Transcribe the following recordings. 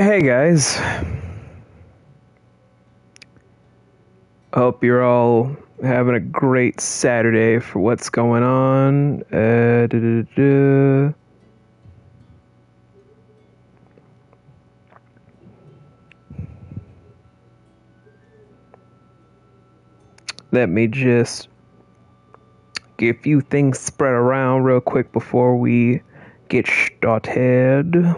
Hey guys, hope you're all having a great Saturday for what's going on. Let me just get a few things spread around real quick before we get started.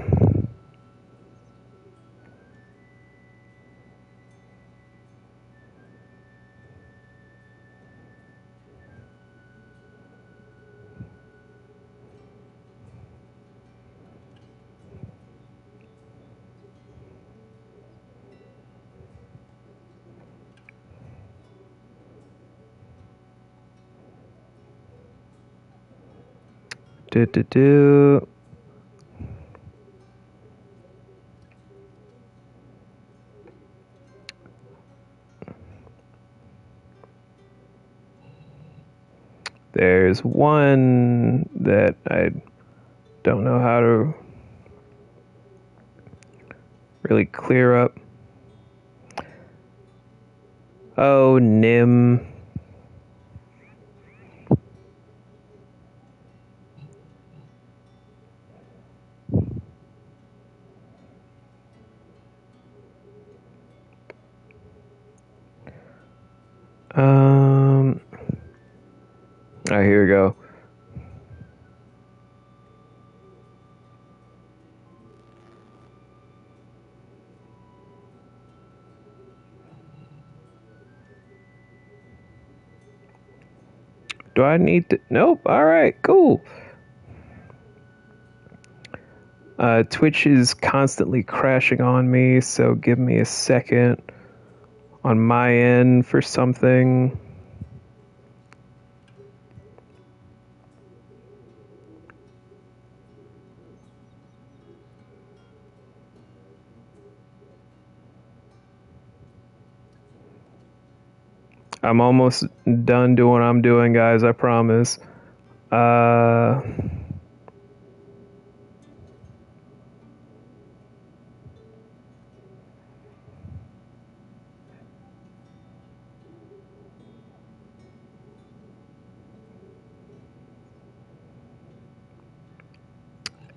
Do, do, do. There's one that I don't know how to really clear up. Oh, Nim. Oh, here we go. Do I need to? Nope. All right, cool. Twitch is constantly crashing on me, so give me a second on my end for something. I'm almost done doing what I'm doing, guys, I promise.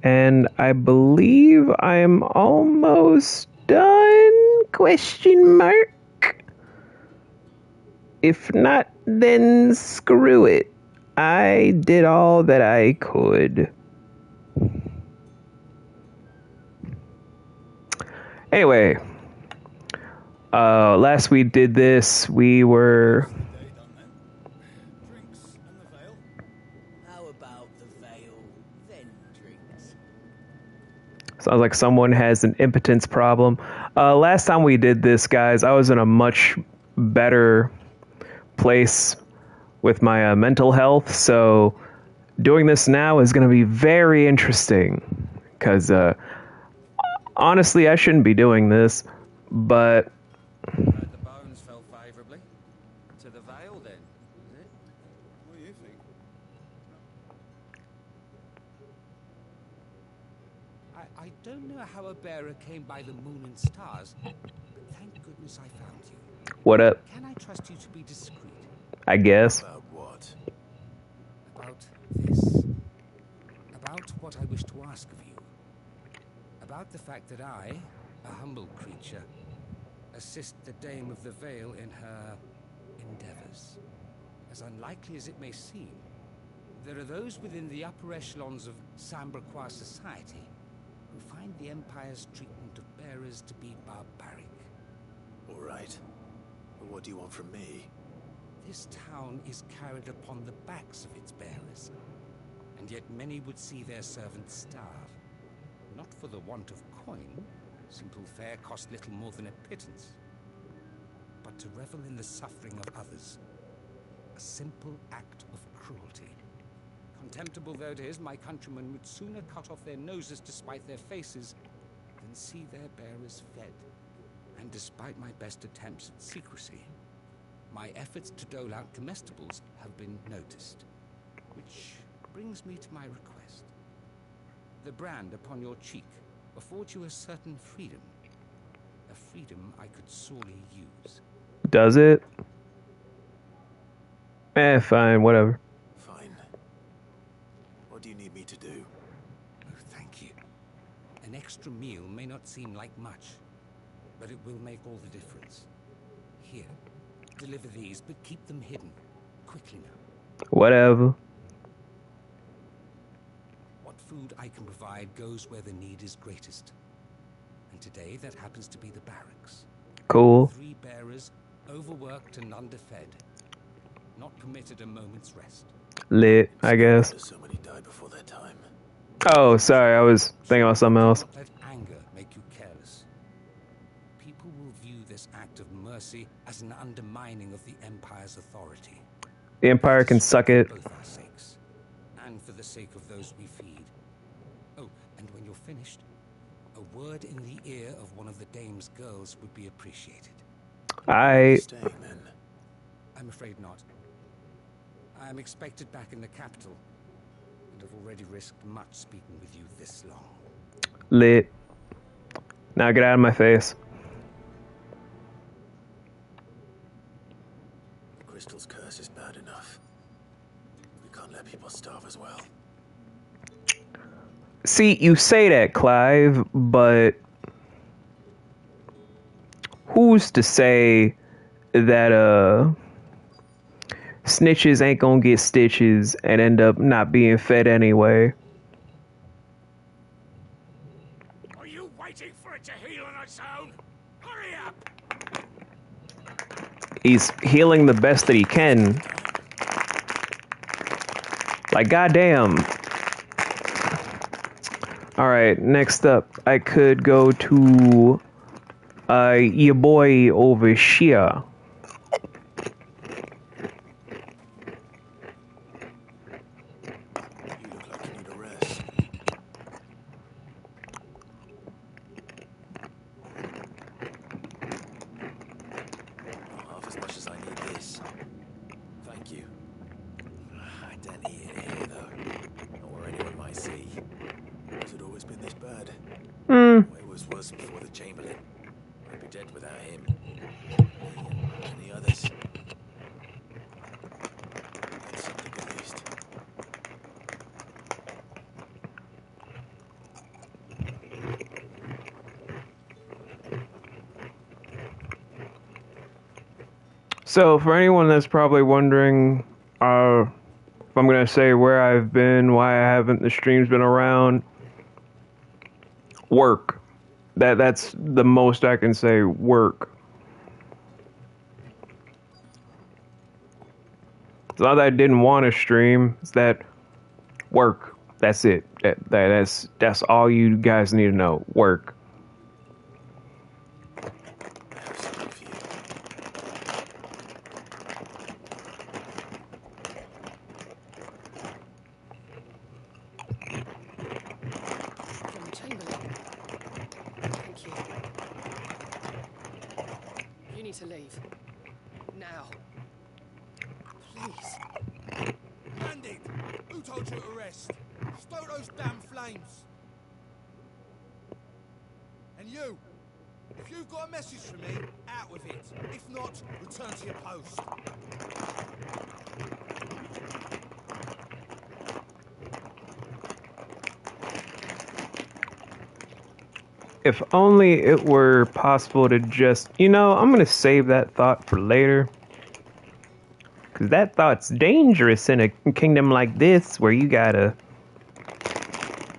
And I believe I'm almost done? Question mark. If not, then screw it. I did all that I could. Anyway, last we did this, we were. How about the veil, then drinks? Sounds like someone has an impotence problem. Last time we did this, guys, I was in a much better place with my mental health, so doing this now is going to be very interesting. Because honestly, I shouldn't be doing this, but Heard the bones fell favourably. To the veil, then, is it? What do you think? I don't know how a bearer came by the moon and stars, but thank goodness I found you. what up? Can I trust you to be discreet? I guess. About what? About this. About what I wish to ask of you. About the fact that I, a humble creature, assist the Dame of the Vale in her endeavors. As unlikely as it may seem, there are those within the upper echelons of Samberquois society who find the Empire's treatment of bearers to be barbaric. All right. But what do you want from me? This town is carried upon the backs of its bearers, and yet many would see their servants starve. Not for the want of coin, simple fare cost little more than a pittance, but to revel in the suffering of others, a simple act of cruelty. Contemptible though it is, my countrymen would sooner cut off their noses to spite their faces than see their bearers fed. And despite my best attempts at secrecy, my efforts to dole out comestibles have been noticed. Which brings me to my request. The brand upon your cheek affords you a certain freedom freedom I could sorely use. Does it? Fine, whatever. Fine. What do you need me to do? Oh, thank you. An extra meal may not seem like much, but it will make all the difference. Here, deliver these, but keep them hidden. Quickly now. Whatever. What food I can provide goes where the need is greatest. And today, that happens to be the barracks. Cool. 3 bearers, overworked and underfed. Not permitted a moment's rest. Lit, I guess. So many die before their time. Oh, sorry, I was thinking about something else. Do not let anger make you careless. People will view this act of mercy as an undermining of the Empire's authority. The Empire can suck it. For both our sakes, and for the sake of those we feed. Oh, and when you're finished, a word in the ear of one of the dame's girls would be appreciated. Staying then. I'm afraid not. I am expected back in the capital, and have already risked much speaking with you this long. Lit. Now get out of my face. The crystal's curse is bad enough. We can't let people starve as well. See, you say that, Clive, but who's to say that snitches ain't gonna get stitches and end up not being fed anyway? Are you waiting for it to heal on its own? Hurry up! He's healing the best that he can. Like, goddamn. Alright, next up, I could go to your boy over here. You look like you need a rest. Not half as much as I need this. Thank you. I don't need it here, though. Not where anyone might see. Has it always been this bad? It was worse before the Chamberlain. I'd be dead without him. Me and the others. That's something at least. So, for anyone that's probably wondering if I'm going to say where I've been, why I haven't, the stream's been around, work. That's the most I can say, work. It's not that I didn't want to stream, it's that work. That's it. That's all you guys need to know. Work. I have something for you. From the Chamberlain. Thank you. You need to leave. Now. Please. Bandit! Who told you to rest? Stoke those damn flames! And you! If you've got a message for me, out with it. If not, return to your post. If only it were possible to just, I'm going to save that thought for later. Because that thought's dangerous in a kingdom like this where you gotta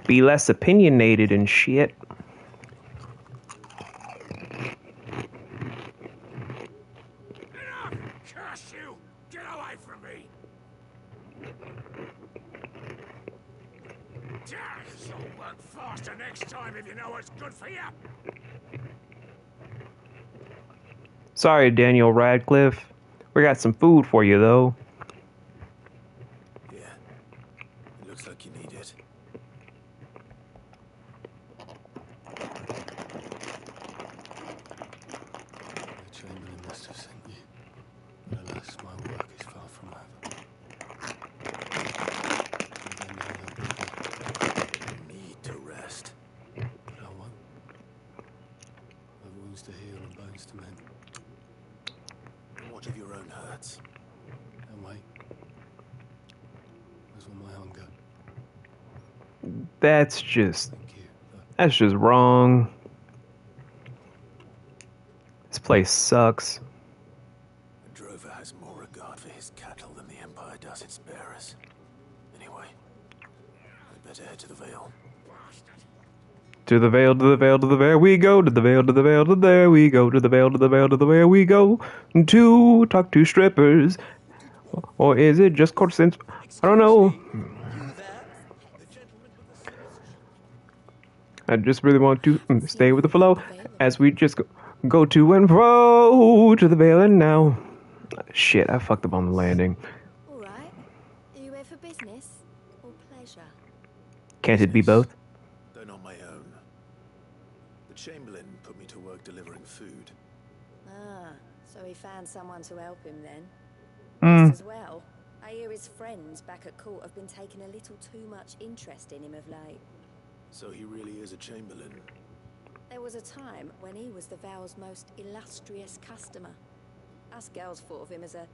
be less opinionated and shit. Enough! Curse you! Get away from me! This'll work faster next time if you know what's good for you. Sorry, Daniel Radcliffe. We got some food for you, though. Yeah. It looks like you need it. The Chamberlain must have sent you. But alas, my work is far from over. I need to rest. But I won't. My wounds to heal. That's just wrong. This place sucks. A drover has more regard for his cattle than the Empire does its bearers. Anyway, I'd better head to the Vale. To the Vale, to the Vale, to the Vale we go. To the Vale, to the Vale, to there we go. To the Vale, to the Vale, to the Vale we go. To talk to strippers. Or is it just courtesans? I don't know. I just really want to stay with the flow as we just go to and fro to the Vale and now. Shit, I fucked up on the landing. All right. Are you here for business or pleasure? Can't it be both? Though not my own. The Chamberlain put me to work delivering food. Ah, so he found someone to help him then. Hmm. Just as well. I hear his friends back at court have been taking a little too much interest in him of late. So he really is a Chamberlain. There was a time when he was the Vale's most illustrious customer. Us girls thought of him as a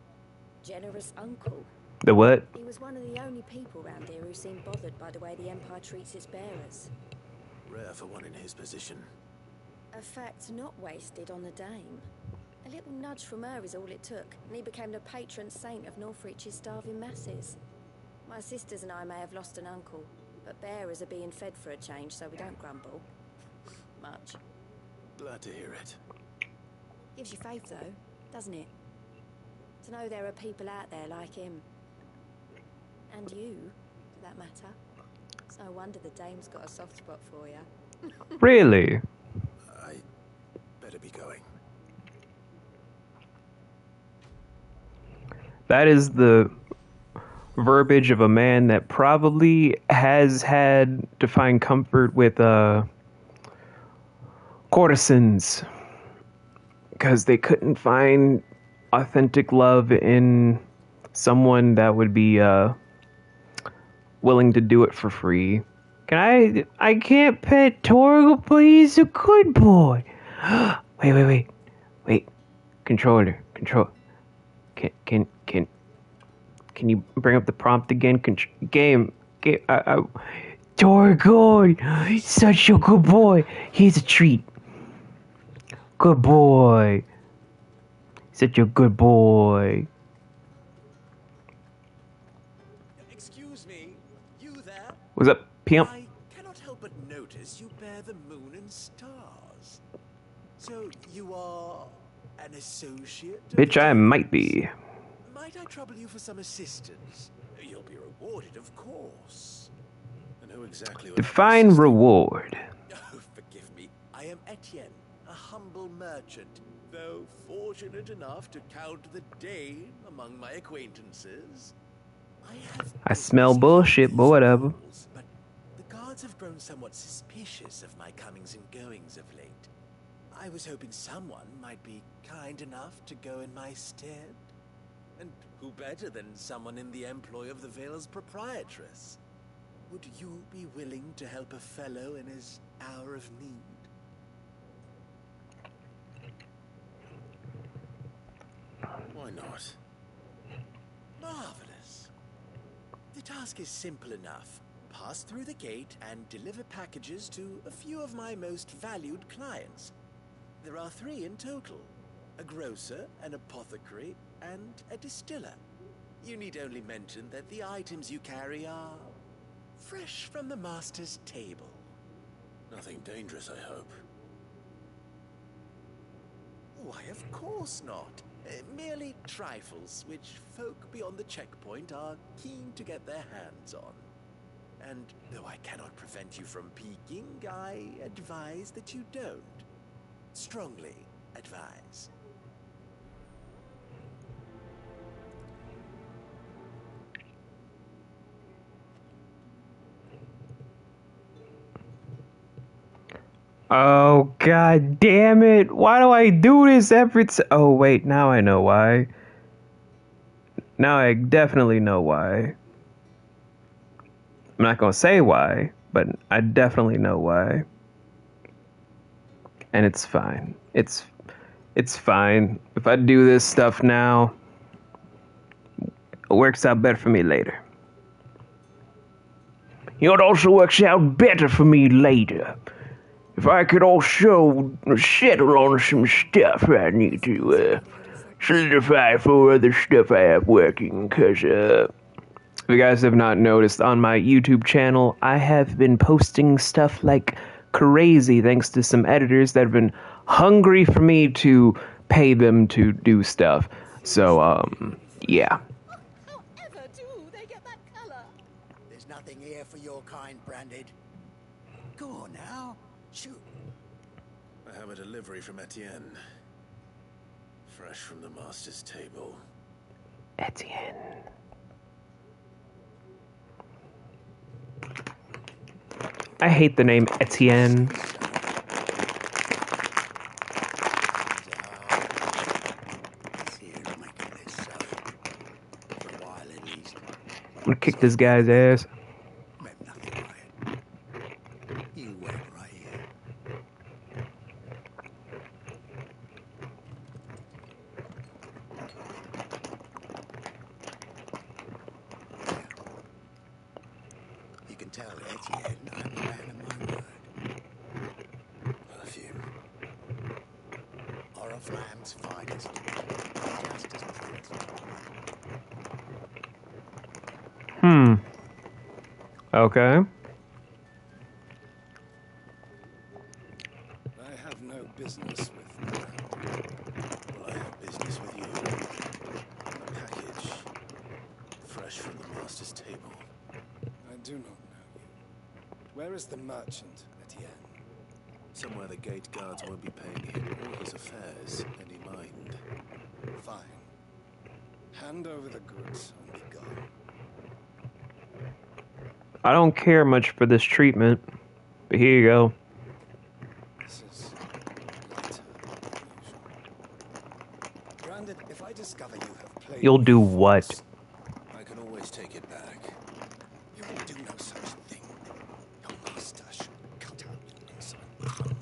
generous uncle. The what? He was one of the only people round here who seemed bothered by the way the Empire treats its bearers. Rare for one in his position. A fact not wasted on the dame. A little nudge from her is all it took, and he became the patron saint of Northreach's starving masses. My sisters and I may have lost an uncle, but bearers are being fed for a change, so we don't grumble. Much. Glad to hear it. Gives you faith, though, doesn't it? To know there are people out there like him. And you, for that matter. It's no wonder the dame's got a soft spot for you. Really? I better be going. That is the verbiage of a man that probably has had to find comfort with courtesans because they couldn't find authentic love in someone that would be willing to do it for free. I can't pet Torgal, but he's a good boy. Wait. Controller. Can you bring up the prompt again? Game. Torgal, such a good boy. He's a treat. Good boy. Such a good boy. Excuse me, you there? What's up, pimp? I cannot help but notice you bear the moon and stars. So you are an associate? of Bitch, I the might Danes? be. Might I trouble you for some assistance? You'll be rewarded, of course. And who exactly would Define reward. Oh, forgive me. I am Etienne, a humble merchant, though fortunate enough to count the Dane among my acquaintances. I smell bullshit, but whatever. But the guards have grown somewhat suspicious of my comings and goings of late. I was hoping someone might be kind enough to go in my stead. And who better than someone in the employ of the Vale's proprietress? Would you be willing to help a fellow in his hour of need? Why not? Marvelous. The task is simple enough. Pass through the gate and deliver packages to a few of my most valued clients. There are 3 in total. A grocer, an apothecary, and a distiller. You need only mention that the items you carry are fresh from the master's table. Nothing dangerous, I hope. Why, of course not. Merely trifles, which folk beyond the checkpoint are keen to get their hands on. And though I cannot prevent you from peeking, I advise that you don't. Strongly advise. Oh, god damn it. Why do I do this every Oh, wait, now I know why. Now I definitely know why. I'm not gonna say why, but I definitely know why. And it's fine. It's fine. If I do this stuff now, it works out better for me later. It also works out better for me later. If I could also settle on some stuff I need to solidify for other stuff I have working, because if you guys have not noticed, on my YouTube channel, I have been posting stuff like crazy thanks to some editors that have been hungry for me to pay them to do stuff. So, yeah. However do they get that colour? There's nothing here for your kind, Branded. Go on now. Shoot. I have a delivery from Etienne. Fresh from the master's table. Etienne. I hate the name Etienne. I'm gonna kick this guy's ass. You wait right here. You can tell Etienne I'm a man of my word. Perfume. Oriflamme's finest. Just as pleasant. Okay. I have no business with Well, I have business with you. A package. Fresh from the master's table. I do not know you. Where is the merchant, Etienne? Somewhere the gate guards won't be paying him or his affairs any mind. Fine. Hand over the goods and be gone. I don't care much for this treatment, but here you go. This is lighter than usual. Branded, if I discover you have played You'll do me what? false, I can always take it back. you will do no such thing. Your master should cut out your insolent tongue.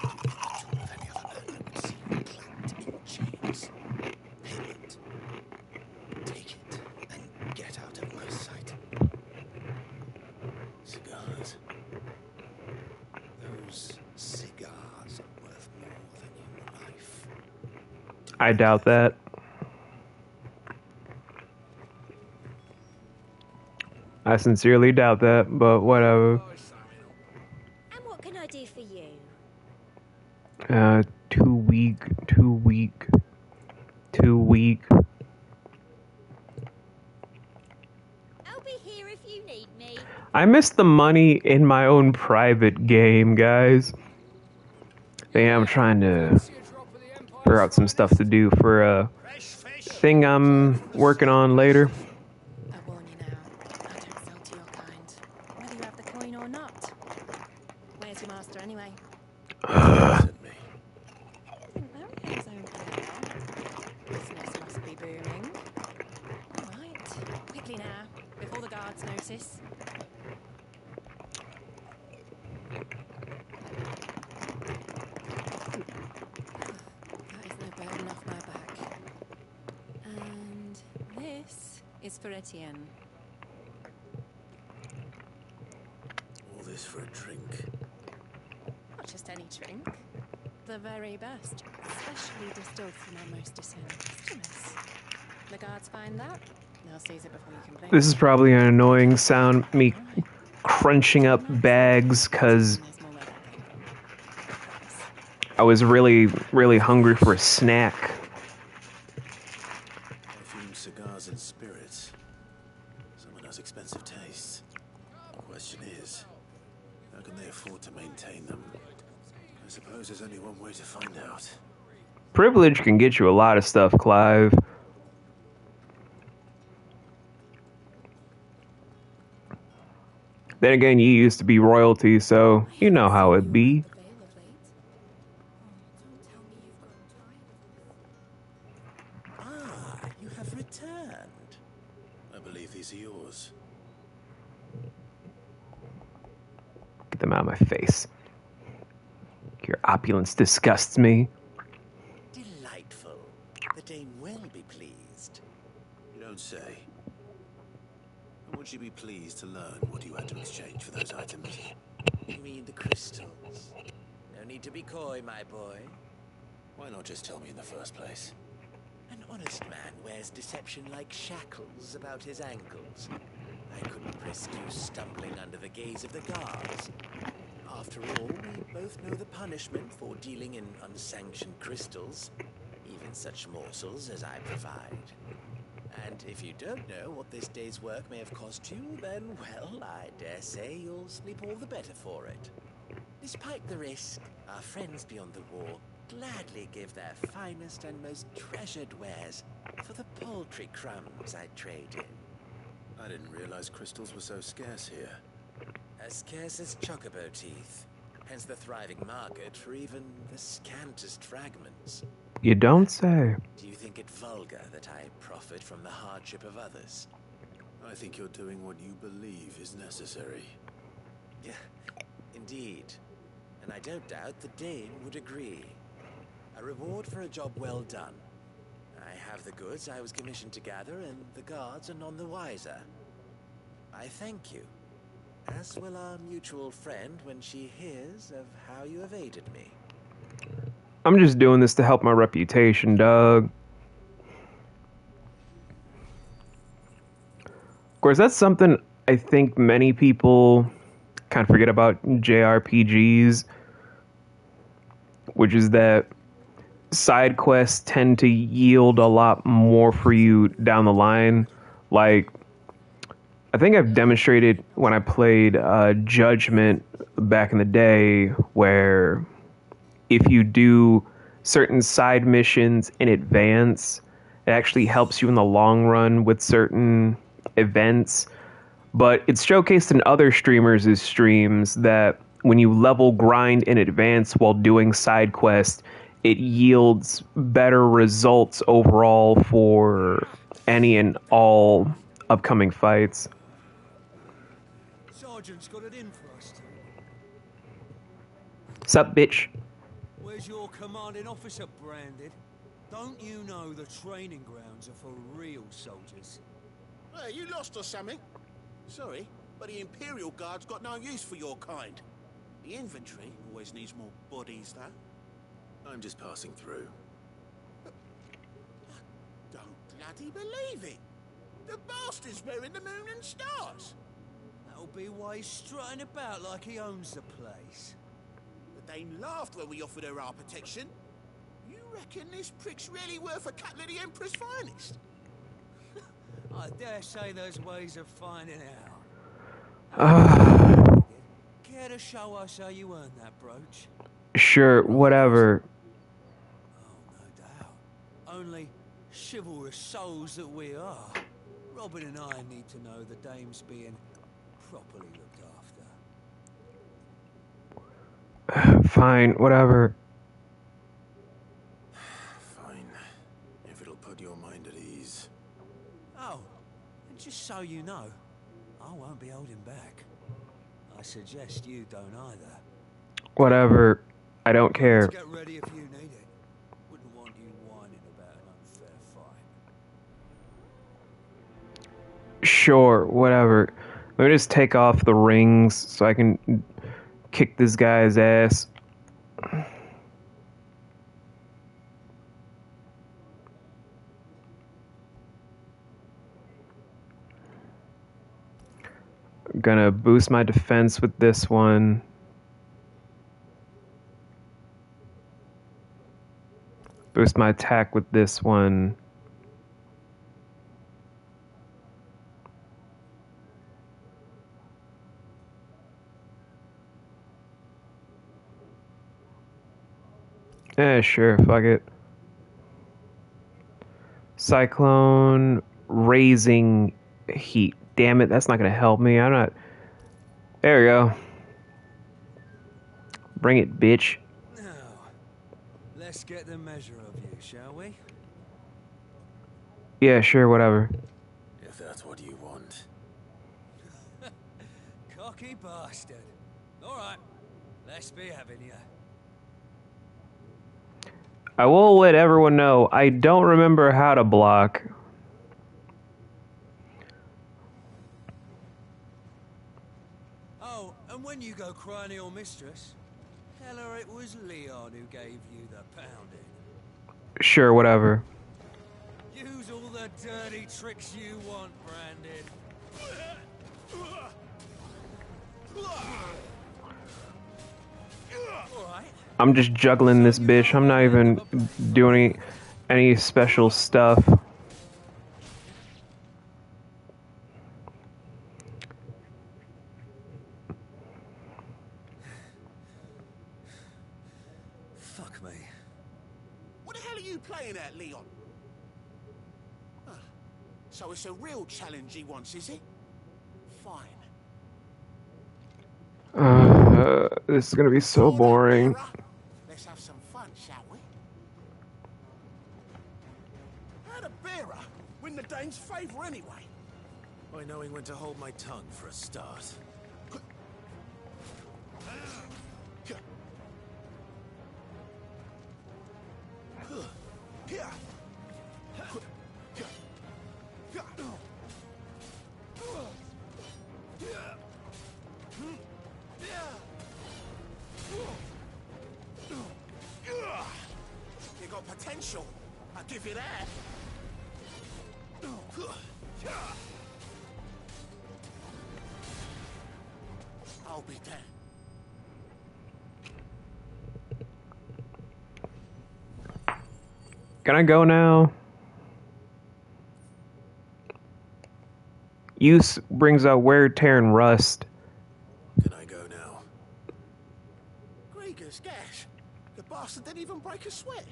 Do you think the tomb of any other man would see you clamped in chains? Payment. Take it and get out of my sight. Cigars. Those cigars are worth more than your life. I doubt that. I sincerely doubt that, but whatever. And what can I do for you? 2 week. I'll be here if you need me. I miss the money in my own private game, guys. Yeah, I'm trying to figure out some stuff to do for a thing I'm working on later. I warn you now, I don't sell to your kind, whether you have the coin or not. Where's your master anyway? Sent me. Isn't there his own player? Business must be booming. Right, quickly now, before the guards notice. That is no burden off my back. And this is for Etienne. All this for a drink. Not just any drink. The very best, specially distilled from our most discerning customers. The guards find that, they'll seize it before you can blink. This is probably an annoying sound, me crunching up bags, because There's more where that came from. I was really hungry for a snack. Perfume, cigars, and spirits. Someone has expensive tastes. The question is, how can they afford to maintain them? I suppose there's only one way to find out. Privilege can get you a lot of stuff, Clive. Then again, you used to be royalty, so you know how it be. Veil of late. Don't tell me you've got tired. Ah, you have returned. I believe these are yours. Get them out of my face. Your opulence disgusts me. Delightful. The dame will be pleased. You don't say. Would you be pleased to learn what you had to exchange for those items? You mean the crystals? No need to be coy, my boy. Why not just tell me in the first place? An honest man wears deception like shackles about his ankles. I couldn't risk you stumbling under the gaze of the guards. After all, we both know the punishment for dealing in unsanctioned crystals, even such morsels as I provide. And if you don't know what this day's work may have cost you, then, well, I dare say you'll sleep all the better for it. Despite the risk, our friends beyond the wall gladly give their finest and most treasured wares for the paltry crumbs I trade in. I didn't realize crystals were so scarce here. As scarce as chocobo teeth, hence the thriving market for even the scantest fragments. You don't say. Do you think it vulgar that I profit from the hardship of others? I think you're doing what you believe is necessary. Yeah, indeed. And I don't doubt the Dane would agree. A reward for a job well done. I have the goods I was commissioned to gather, and the guards are none the wiser. I thank you, as will our mutual friend when she hears of how you have aided me. I'm just doing this to help my reputation, Doug. Of course, that's something I think many people kind of forget about JRPGs, which is that side quests tend to yield a lot more for you down the line. Like, I think I've demonstrated when I played Judgment back in the day, where if you do certain side missions in advance, it actually helps you in the long run with certain events. But it's showcased in other streamers' streams that when you level grind in advance while doing side quests, it yields better results overall for any and all upcoming fights. Sergeant's got it in for us. Sup, bitch? Where's your commanding officer branded? Don't you know the training grounds are for real soldiers? Hey, you lost or something? Sorry, but the Imperial Guard's got no use for your kind. The infantry always needs more bodies, though. I'm just passing through. Don't bloody believe it! The bastard's wearing the moon and stars! That'll be why he's strutting about like he owns the place. The Dane laughed when we offered her our protection. You reckon this prick's really worth a couple of the Emperor's finest? I dare say there's ways of finding out. Care to show us how you earned that brooch? Sure, whatever. Oh, no doubt. Only chivalrous souls that we are. Robin and I need to know the dame's being properly looked after. Fine, whatever. Fine. If it'll put your mind at ease. Oh, and just so you know, I won't be holding back. I suggest you don't either. Whatever. I don't care. Let's get ready if you need it. Wouldn't want you whining about an unfair fight. Sure, whatever. Let me just take off the rings so I can kick this guy's ass. Gonna boost my defense with this one. Boost my attack with this one. Yeah, sure, fuck it. Cyclone, raising heat. Damn it, that's not gonna help me. I'm not... There we go. Bring it, bitch. Now, let's get the measure of you, shall we? Yeah, sure, whatever. If that's what you want. Cocky bastard. All right, let's be having you. I will let everyone know, I don't remember how to block. Oh, and when you go crying to your mistress, tell her it was Leon who gave you the pounding. Sure, whatever. Use all the dirty tricks you want, Brandon. Alright. I'm just juggling this bitch. I'm not even doing any special stuff. Fuck me. What the hell are you playing at, Leon? Ah, so it's a real challenge he wants, is it? Fine. This is gonna be so boring. Let's have some fun, shall we? How'd a bearer win the Dane's favour anyway? By knowing when to hold my tongue for a start. You got potential. I'll give you that. I'll be damned. Can I go now? Use brings out wear, tear, and rust. Can I go now? Gregor's gas. The bastard didn't even break a sweat.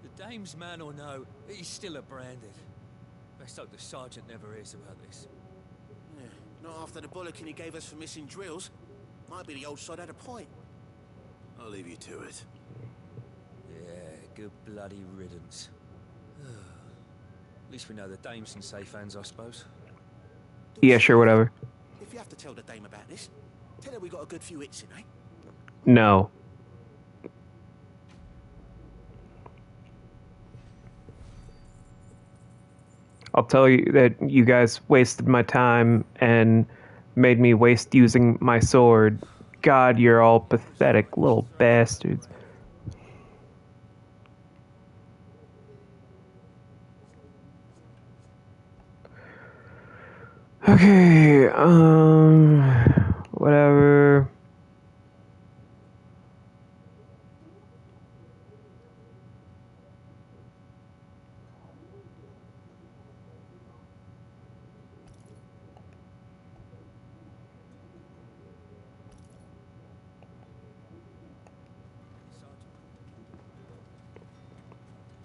The dame's man or no, he's still a Brandon. Best hope the sergeant never hears about this. Yeah, not after the bullocking he gave us for missing drills. Might be the old sod had a point. I'll leave you to it. Yeah, good bloody riddance. At least we know the dame's in safe hands, I suppose. Yeah, sure, whatever. If you have to tell the dame about this, tell her we got a good few hits in, eh? No. I'll tell you that you guys wasted my time and made me waste using my sword. God, you're all pathetic little bastards. Okay, whatever.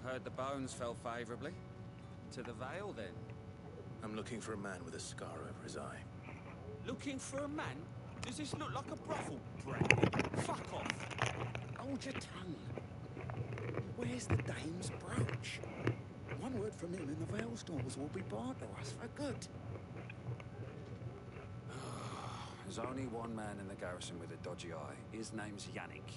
Heard the bones fell favourably. To the Vale, then? I'm looking for a man with a scar over his eye. Looking for a man? Does this look like a brothel, Brandon? Fuck off. Hold your tongue. Where's the dame's brooch? One word from him and the Vale's doors will be barred to us for good. There's only one man in the garrison with a dodgy eye. His name's Yannick.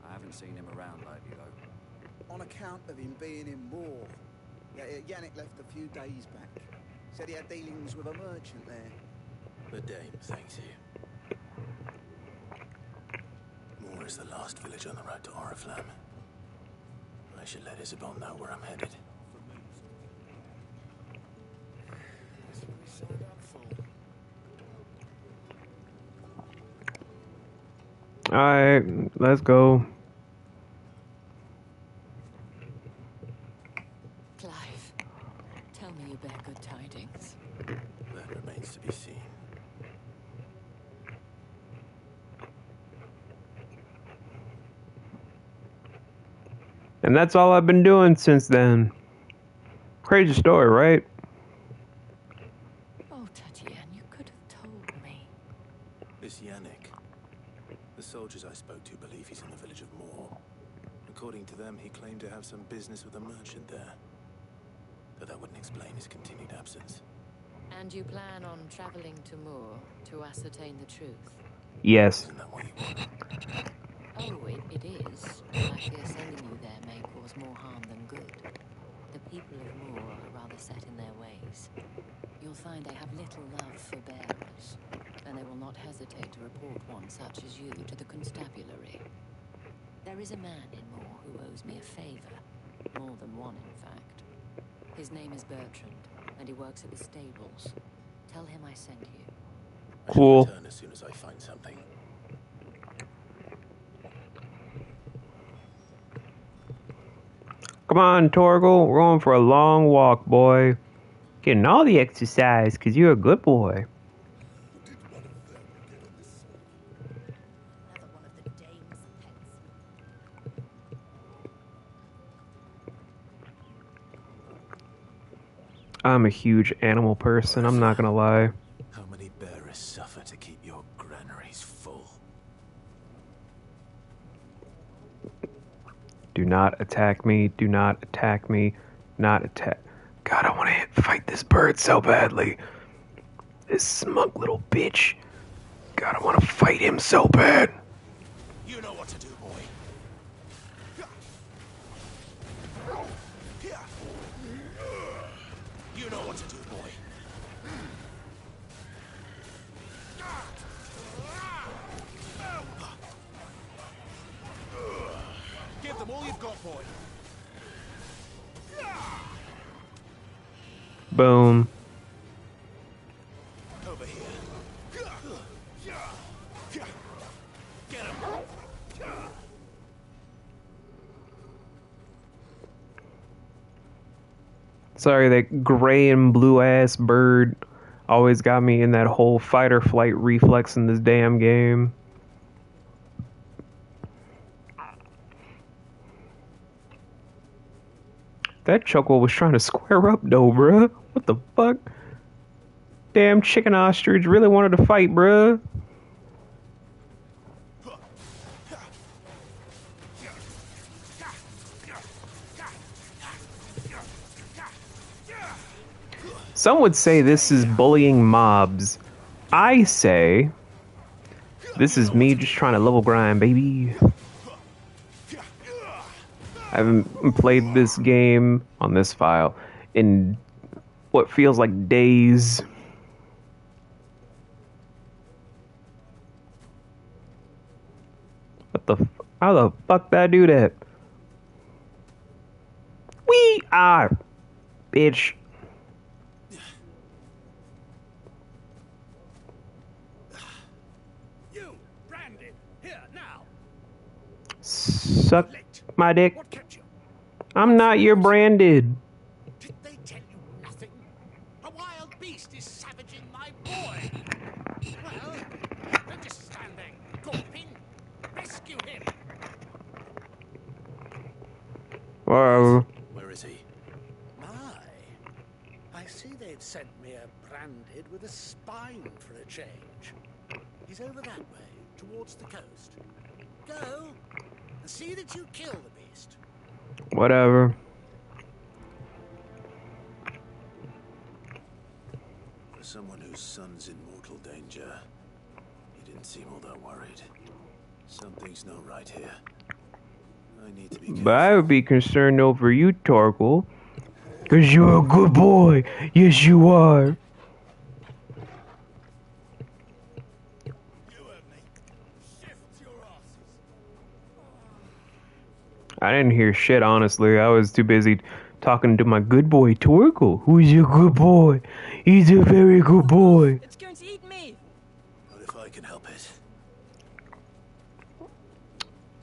I haven't seen him around lately, though. On account of him being in war. Yeah, Yannick left a few days back. Said he had dealings with a merchant there. The dame thanks you. Moor is the last village on the road to Oriflamme. I should let Isabel know where I'm headed. That's what we signed up for. Alright, let's go. Clive, tell me you bear good tidings. That remains to be seen. And that's all I've been doing since then. Crazy story, right? Oh, Tatiana, you could have told me. This Yannick. The soldiers I spoke to believe he's in the village of Moor. According to them, he claimed to have some business with a merchant there. Though that wouldn't explain his continued absence. And you plan on traveling to Moor to ascertain the truth? Yes. Isn't that what you want? Oh, it is. But I fear sending you there may cause more harm than good. The people of Moor are rather set in their ways. You'll find they have little love for bearers. and they will not hesitate to report one such as you to the constabulary. There is a man in Moore who owes me a favor. More than one, in fact. His name is Bertrand, and he works at the stables. Tell him I sent you. Cool. I shall return as soon as I find something. Come on, Torgal. We're going for a long walk, boy. Getting all the exercise, because you're a good boy. Another one of the dame's pets. I'm a huge animal person, I'm not gonna lie. How many bearers suffer to keep your granaries full? Do not attack me. Do not attack me. Not attack. God, I want to fight this bird so badly. This smug little bitch. God, I want to fight him so bad. You know what to do, boy. You know what to do, boy. Give them all you've got, boy. Boom. Over here. Get him. Sorry, that gray and blue ass bird always got me in that whole fight or flight reflex in this damn game. That chuckle was trying to square up though, bruh. What the fuck? Damn chicken ostrich really wanted to fight, bruh. Some would say this is bullying mobs. I say this is me just trying to level grind, baby. I haven't played this game on this file in what feels like days. How the fuck did I do that? We are, bitch. You, Brandon, here now. Suck my dick. What kept you? I'm not your branded. Did they tell you nothing? A wild beast is savaging my boy. Well, don't just stand there gawping. Rescue him. Whoa. Where is he? My, I see they've sent me a branded with a spine for a change. He's over that way, towards the coast. Go and see that you kill the beast. Whatever. For someone whose son's in mortal danger, he didn't seem all that worried. Something's not right here. I need to be careful. But I would be concerned over you, Torgal. Because you're a good boy. Yes, you are. I didn't hear shit, honestly. I was too busy talking to my good boy, Torgal. Who's a good boy? He's a very good boy. It's going to eat me. What if I can help it?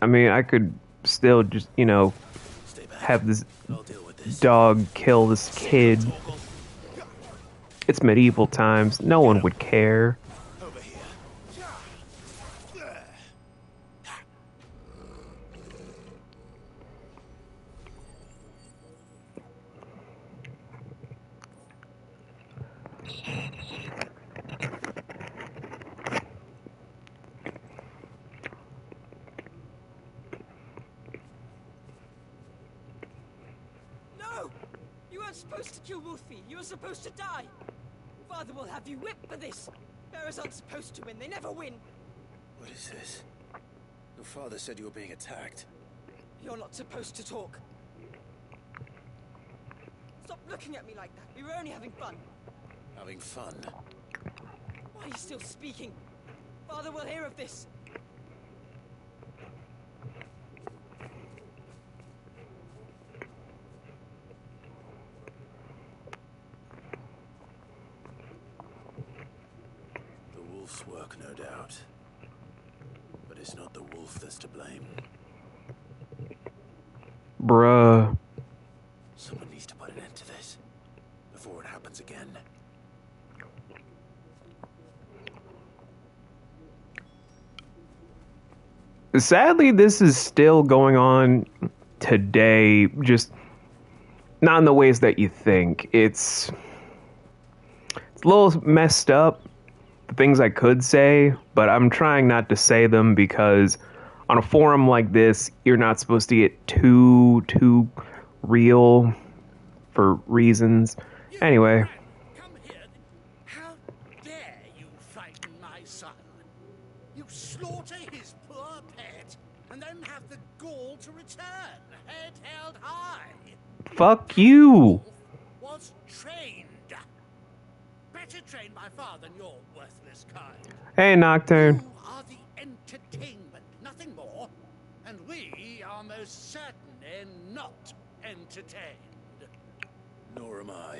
I mean, I could still just, you know, Stay back. have this I'll deal with this. dog kill this kid. It's medieval times. No one would care. Over here. No! You weren't supposed to kill Wolfie. You were supposed to die. Father will have you whipped for this. Bearers aren't supposed to win. They never win. What is this? Your father said you were being attacked. You're not supposed to talk. Stop looking at me like that. We were only having fun. Having fun. Why are you still speaking? Father will hear of this. The wolf's work, no doubt. But it's not the wolf that's to blame. Bruh. Someone needs to put an end to this before it happens again. Sadly, this is still going on today, just not in the ways that you think. It's a little messed up, the things I could say, but I'm trying not to say them because on a forum like this, you're not supposed to get too real for reasons. Anyway. Come here. How dare you frighten my son? You slaughter his poor pet and then have the gall to return, head held high. Fuck you. Was trained. Better trained by far than your worthless kind. Hey, Nocturne. You are the entertainment, nothing more. And we are most certainly not entertained. Nor am I.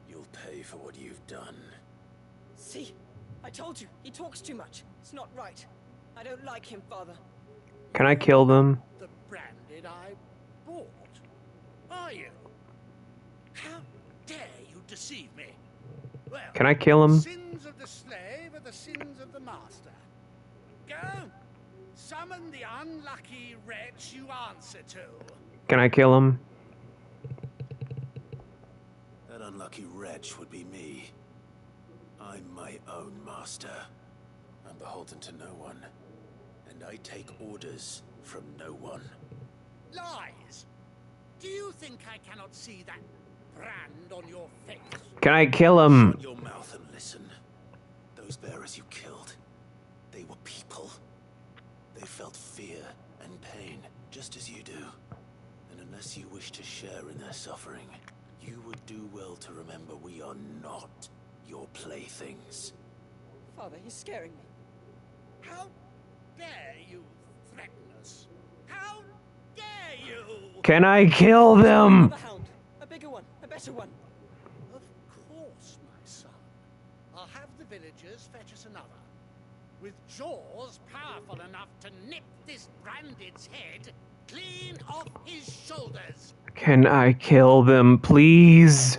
You'll pay for what you've done. See? I told you, he talks too much. It's not right. I don't like him, Father. Can I kill them? The branded I bought. Are you? How dare you deceive me? Well, Can I kill him? sins of the slave are the sins of the master. Go! Summon the unlucky wretch you answer to. Can I kill him? That unlucky wretch would be me. I'm my own master. I'm beholden to no one. And I take orders from no one. Lies! Do you think I cannot see that brand on your face? Can I kill him? Shut your mouth and listen. Those bearers you killed, they were people. They felt fear and pain, just as you do. And unless you wish to share in their suffering, you would do well to remember we are not your playthings. Father, he's scaring me. How dare you threaten us? How dare you? Can I kill them? The hound. A bigger one. A better one. Of course, my son. I'll have the villagers fetch us another. With jaws powerful enough to nip this branded's head clean off his shoulders. Can I kill them, please?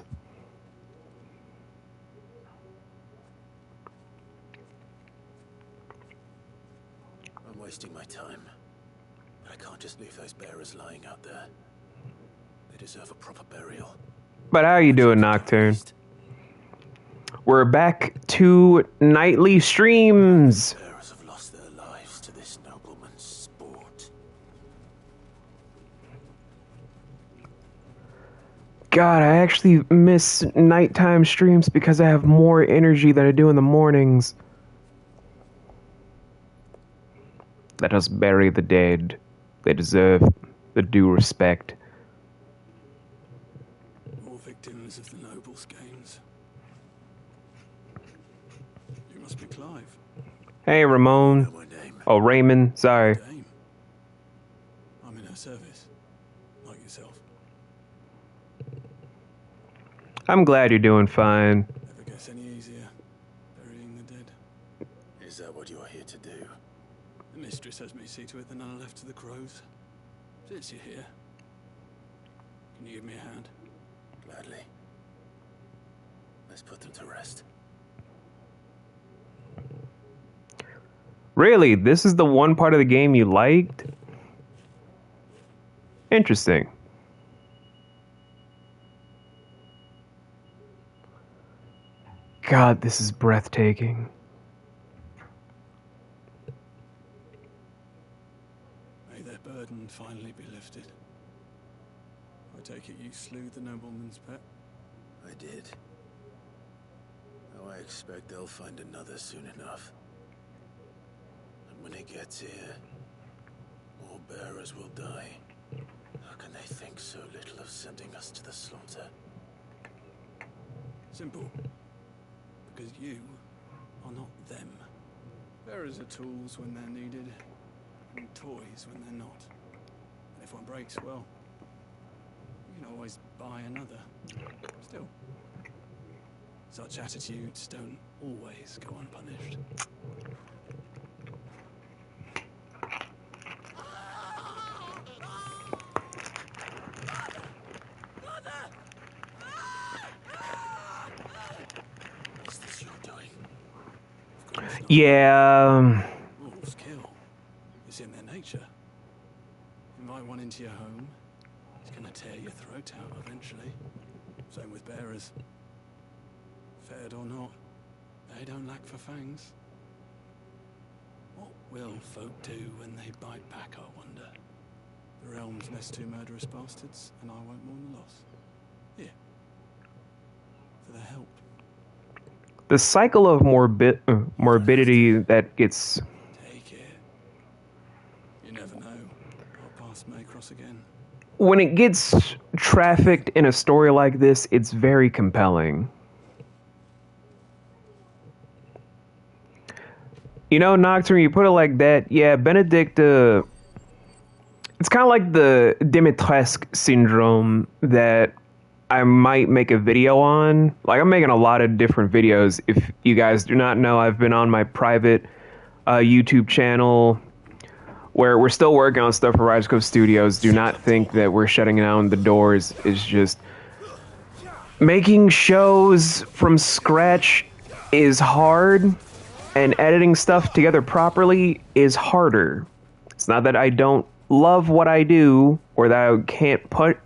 I'm wasting my time. But I can't just leave those bearers lying out there. They deserve a proper burial. But how are you doing, Nocturne? We're back to nightly streams. Bearers have lost their lives to this nobleman's sport. God, I actually miss nighttime streams because I have more energy than I do in the mornings. Let us bury the dead. They deserve the due respect. All victims of the nobles' games. You must be Clive. Hey, Ramon. Know my name. Oh, Raymond. Sorry. Dame. I'm in her service, like yourself. I'm glad you're doing fine. Never gets any easier, burying the dead. Is that what you're here to do? The mistress has me see to it the none are left to the crows. Since you're here, can you give me a hand? Gladly. Let's put them to rest. Really? This is the one part of the game you liked? Interesting. God, this is breathtaking. May their burden finally be lifted. I take it you slew the nobleman's pet? I did. Now I expect they'll find another soon enough. And when it gets here, more bearers will die. How can they think so little of sending us to the slaughter? Simple. Because you are not them. Bearers are tools when they're needed, and toys when they're not. And if one breaks, well, you can always buy another. Still, such attitudes don't always go unpunished. Is this your doing? Yeah. Wolves kill. It's in their nature. Invite one into your home, it's gonna tear your throat out eventually. Same with bearers. Fed or not, they don't lack for fangs. What will folk do when they bite back, I wonder? The realm's nest two murderous bastards, and I won't mourn the loss. Here. For the help. The cycle of morbidity that gets... Take it. You never know. Our paths may cross again. When it gets trafficked in a story like this, it's very compelling. You know, Nocturne, you put it like that, yeah, Benedict, it's kind of like the Dimitrescu syndrome that I might make a video on. Like, I'm making a lot of different videos. If you guys do not know, I've been on my private YouTube channel where we're still working on stuff for Riders Cove Studios. Do not think that we're shutting down the doors. It's just making shows from scratch is hard, and editing stuff together properly is harder. It's not that I don't love what I do or that I can't put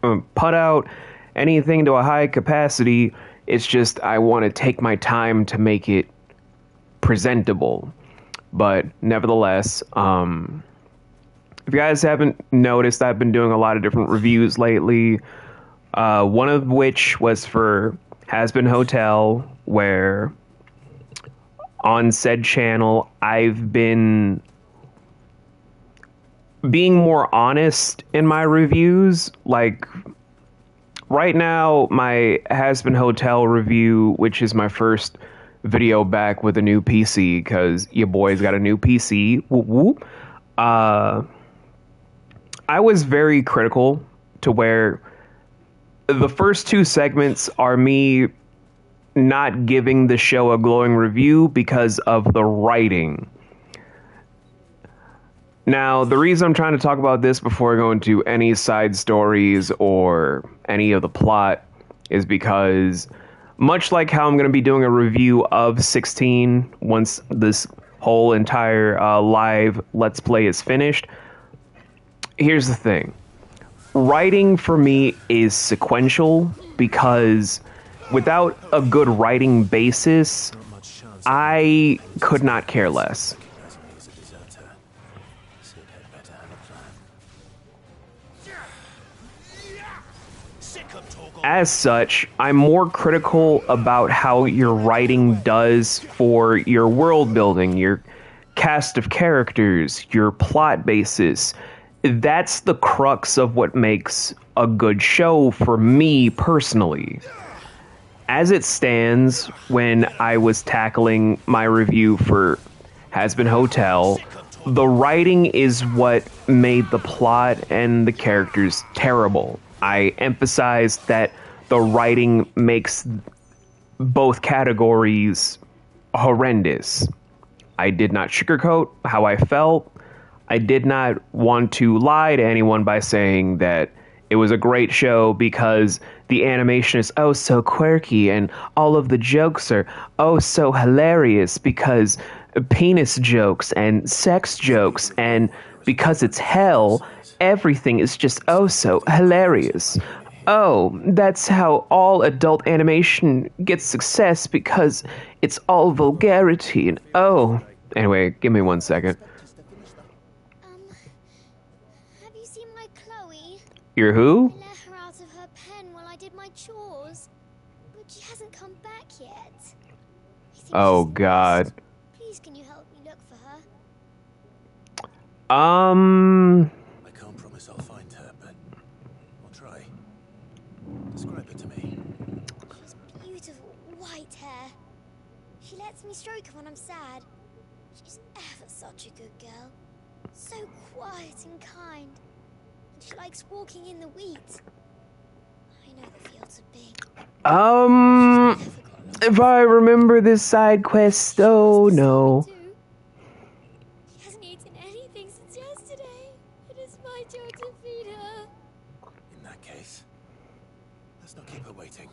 out anything to a high capacity. It's just I want to take my time to make it presentable. But nevertheless, if you guys haven't noticed, I've been doing a lot of different reviews lately. One of which was for Has Been Hotel, where on said channel I've been being more honest in my reviews. Like, right now, my Has Been Hotel review, which is my first video back with a new PC, because your boy's got a new PC. Whoop, whoop. I was very critical to where the first two segments are me not giving the show a glowing review because of the writing. Now, the reason I'm trying to talk about this before I go into any side stories or any of the plot is because, much like how I'm going to be doing a review of 16 once this whole entire live Let's Play is finished, here's the thing. Writing for me is sequential because without a good writing basis, I could not care less. As such, I'm more critical about how your writing does for your world building, your cast of characters, your plot basis. That's the crux of what makes a good show for me personally. As it stands, when I was tackling my review for Has Been Hotel, the writing is what made the plot and the characters terrible. I emphasized that the writing makes both categories horrendous. I did not sugarcoat how I felt. I did not want to lie to anyone by saying that it was a great show because the animation is oh so quirky and all of the jokes are oh so hilarious because penis jokes and sex jokes, and because it's hell, everything is just oh so hilarious. Oh, that's how all adult animation gets success because it's all vulgarity and oh. Anyway, give me 1 second. Have you seen my Chloe? Your who? I let her out of her pen while I did my chores, but she hasn't come back yet. Oh God. Please, can you help me look for her? I can't promise I'll find her, but I'll try. Describe her to me. She's beautiful white hair, She lets me stroke her when I'm sad. She's ever such a good girl. So quiet and kind. And she likes walking in the wheat. I know the fields are big. If I remember this side quest, oh no. She hasn't eaten anything since yesterday. It is my job to feed her. In that case, let's not keep her waiting.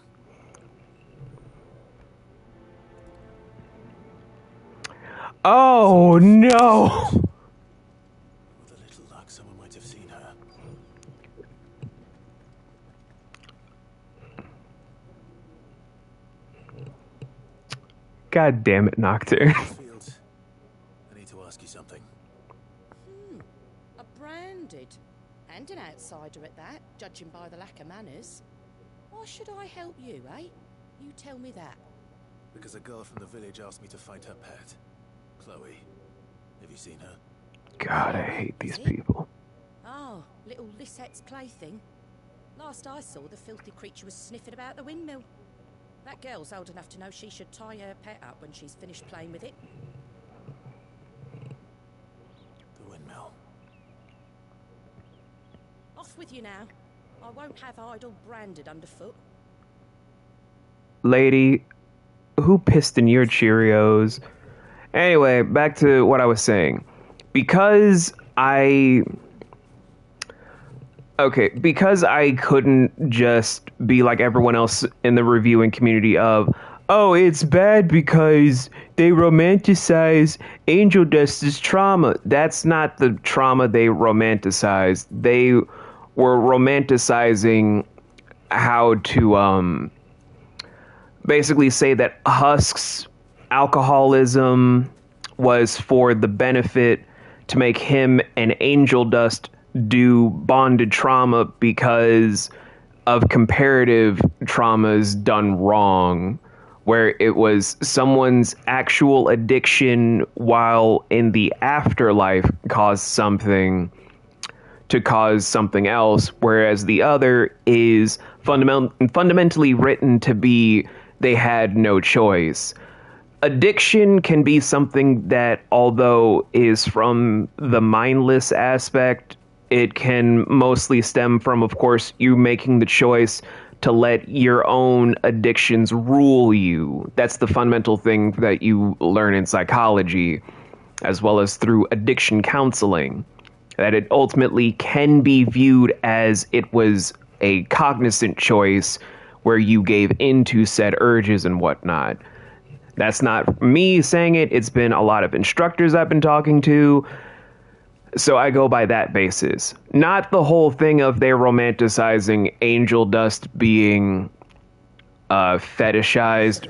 Oh no! With a little luck, someone might have seen her. God damn it, Nocturne. Fields, I need to ask you something. A branded. And an outsider at that, judging by the lack of manners. Why should I help you, eh? You tell me that. Because a girl from the village asked me to find her pet, Chloe. Have you seen her? God, I hate these people. Oh, little Lisette's plaything. Last I saw, the filthy creature was sniffing about the windmill. That girl's old enough to know she should tie her pet up when she's finished playing with it. The windmill. Off with you now. I won't have idle branded underfoot. Lady, who pissed in your Cheerios? Anyway, back to what I was saying. Because I couldn't just be like everyone else in the reviewing community of, oh, it's bad because they romanticize Angel Dust's trauma. That's not the trauma they romanticized. They were romanticizing how to basically say that Husk's alcoholism was for the benefit to make him and Angel Dust do bonded trauma because of comparative traumas done wrong, where it was someone's actual addiction while in the afterlife caused something to cause something else, whereas the other is fundamentally written to be they had no choice. Addiction can be something that, although is from the mindless aspect, it can mostly stem from, of course, you making the choice to let your own addictions rule you. That's the fundamental thing that you learn in psychology, as well as through addiction counseling, that it ultimately can be viewed as it was a cognizant choice where you gave into said urges and whatnot. That's not me saying it. It's been a lot of instructors I've been talking to. So I go by that basis. Not the whole thing of they're romanticizing Angel Dust being fetishized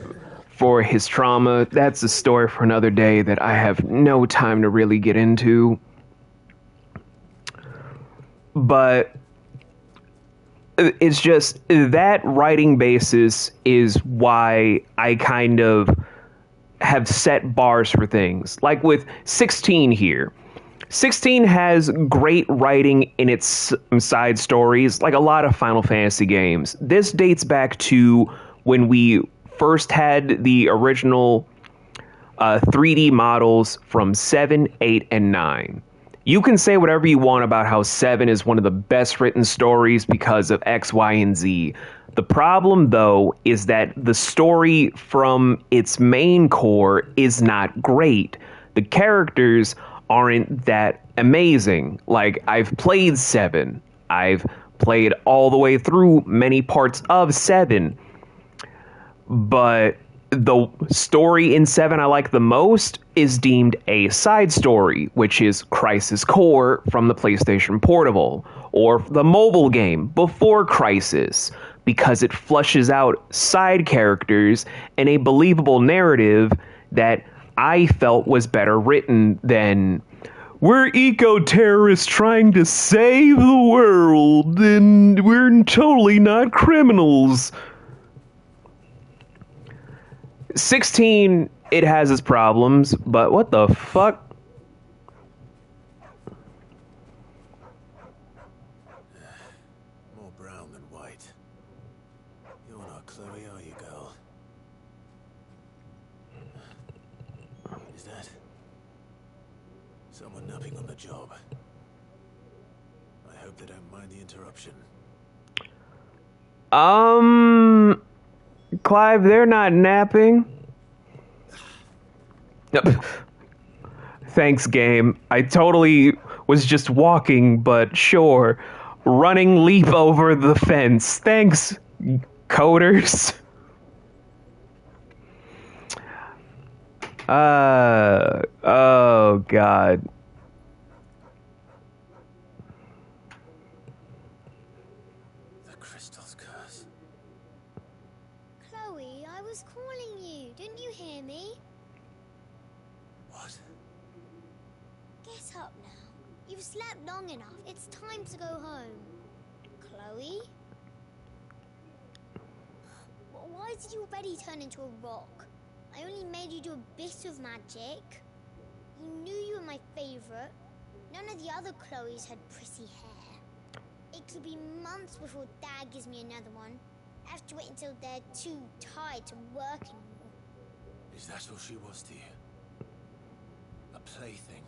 for his trauma. That's a story for another day that I have no time to really get into. But it's just that writing basis is why I kind of have set bars for things. Like with 16 here. 16 has great writing in its side stories, like a lot of Final Fantasy games. This dates back to when we first had the original 3D models from 7, 8, and 9. You can say whatever you want about how 7 is one of the best written stories because of X, Y, and Z. The problem, though, is that the story from its main core is not great. The characters aren't that amazing. Like, I've played 7. I've played all the way through many parts of 7. But the story in 7 I like the most is deemed a side story, which is Crisis Core from the PlayStation Portable, or the mobile game before Crisis, because it flushes out side characters and a believable narrative that I felt was better written than, we're eco-terrorists trying to save the world, and we're totally not criminals. 16, it has its problems, but what the fuck? More brown than white. You're not Chloe, are you, girl? Someone napping on the job. I hope they don't mind the interruption. Clive, they're not napping. Thanks, game. I totally was just walking, but sure. Running leap over the fence. Thanks, coders. Oh god. The crystal's curse. Chloe, I was calling you. Didn't you hear me? What? Get up now. You've slept long enough. It's time to go home. Chloe? Why did you already turn into a rock? I only made you do a bit of magic. You knew you were my favorite. None of the other Chloes had pretty hair. It could be months before Dad gives me another one. I have to wait until they're too tired to work anymore. Is that all she was to you? A plaything?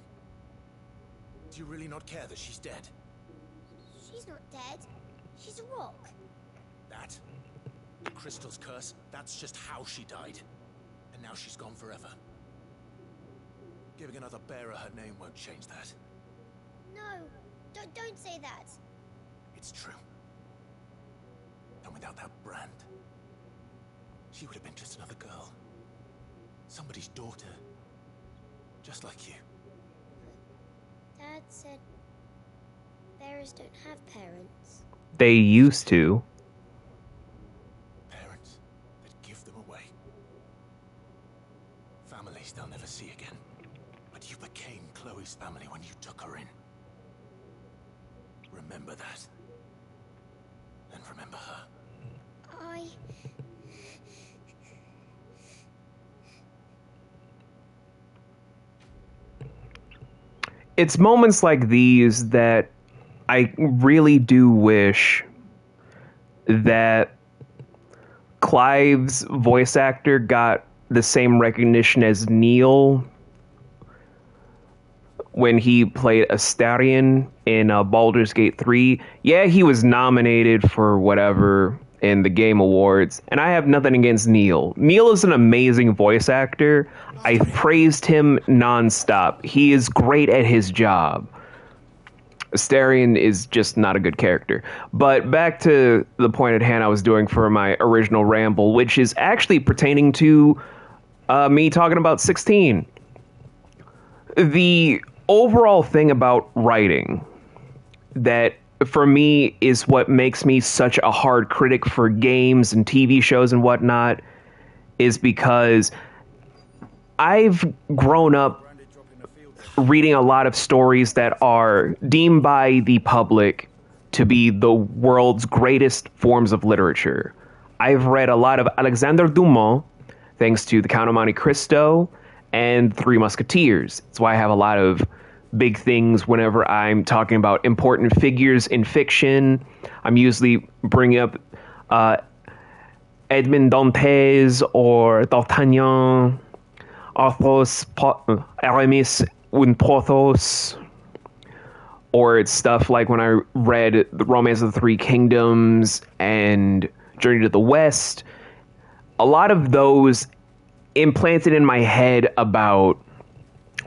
Do you really not care that she's dead? She's not dead. She's a rock. That? The crystal's curse? That's just how she died. And now she's gone forever. Giving another bearer her name won't change that. No, don't say that. It's true. And without that brand, she would have been just another girl. Somebody's daughter. Just like you. Dad said bearers don't have parents. They used to. Parents that give them away. Families they'll never see again. But you became Chloe's family when you took her in. Remember that. And remember her. It's moments like these that I really do wish that Clive's voice actor got the same recognition as Neil when he played Astarion in Baldur's Gate 3. Yeah, he was nominated for whatever in the Game Awards, and I have nothing against Neil. Neil is an amazing voice actor. I've praised him nonstop. He is great at his job. Astarion is just not a good character. But back to the point at hand I was doing for my original ramble, which is actually pertaining to me talking about 16. The overall thing about writing that for me is what makes me such a hard critic for games and TV shows and whatnot is because I've grown up reading a lot of stories that are deemed by the public to be the world's greatest forms of literature. I've read a lot of Alexandre Dumas, thanks to The Count of Monte Cristo and Three Musketeers. That's why I have a lot of big things whenever I'm talking about important figures in fiction. I'm usually bringing up Edmond Dantes or D'Artagnan, Athos, Aramis and Porthos, or it's stuff like when I read The Romance of the Three Kingdoms and Journey to the West. A lot of those implanted in my head about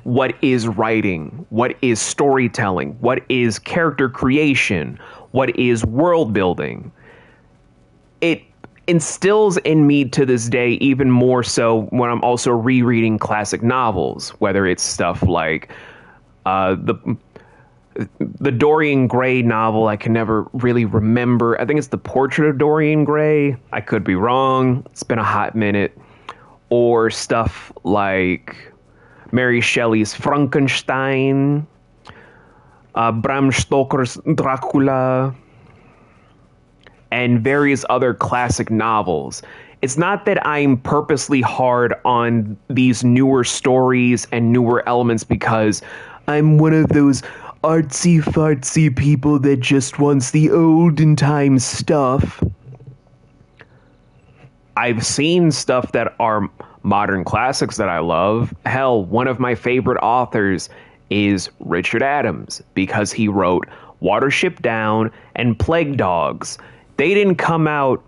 what is writing, what is storytelling, what is character creation, what is world building. It instills in me to this day even more so when I'm also rereading classic novels, whether it's stuff like the Dorian Gray novel. I can never really remember. I think it's The Portrait of Dorian Gray. I could be wrong. It's been a hot minute. Or stuff like Mary Shelley's Frankenstein, Bram Stoker's Dracula, and various other classic novels. It's not that I'm purposely hard on these newer stories and newer elements because I'm one of those artsy-fartsy people that just wants the olden time stuff. I've seen stuff that are modern classics that I love. Hell, one of my favorite authors is Richard Adams, because he wrote Watership Down and Plague Dogs. They didn't come out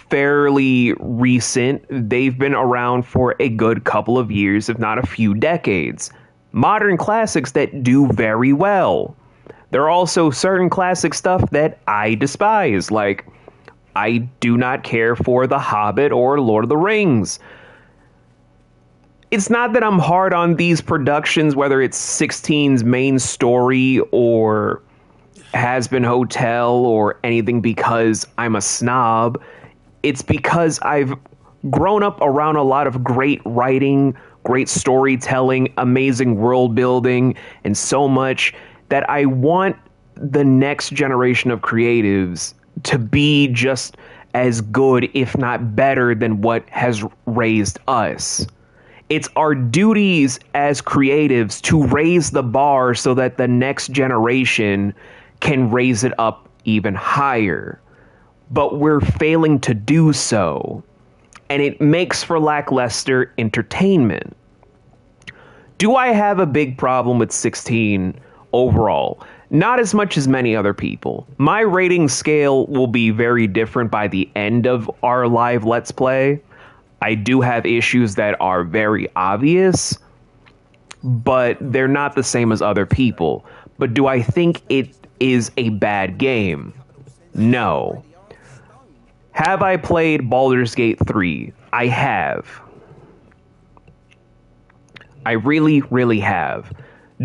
fairly recent. They've been around for a good couple of years, if not a few decades. Modern classics that do very well. There are also certain classic stuff that I despise, like I do not care for The Hobbit or Lord of the Rings. It's not that I'm hard on these productions, whether it's 16's main story or Has-Been Hotel or anything, because I'm a snob. It's because I've grown up around a lot of great writing, great storytelling, amazing world building, and so much that I want the next generation of creatives to be just as good, if not better, than what has raised us. It's our duties as creatives to raise the bar so that the next generation can raise it up even higher. But we're failing to do so, and it makes for lackluster entertainment. Do I have a big problem with 16 overall? Not as much as many other people. My rating scale will be very different by the end of our live Let's Play. I do have issues that are very obvious, but they're not the same as other people. But do I think it is a bad game? No. Have I played Baldur's Gate 3? I have. I really, really have.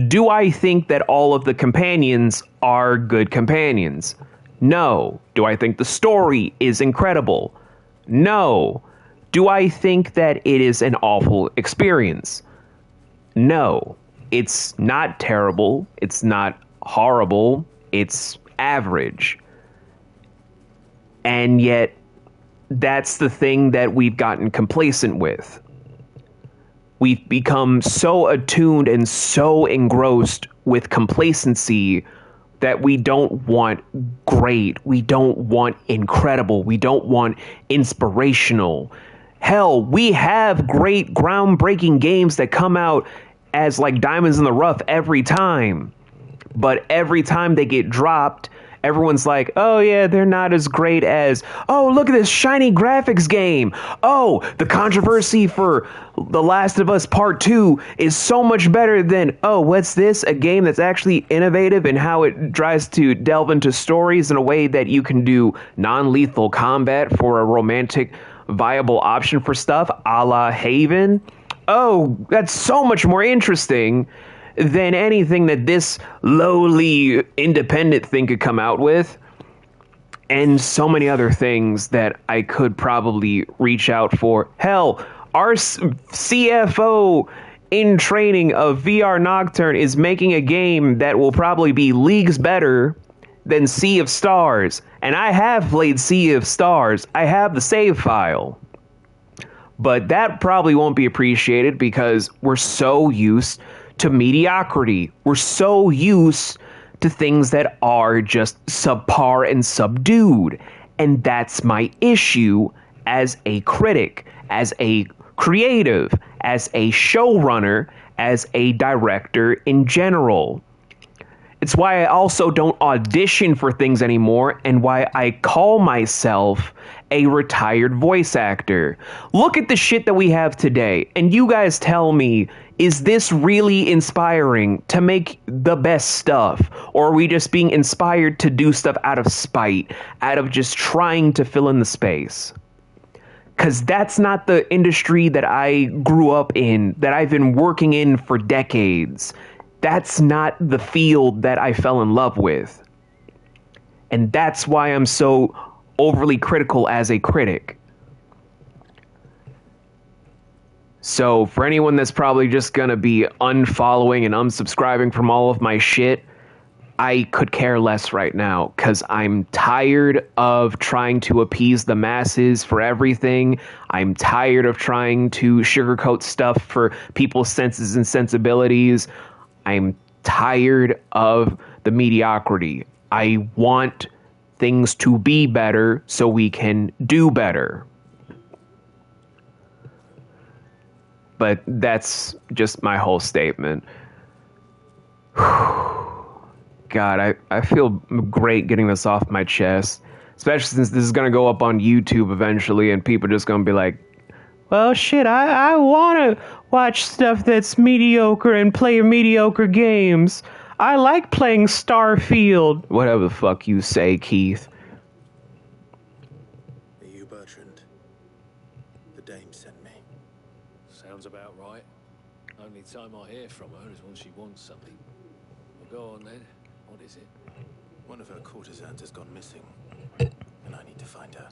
Do I think that all of the companions are good companions? No. Do I think the story is incredible? No. Do I think that it is an awful experience? No. It's not terrible. It's not horrible. It's average. And yet, that's the thing that we've gotten complacent with. We've become so attuned and so engrossed with complacency that we don't want great, we don't want incredible, we don't want inspirational. Hell, we have great groundbreaking games that come out as like diamonds in the rough every time. But every time they get dropped, everyone's like, oh yeah, they're not as great as, oh, look at this shiny graphics game. Oh, the controversy for The Last of Us Part 2 is so much better than, oh, what's this? A game that's actually innovative in how it tries to delve into stories in a way that you can do non-lethal combat for a romantic, viable option for stuff, a la Haven. Oh, that's so much more interesting than anything that this lowly independent thing could come out with. And so many other things that I could probably reach out for. Hell, our CFO in training of VR Nocturne is making a game that will probably be leagues better than Sea of Stars. And I have played Sea of Stars. I have the save file. But that probably won't be appreciated because we're so used to mediocrity. We're so used to things that are just subpar and subdued. And that's my issue as a critic, as a creative, as a showrunner, as a director in general. It's why I also don't audition for things anymore, and why I call myself a retired voice actor. Look at the shit that we have today, and you guys tell me, is this really inspiring to make the best stuff? Or are we just being inspired to do stuff out of spite, out of just trying to fill in the space? Because that's not the industry that I grew up in, that I've been working in for decades. That's not the field that I fell in love with. And that's why I'm so overly critical as a critic. So for anyone that's probably just gonna be unfollowing and unsubscribing from all of my shit, I could care less right now, because I'm tired of trying to appease the masses for everything. I'm tired of trying to sugarcoat stuff for people's senses and sensibilities. I'm tired of the mediocrity. I want things to be better so we can do better. But that's just my whole statement. God, I feel great getting this off my chest. Especially since this is going to go up on YouTube eventually, and people are just going to be like, well, shit, I want to watch stuff that's mediocre and play mediocre games. I like playing Starfield. Whatever the fuck you say, Keith. Are you Bertrand? The dame sent me. Sounds about right. Only time I hear from her is when she wants something. Well, go on then. What is it? One of her courtesans has gone missing, and I need to find her.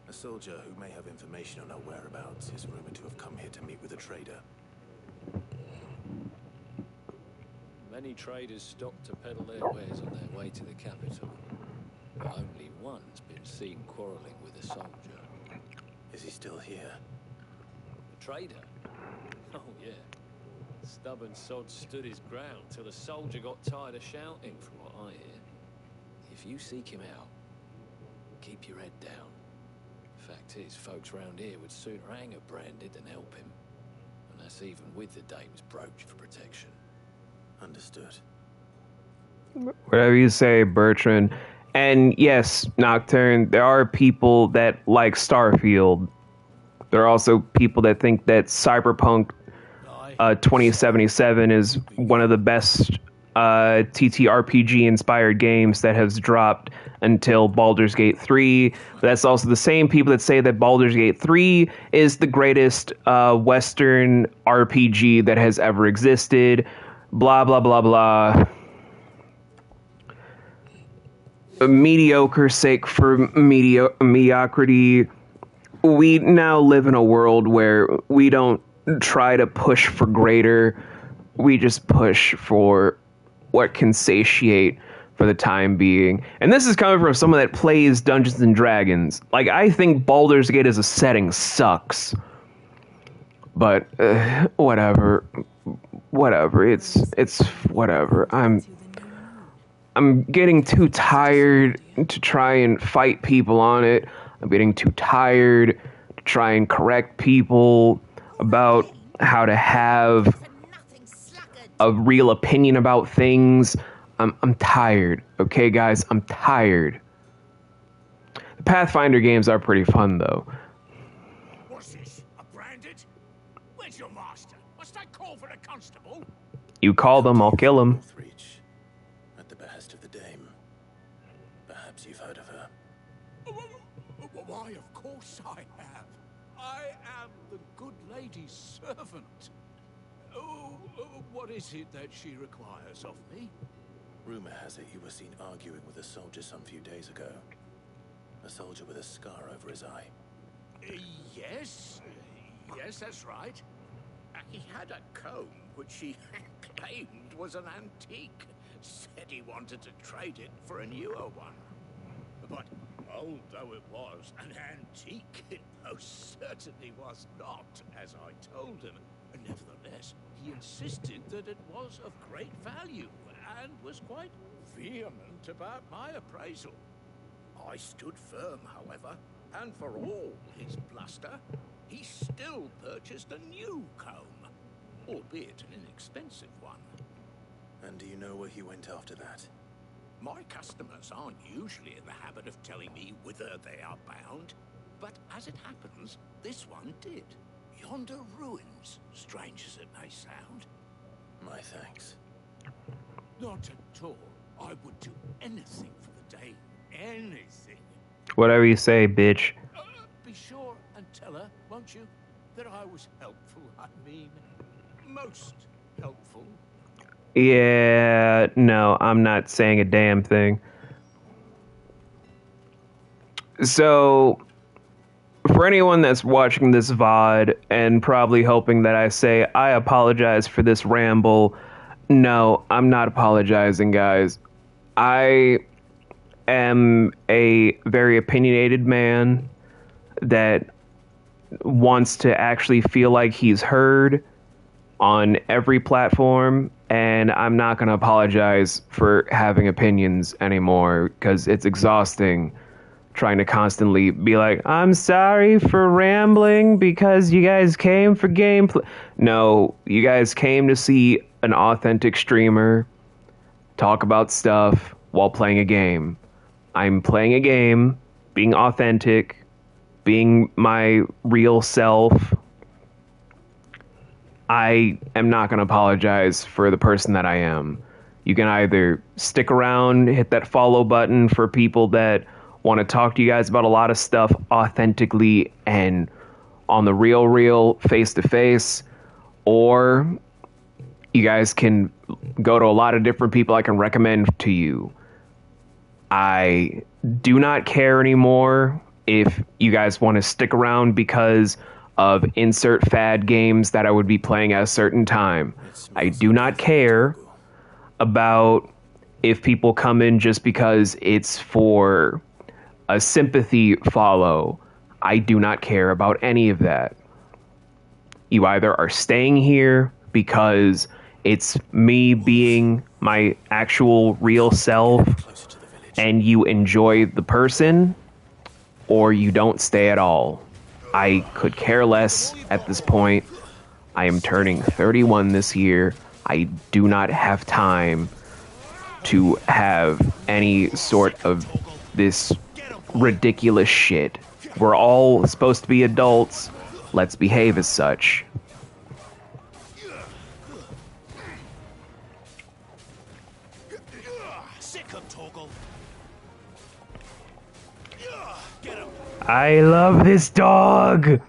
A soldier who may have information on her whereabouts is rumored to have come here to meet with a trader. Many traders stop to peddle their wares on their way to the capital. But only one's been seen quarreling with a soldier. Is he still here? The trader? Oh, yeah. Stubborn sod stood his ground till the soldier got tired of shouting, from what I hear. If you seek him out, keep your head down. Fact is, folks round here would sooner hang a branded than help him. And that's even with the dame's brooch for protection. Understood. Whatever you say, Bertrand. And yes, Nocturne, there are people that like Starfield. There are also people that think that Cyberpunk 2077 is one of the best TTRPG-inspired games that has dropped until Baldur's Gate 3. But that's also the same people that say that Baldur's Gate 3 is the greatest Western RPG that has ever existed. Blah, blah, blah, blah. Mediocre sake for mediocrity. We now live in a world where we don't try to push for greater. We just push for what can satiate for the time being. And this is coming from someone that plays Dungeons and Dragons. Like, I think Baldur's Gate as a setting sucks. But whatever. It's whatever. I'm getting too tired to try and fight people on it. I'm getting too tired to try and correct people about how to have a real opinion about things. I'm tired. Okay, guys, I'm tired. The Pathfinder games are pretty fun, though. What's this? A branded? Where's your master? Must I call for a constable? You call them, I'll kill them. At the behest of the dame. Perhaps you've heard of her. Why, of course I have. I am the good lady's servant. What is it that she requires of me? Rumor has it you were seen arguing with a soldier some few days ago. A soldier with a scar over his eye. Yes, that's right. He had a comb which he claimed was an antique. Said he wanted to trade it for a newer one. But old though it was, an antique it most certainly was not, as I told him. Nevertheless, he insisted that it was of great value and was quite vehement about my appraisal. I stood firm, however, and for all his bluster, he still purchased a new comb, albeit an inexpensive one. And do you know where he went after that? My customers aren't usually in the habit of telling me whither they are bound, but as it happens, this one did. Yonder ruins, strange as it may sound. My thanks. Not at all. I would do anything for the day. Anything. Whatever you say, bitch. Be sure and tell her, won't you, that I was helpful. I mean, most helpful. Yeah, no, I'm not saying a damn thing. So, for anyone that's watching this VOD and probably hoping that I say, I apologize for this ramble, no, I'm not apologizing, guys. I am a very opinionated man that wants to actually feel like he's heard on every platform, and I'm not going to apologize for having opinions anymore because it's exhausting trying to constantly be like, I'm sorry for rambling because you guys came for gameplay. No, you guys came to see an authentic streamer talk about stuff while playing a game. I'm playing a game, being authentic, being my real self. I am not going to apologize for the person that I am. You can either stick around, hit that follow button for people that want to talk to you guys about a lot of stuff authentically and on the real, face to face, or you guys can go to a lot of different people I can recommend to you. I do not care anymore if you guys want to stick around because of insert fad games that I would be playing at a certain time. I do not care about if people come in just because it's for a sympathy follow. I do not care about any of that. You either are staying here because it's me being my actual real self and you enjoy the person, or you don't stay at all. I could care less at this point. I am turning 31 this year. I do not have time to have any sort of this ridiculous shit. We're all supposed to be adults. Let's behave as such. I love this dog.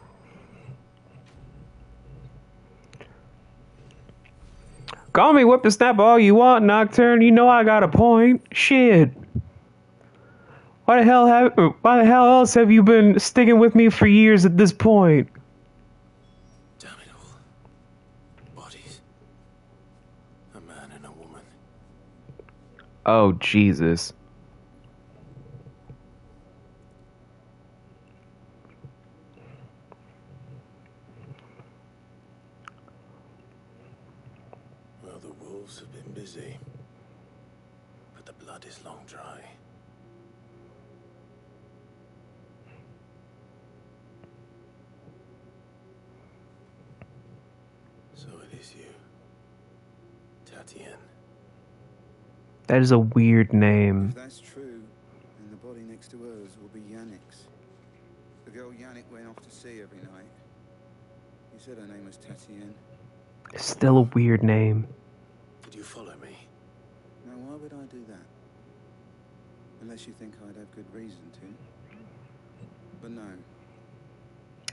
Call me whippersnapper all you want, Nocturne. You know I got a point. Shit. Why the hell else have you been sticking with me for years at this point? Damn it all. Bodies. A man and a woman. Oh, Jesus. Well, the wolves have been busy. But the blood is long dry. So it is you, Tatienne. That is a weird name. If that's true, then the body next to hers will be Yannick's. The girl Yannick went off to sea every night. He said her name was Tatienne. Still a weird name. Did you follow me? Now, why would I do that? Unless you think I'd have good reason to. But no.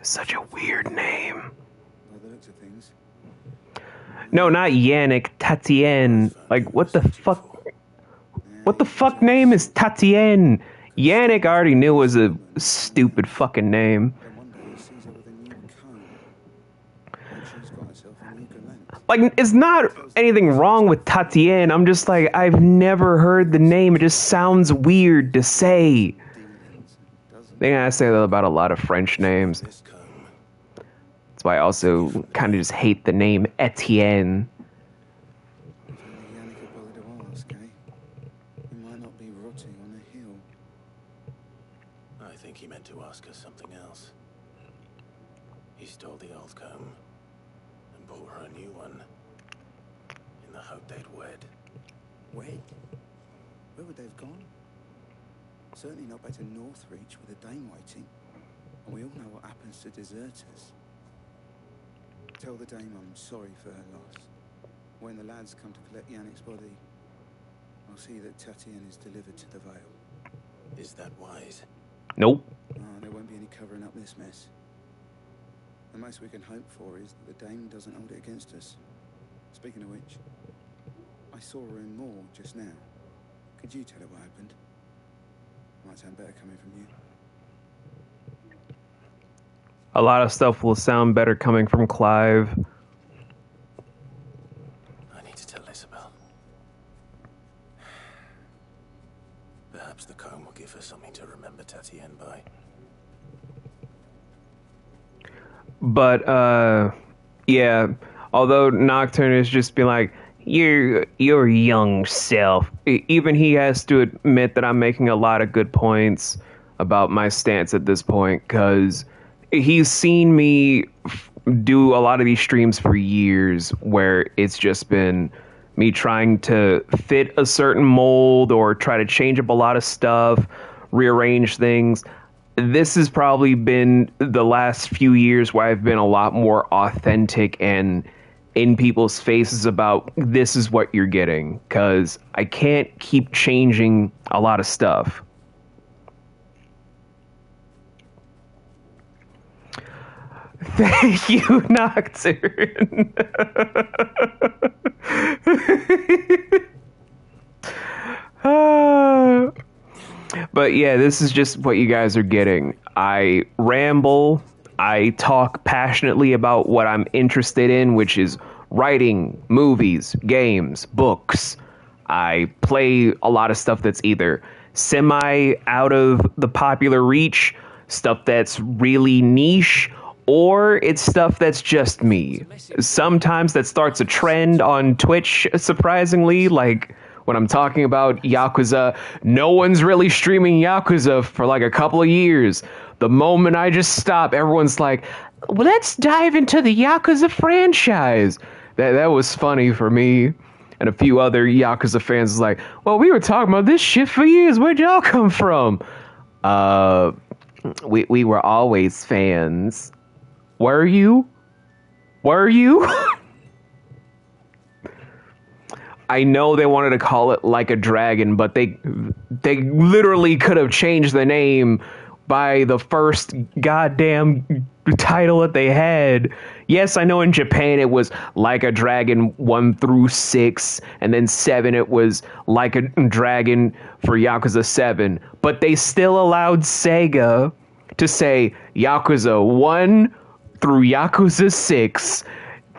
Such a weird name. By the looks of things. No, not Yannick, Tatienne. Like, what the fuck? What the fuck name is Tatienne? Yannick I already knew was a stupid fucking name. Like, it's not anything wrong with Tatienne. I'm just like, I've never heard the name. It just sounds weird to say. I say that about a lot of French names. That's why I also kind of just hate the name Etienne. I think he meant to ask us something else. He stole the old comb and bought her a new one in the hope they'd wed. Wed? Where would they have gone? Certainly not back to Northreach with a dame waiting. And we all know what happens to deserters. Tell the dame I'm sorry for her loss. When the lads come to collect Yannick's body, I'll see that Tatienne is delivered to the Vale. Is that wise? Nope. There won't be any covering up this mess. The most we can hope for is that the dame doesn't hold it against us. Speaking of which, I saw her in Moor just now. Could you tell her what happened? Might sound better coming from you. A lot of stuff will sound better coming from Clive. I need to tell Isabel. Perhaps the comb will give her something to remember Tatienne by. But, yeah. Although Nocturne has just been like, your young self. Even he has to admit that I'm making a lot of good points about my stance at this point, because he's seen me do a lot of these streams for years where it's just been me trying to fit a certain mold or try to change up a lot of stuff, rearrange things. This has probably been the last few years where I've been a lot more authentic and in people's faces about this is what you're getting, because I can't keep changing a lot of stuff. Thank you, Nocturne. But yeah, this is just what you guys are getting. I ramble. I talk passionately about what I'm interested in, which is writing, movies, games, books. I play a lot of stuff that's either semi out of the popular reach, stuff that's really niche, or it's stuff that's just me. Sometimes that starts a trend on Twitch, surprisingly, like when I'm talking about Yakuza. No one's really streaming Yakuza for like a couple of years. The moment I just stop, everyone's like, well, let's dive into the Yakuza franchise. That was funny for me. And a few other Yakuza fans was like, well, we were talking about this shit for years. Where'd y'all come from? We were always fans. Were you? Were you? I know they wanted to call it Like a Dragon, but they literally could have changed the name by the first goddamn title that they had. Yes, I know in Japan it was Like a Dragon 1 through 6, and then 7 it was Like a Dragon for Yakuza 7, but they still allowed Sega to say Yakuza 1 through Yakuza 6.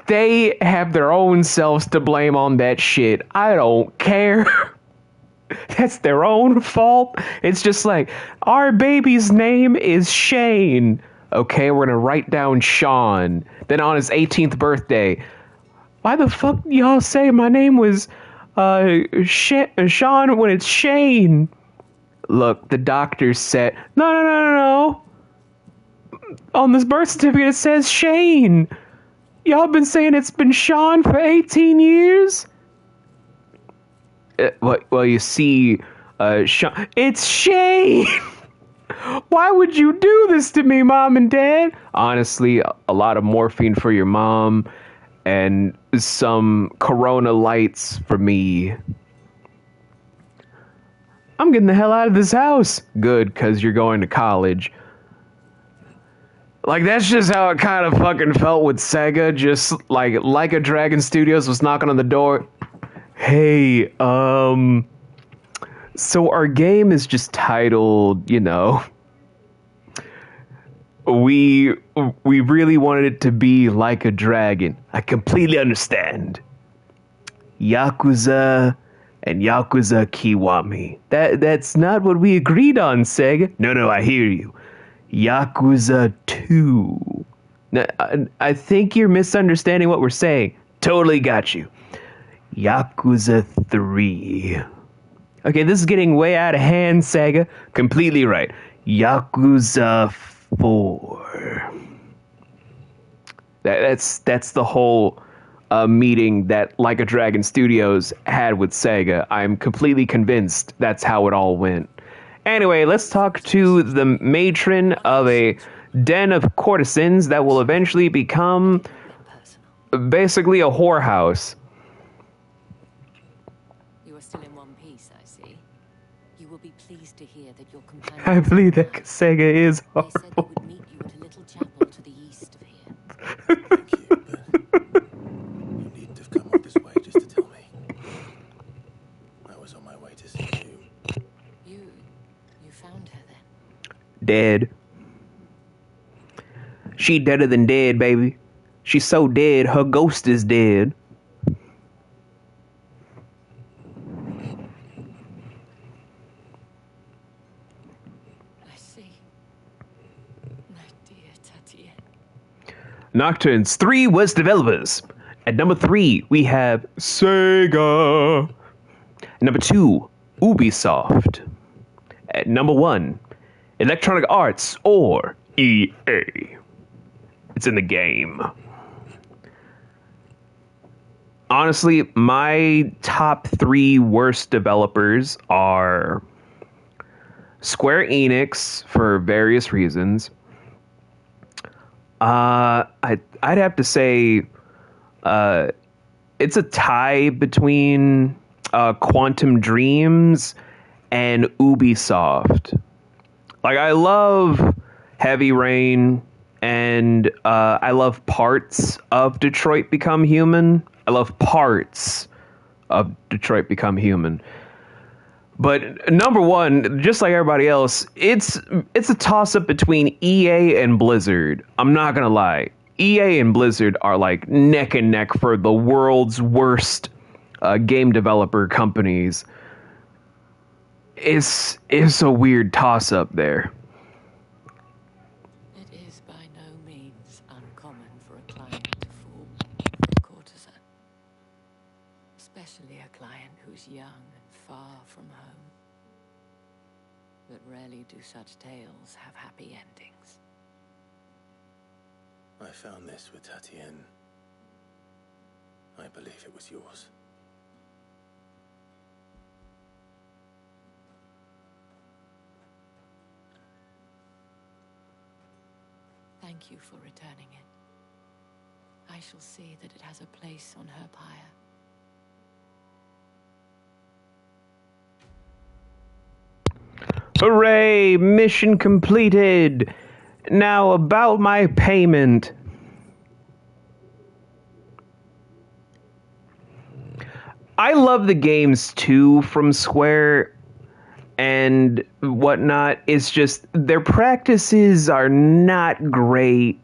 They have their own selves to blame on that shit. I don't care. That's their own fault. It's just like, our baby's name is Shane. Okay, we're gonna write down Sean. Then on his 18th birthday, why the fuck y'all say my name was Sean when it's Shane? Look, the doctor said, no. On this birth certificate it says Shane. Y'all been saying it's been Sean for 18 years? Well, you see, Sean, it's Shane! Why would you do this to me, Mom and Dad? Honestly, a lot of morphine for your mom and some Corona lights for me. I'm getting the hell out of this house. Good, because you're going to college. Like, that's just how it kind of fucking felt with Sega. Just like a Dragon Studios was knocking on the door. Hey, so our game is just titled, we really wanted it to be Like a Dragon. I completely understand. Yakuza and Yakuza Kiwami. That's not what we agreed on, Sega. No, I hear you. Yakuza 2. Now, I think you're misunderstanding what we're saying. Totally got you. Yakuza 3. Okay, this is getting way out of hand, Sega. Completely right. Yakuza 4. That's the whole meeting that Like a Dragon Studios had with Sega. I'm completely convinced that's how it all went. Anyway, let's talk to the matron of a den of courtesans that will eventually become basically a whorehouse. You are still in one piece, I see. You will be pleased to hear that your companion... I believe that Sega is horrible. They said they would meet you at a little chapel to the east of here. Thank you, but you needn't have come up this way just to tell me. I was on my way to see you. You found her then? Dead. She deader than dead, baby. She's so dead, her ghost is dead. I see. My dear Tatienne. Nocturne's 3 was developers. At number 3, we have Sega. At number 2, Ubisoft. At number 1, Electronic Arts or EA. It's in the game. honestly, my top 3 worst developers are Square Enix for various reasons. I'd have to say it's a tie between Quantum Dreams and Ubisoft. Like, I love Heavy Rain, and I love parts of Detroit Become Human. I love parts of Detroit Become Human. But number one, just like everybody else, it's a toss-up between EA and Blizzard. I'm not gonna lie. EA and Blizzard are like neck and neck for the world's worst game developer companies. It's a weird toss-up there. It is by no means uncommon for a client to fall for a courtesan. Especially a client who's young and far from home. But rarely do such tales have happy endings. I found this with Tatienne. I believe it was yours. Thank you for returning it. I shall see that it has a place on her pyre. Hooray! Mission completed! Now about my payment. I love the games too from Square and whatnot. It's just their practices are not great.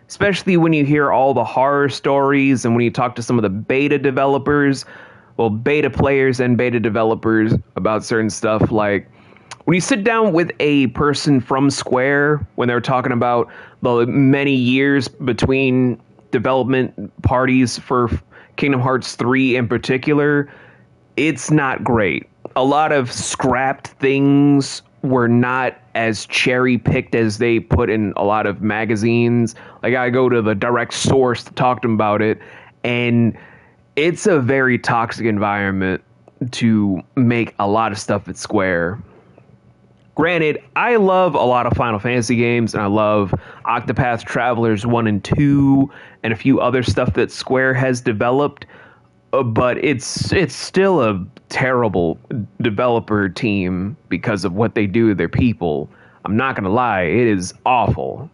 Especially when you hear all the horror stories and when you talk to some of the beta developers, well, beta players and beta developers about certain stuff. Like, when you sit down with a person from Square, when they're talking about the many years between development parties for Kingdom Hearts 3 in particular, it's not great. A lot of scrapped things were not as cherry-picked as they put in a lot of magazines. Like, I go to the direct source to talk to them about it, and it's a very toxic environment to make a lot of stuff at Square. Granted, I love a lot of Final Fantasy games, and I love Octopath Travelers 1 and 2, and a few other stuff that Square has developed, but it's still a terrible developer team because of what they do to their people. I'm not going to lie, it is awful.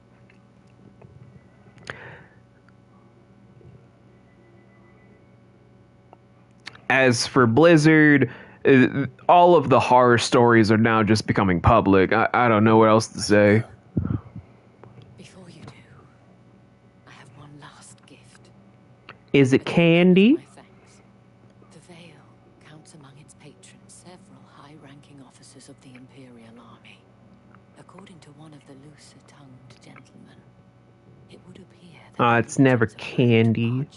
As for Blizzard, all of the horror stories are now just becoming public. I don't know what else to say. Before you do, I have one last gift. Is it candy? The Vale counts among its patrons several high-ranking officers of the Imperial Army. According to one of the looser-tongued gentlemen, it would appear that It's never candy.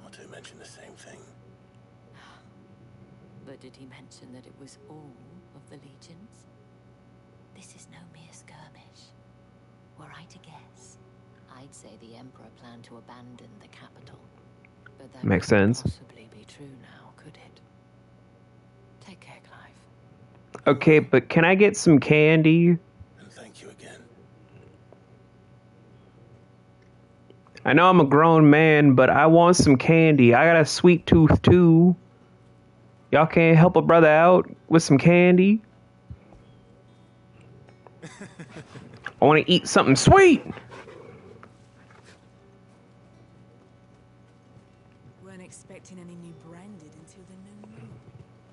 Not to mention the same thing. But did he mention that it was all of the legions? This is no mere skirmish. Were I to guess, I'd say the Emperor planned to abandon the capital. But that Makes couldn't sense. possibly be true now, could it? Take care, Clive. Okay, but can I get some candy? And thank you again. I know I'm a grown man, but I want some candy. I got a sweet tooth too. Y'all can't help a brother out with some candy? I want to eat something sweet. Weren't expecting any new branded until the new moon.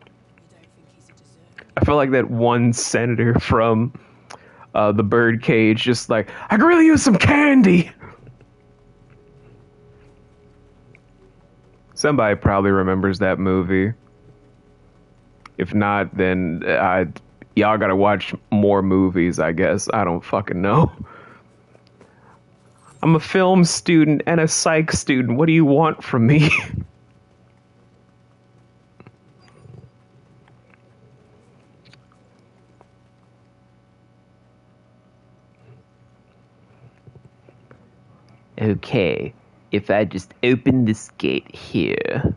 You don't think he's a dessert? I feel like that one senator from the Birdcage, just like, I could really use some candy. Somebody probably remembers that movie. If not, then y'all gotta watch more movies, I guess. I don't fucking know. I'm a film student and a psych student. What do you want from me? Okay. if I just open this gate here.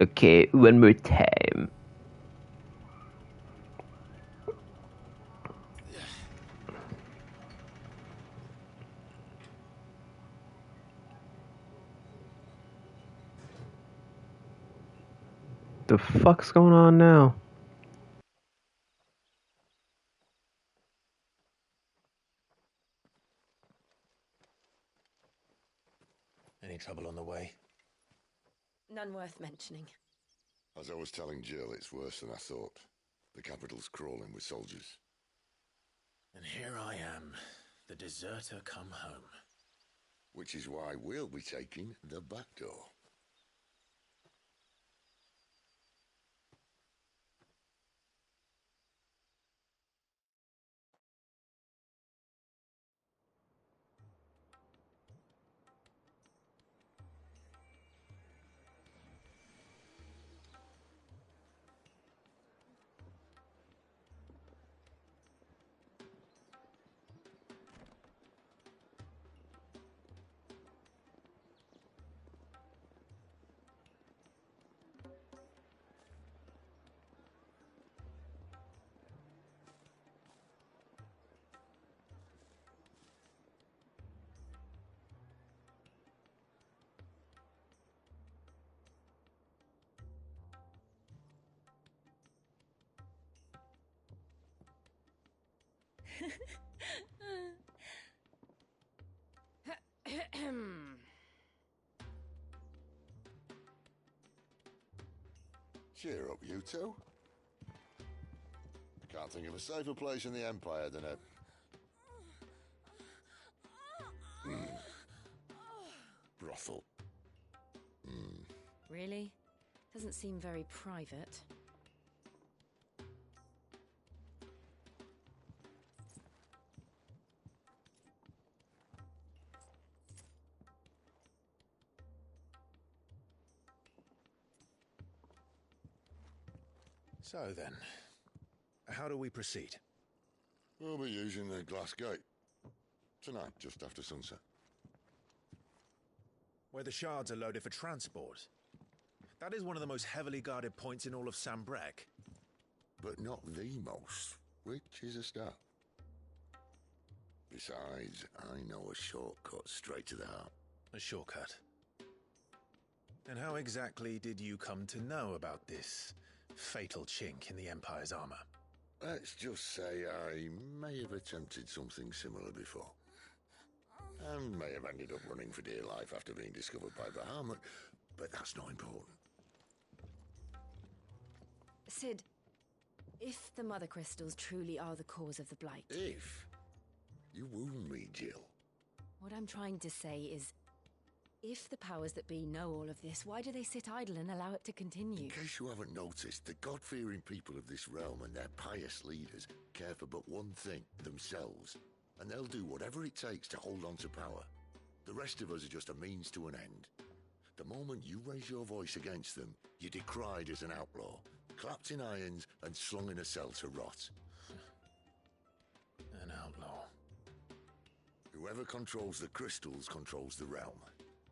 Okay, one more time. The fuck's going on now? Any trouble on the way? None worth mentioning. As I was telling Jill, it's worse than I thought. The capital's crawling with soldiers. And here I am, the deserter come home. Which is why we'll be taking the back door. Cheer up, you two. Can't think of a safer place in the Empire than a... brothel. Really? Doesn't seem very private. So then, how do we proceed? We'll be using the glass gate. Tonight, just after sunset. Where the shards are loaded for transport. That is one of the most heavily guarded points in all of Sambrek. But not the most, which is a start. Besides, I know a shortcut straight to the heart. A shortcut? And how exactly did you come to know about this fatal chink in the Empire's armor? Let's just say I may have attempted something similar before. And may have ended up running for dear life after being discovered by Bahamut, but that's not important. Sid, if the Mother Crystals truly are the cause of the Blight... If? You wound me, Jill. What I'm trying to say is, if the powers that be know all of this, why do they sit idle and allow it to continue? In case you haven't noticed, the God-fearing people of this realm and their pious leaders care for but one thing, themselves. And they'll do whatever it takes to hold on to power. The rest of us are just a means to an end. The moment you raise your voice against them, you're decried as an outlaw, clapped in irons and slung in a cell to rot. An outlaw. Whoever controls the crystals controls the realm.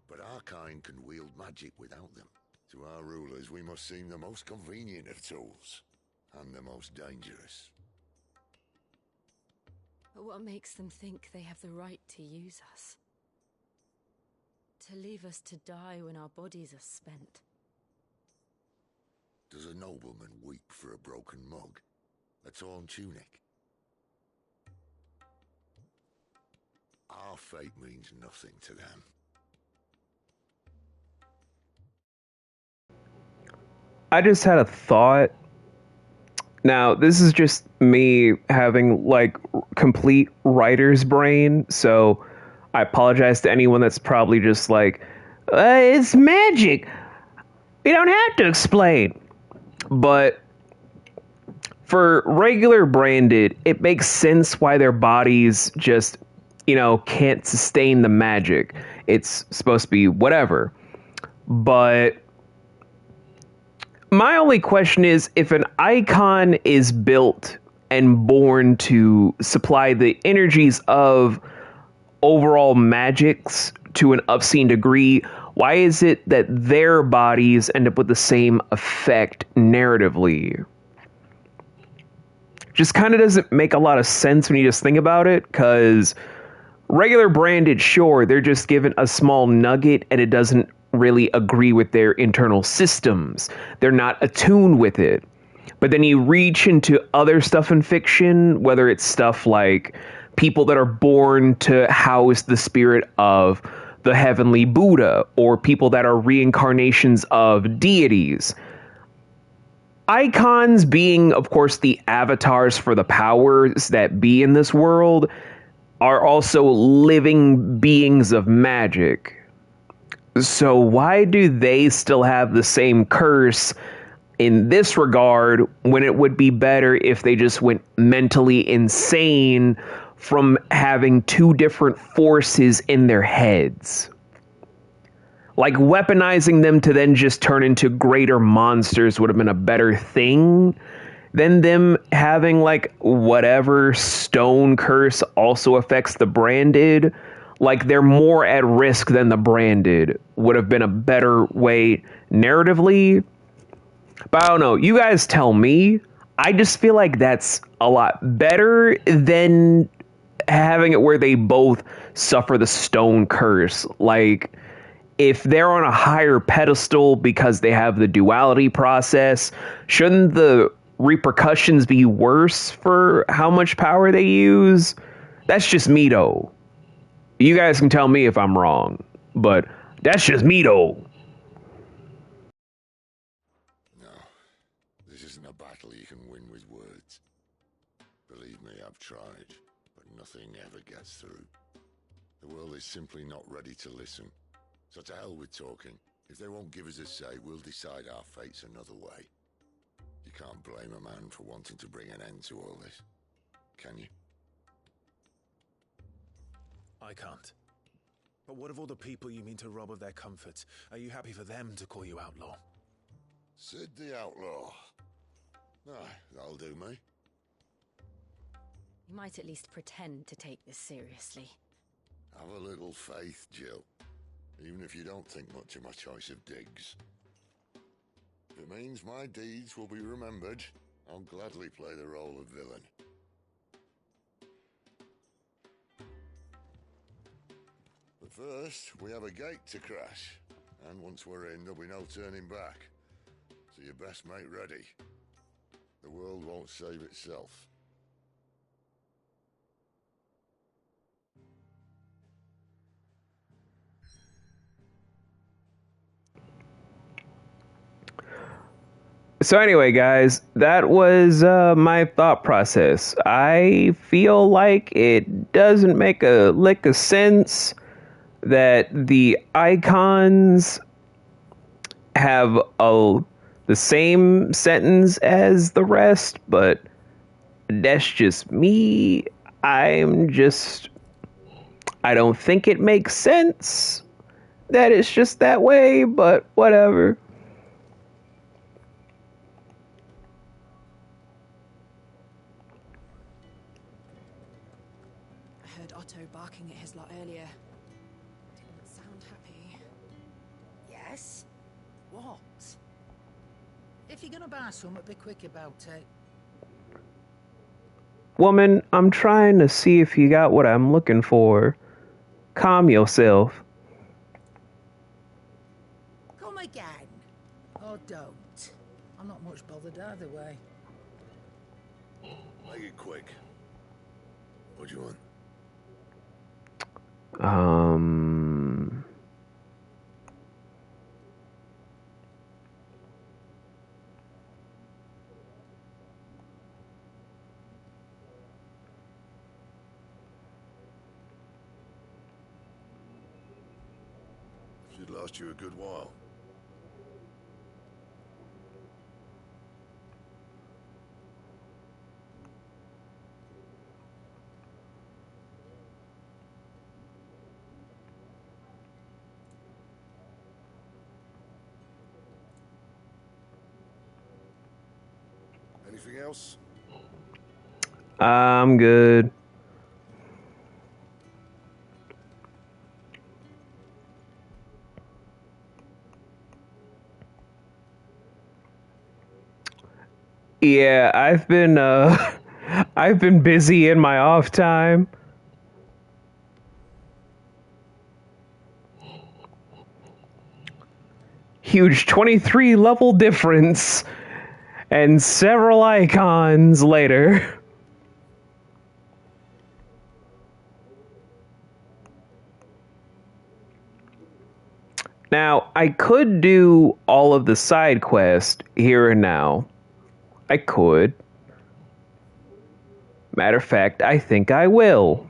But our kind can wield magic without them. To our rulers, we must seem the most convenient of tools. And the most dangerous. But what makes them think they have the right to use us? To leave us to die when our bodies are spent? Does a nobleman weep for a broken mug? A torn tunic? Our fate means nothing to them. I just had a thought. Now, this is just me having, like, complete writer's brain, so I apologize to anyone that's probably just like, it's magic. You don't have to explain. But for regular branded, it makes sense why their bodies just, can't sustain the magic. It's supposed to be whatever. But my only question is, if an icon is built and born to supply the energies of overall magics to an obscene degree, why is it that their bodies end up with the same effect narratively? Just kind of doesn't make a lot of sense when you just think about it, because regular branded, sure, they're just given a small nugget and it doesn't really agree with their internal systems. They're not attuned with it. But then you reach into other stuff in fiction, whether it's stuff like people that are born to house the spirit of the heavenly Buddha, or people that are reincarnations of deities. Icons being, of course, the avatars for the powers that be in this world, are also living beings of magic. So why do they still have the same curse in this regard when it would be better if they just went mentally insane from having two different forces in their heads? Like, weaponizing them to then just turn into greater monsters would have been a better thing than them having, like, whatever stone curse also affects the branded. Like, they're more at risk than the branded would have been a better way narratively. But I don't know. You guys tell me. I just feel like that's a lot better than having it where they both suffer the stone curse. Like, if they're on a higher pedestal because they have the duality process, shouldn't the repercussions be worse for how much power they use? That's just me, though. You guys can tell me if I'm wrong, but that's just me, though. No, this isn't a battle you can win with words. Believe me, I've tried, but nothing ever gets through. The world is simply not ready to listen. So to hell with talking. If they won't give us a say, we'll decide our fates another way. You can't blame a man for wanting to bring an end to all this, can you? I can't. But what of all the people you mean to rob of their comforts? Are you happy for them to call you outlaw? Sid the Outlaw. Ah, that'll do me. You might at least pretend to take this seriously. Have a little faith, Jill. Even if you don't think much of my choice of digs. If it means my deeds will be remembered, I'll gladly play the role of villain. But first, we have a gate to crash. And once we're in, there'll be no turning back. So you best make ready. The world won't save itself. So anyway, guys, that was my thought process. I feel like it doesn't make a lick of sense that the icons have the same sentence as the rest, but that's just me. I don't think it makes sense that it's just that way, but whatever. I heard Otto barking at his lot earlier. Didn't sound happy. Yes? What? If you're gonna buy something, be quick about it. Woman, I'm trying to see if you got what I'm looking for. Calm yourself. Come again. Or don't. I'm not much bothered either way. Make it quick. What do you want? Should last you a good while. Anything else? I'm good. Yeah, I've been busy in my off time. Huge 23 level difference and several icons later. Now, I could do all of the side quests here and now. I could. Matter of fact, I think I will.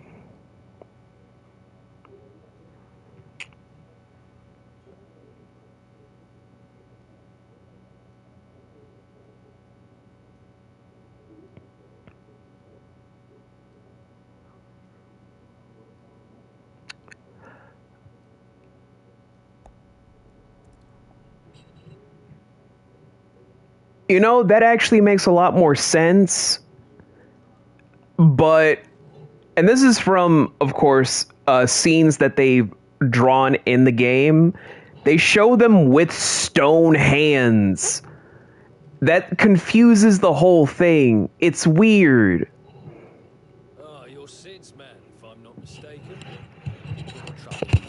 You know, that actually makes a lot more sense. But, and this is from, of course, scenes that they've drawn in the game. They show them with stone hands. That confuses the whole thing. It's weird. Oh, you're Sid's man, if I'm not mistaken.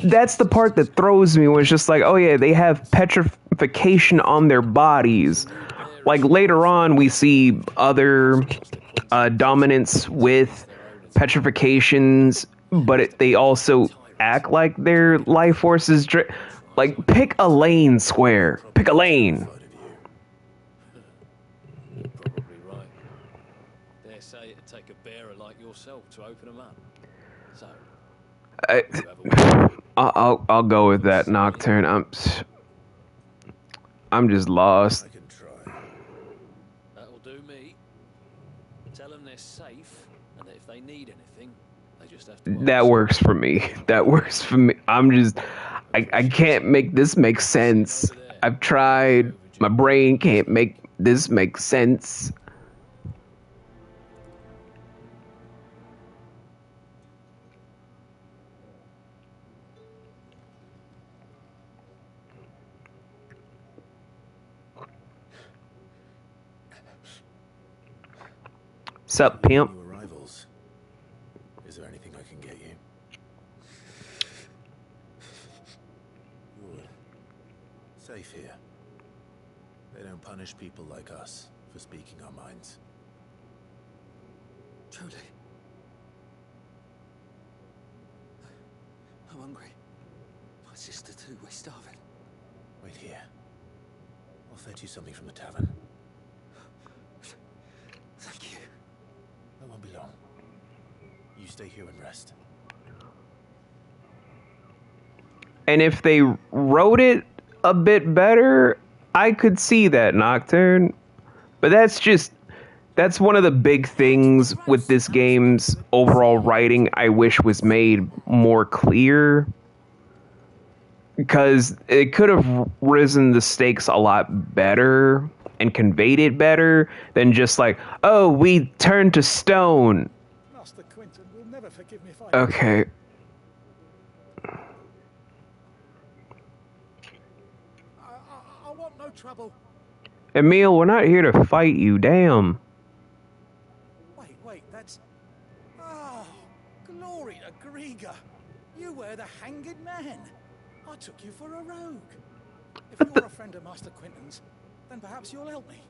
That's the part that throws me, when it's just like, oh yeah, they have petrification on their bodies. Like later on, we see other dominants with petrifications, but they also act like their life force is like, pick a lane, Square. Pick a lane. Probably right. Dare say it'd take a bearer like yourself to open them up. So, I'll go with that, Nocturne. I'm just lost. I can try. That'll do me. Tell them they're safe, and that if they need anything, they just have to ask. That works for me. That works for me. I can't make this make sense. I've tried. My brain can't make this make sense. Sup, pimp? New arrivals. Is there anything I can get you? You're safe here. They don't punish people like us for speaking our minds. Truly. I'm hungry. My sister too, we're starving. Wait here. I'll fetch you something from the tavern. Thank you. That won't be long. You stay here and rest. And if they wrote it a bit better, I could see that, Nocturne. But that's one of the big things with this game's overall writing I wish was made more clear. Because it could have risen the stakes a lot better and conveyed it better than just like, oh, we turned to stone. Master Quinton will never forgive me if I... Okay. I want no trouble. Emil, we're not here to fight you, damn. Wait, that's... Oh, glory to Grieger. You were the hanged man. I took you for a rogue. If you're a friend of Master Quinton's, then perhaps you'll help me.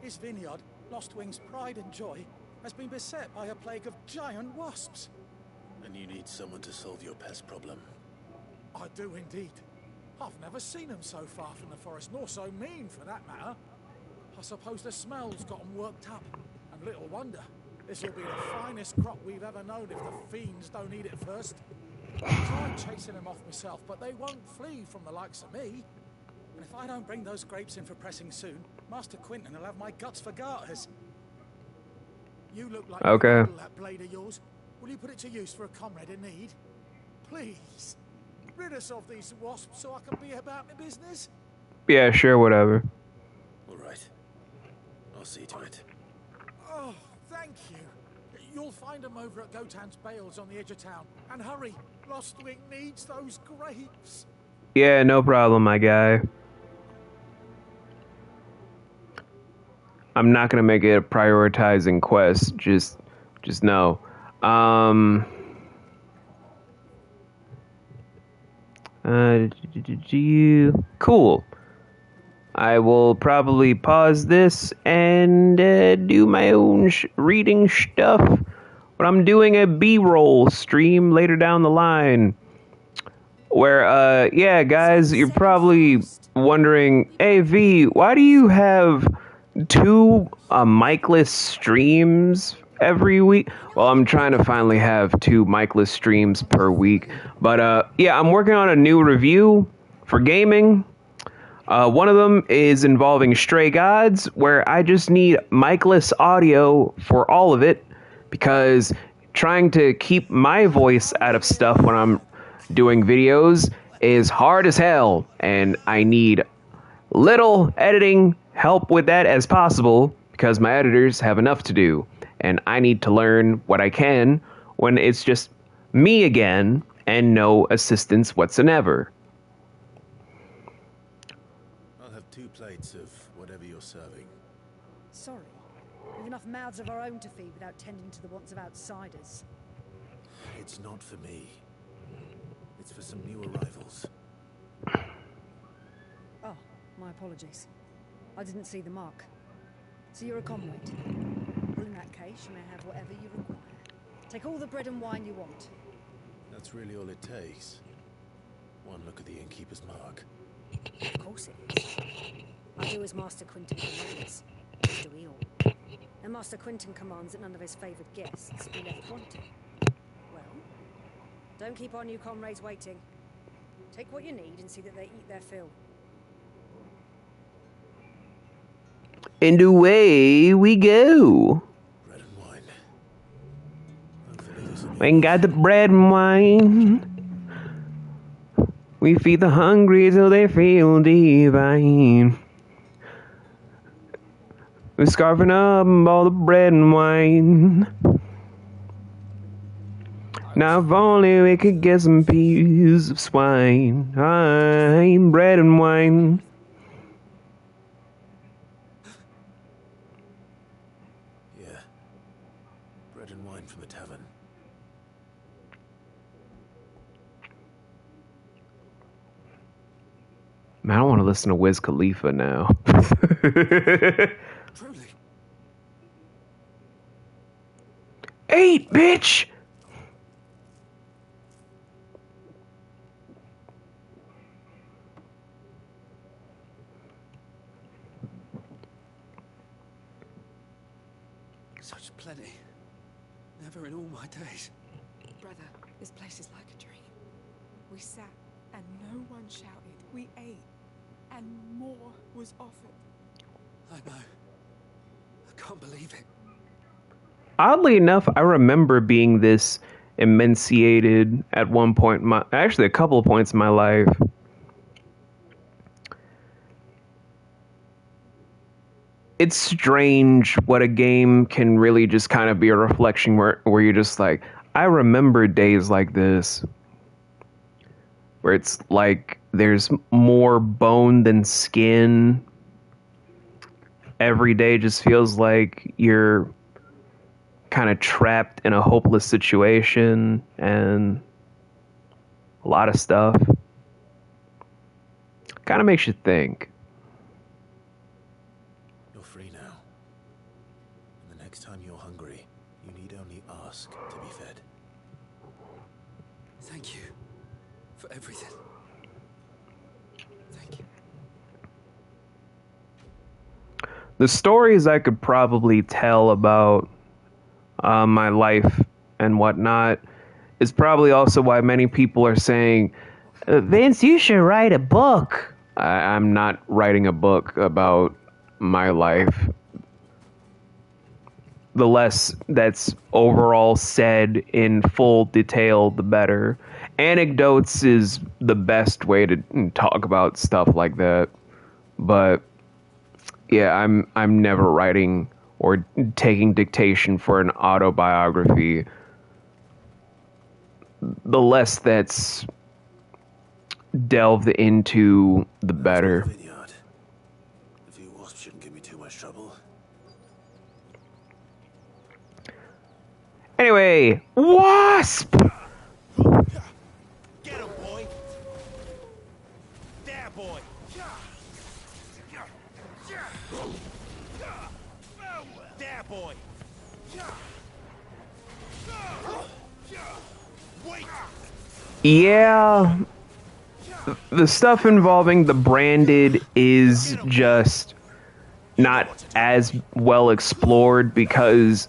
His vineyard, Lostwing's pride and joy, has been beset by a plague of giant wasps. And you need someone to solve your pest problem. I do indeed. I've never seen them so far from the forest, nor so mean for that matter. I suppose the smell's got them worked up. And little wonder. This'll be the finest crop we've ever known if the fiends don't eat it first. I tried chasing them off myself, but they won't flee from the likes of me. And if I don't bring those grapes in for pressing soon, Master Quinton will have my guts for garters. You look like okay. You handle that blade of yours. Will you put it to use for a comrade in need? Please, rid us of these wasps so I can be about my business. Yeah, sure, whatever. All right. I'll see to it. Oh, thank you. You'll find them over at Gotan's Bales on the edge of town. And hurry, Lostwing needs those grapes. Yeah, no problem, my guy. I'm not gonna make it a prioritizing quest. Just know. Um. Cool. I will probably pause this and do my own reading stuff. But I'm doing a B-roll stream later down the line. Where, yeah, guys, you're probably wondering, hey, V, why do you have 2 mic-less streams every week? Well, I'm trying to finally have 2 mic-less streams per week. But, yeah, I'm working on a new review for gaming. One of them is involving Stray Gods, where I just need mic-less audio for all of it, because trying to keep my voice out of stuff when I'm doing videos is hard as hell, and I need little editing help with that as possible, because my editors have enough to do, and I need to learn what I can when it's just me again and no assistance whatsoever. I'll have 2 plates of whatever you're serving. Sorry. We've enough mouths of our own to feed without tending to the wants of outsiders. It's not for me. It's for some new arrivals. Oh, my apologies. I didn't see the mark. So you're a comrade. Well, in that case, you may have whatever you require. Take all the bread and wine you want. That's really all it takes. One look at the innkeeper's mark. Of course it is. I do as Master Quinton commands. As do we all. And Master Quinton commands that none of his favoured guests be left wanting. Well, don't keep our new comrades waiting. Take what you need and see that they eat their fill. And away we go. Bread and wine. We got the bread and wine. We feed the hungry till they feel divine. We're scarfing up all the bread and wine. Now if only we could get some peas of swine. I'm bread and wine. Yeah. Bread and wine from the tavern. Man, I don't want to listen to Wiz Khalifa now. Truly. 8, bitch! Such plenty. Never in all my days. Brother, this place is like a dream. We sat and no one shouted. We ate and more was offered. I know. I can't believe it. Oddly enough, I remember being this emaciated at one point, actually a couple of points in my life. It's strange what a game can really just kind of be a reflection where you're just like, I remember days like this. Where it's like there's more bone than skin. Every day just feels like you're kind of trapped in a hopeless situation and a lot of stuff. Kind of makes you think. You're free now. And the next time you're hungry, you need only ask to be fed. Thank you for everything. Thank you. The stories I could probably tell about my life and whatnot is probably also why many people are saying, Vince, you should write a book. I'm not writing a book about my life. The less that's overall said in full detail, the better. Anecdotes is the best way to talk about stuff like that. But yeah, I'm never writing or taking dictation for an autobiography. The less that's delved into, the better. A few wasps shouldn't give me too much trouble. Anyway, Wasp! Get him, boy. There, boy. There, boy. Yeah, the stuff involving the branded is just not as well explored because,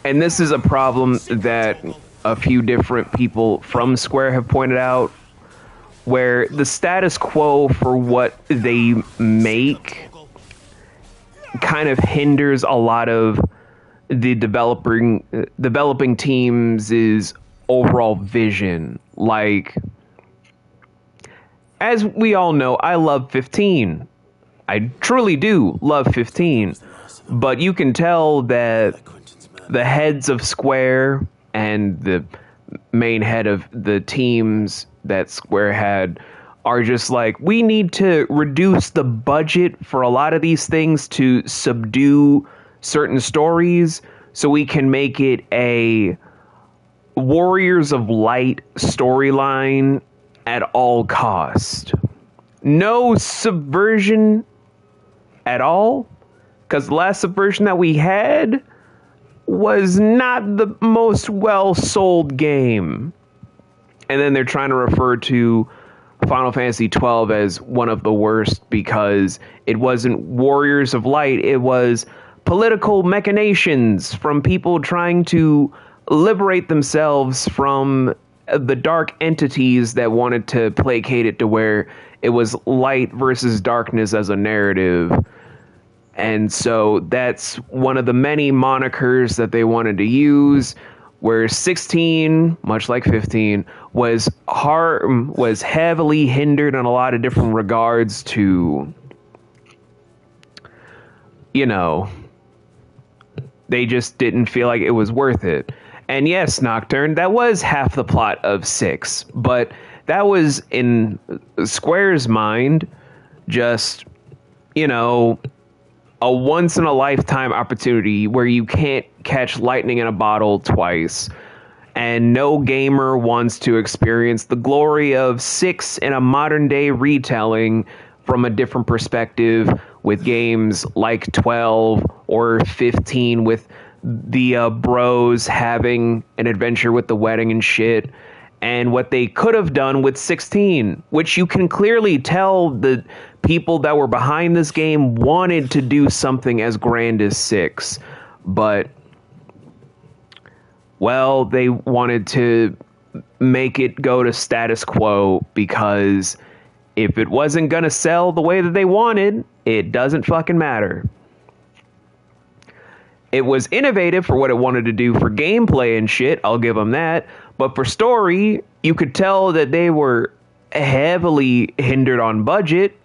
and this is a problem that a few different people from Square have pointed out, where the status quo for what they make kind of hinders a lot of the developing teams' overall vision. Like, as we all know, I love 15. I truly do love 15. But you can tell that the heads of Square and the main head of the teams that Square had are just like, we need to reduce the budget for a lot of these things to subdue certain stories so we can make it a Warriors of Light storyline at all cost. No subversion at all, because the last subversion that we had was not the most well-sold game. And then they're trying to refer to Final Fantasy XII as one of the worst because it wasn't Warriors of Light, it was political machinations from people trying to liberate themselves from the dark entities that wanted to placate it to where it was light versus darkness as a narrative. And so that's one of the many monikers that they wanted to use, where 16, much like 15, was heavily hindered in a lot of different regards to, you know, they just didn't feel like it was worth it. And yes, Nocturne, that was half the plot of 6, but that was, in Square's mind, just, you know, a once-in-a-lifetime opportunity where you can't catch lightning in a bottle twice. And no gamer wants to experience the glory of 6 in a modern-day retelling from a different perspective with games like 12 or 15 with the bros having an adventure with the wedding and shit, and what they could have done with 16, which you can clearly tell the people that were behind this game wanted to do something as grand as 6, but, well, they wanted to make it go to status quo because if it wasn't gonna sell the way that they wanted, it doesn't fucking matter. It was innovative for what it wanted to do for gameplay and shit, I'll give them that. But for story, you could tell that they were heavily hindered on budget.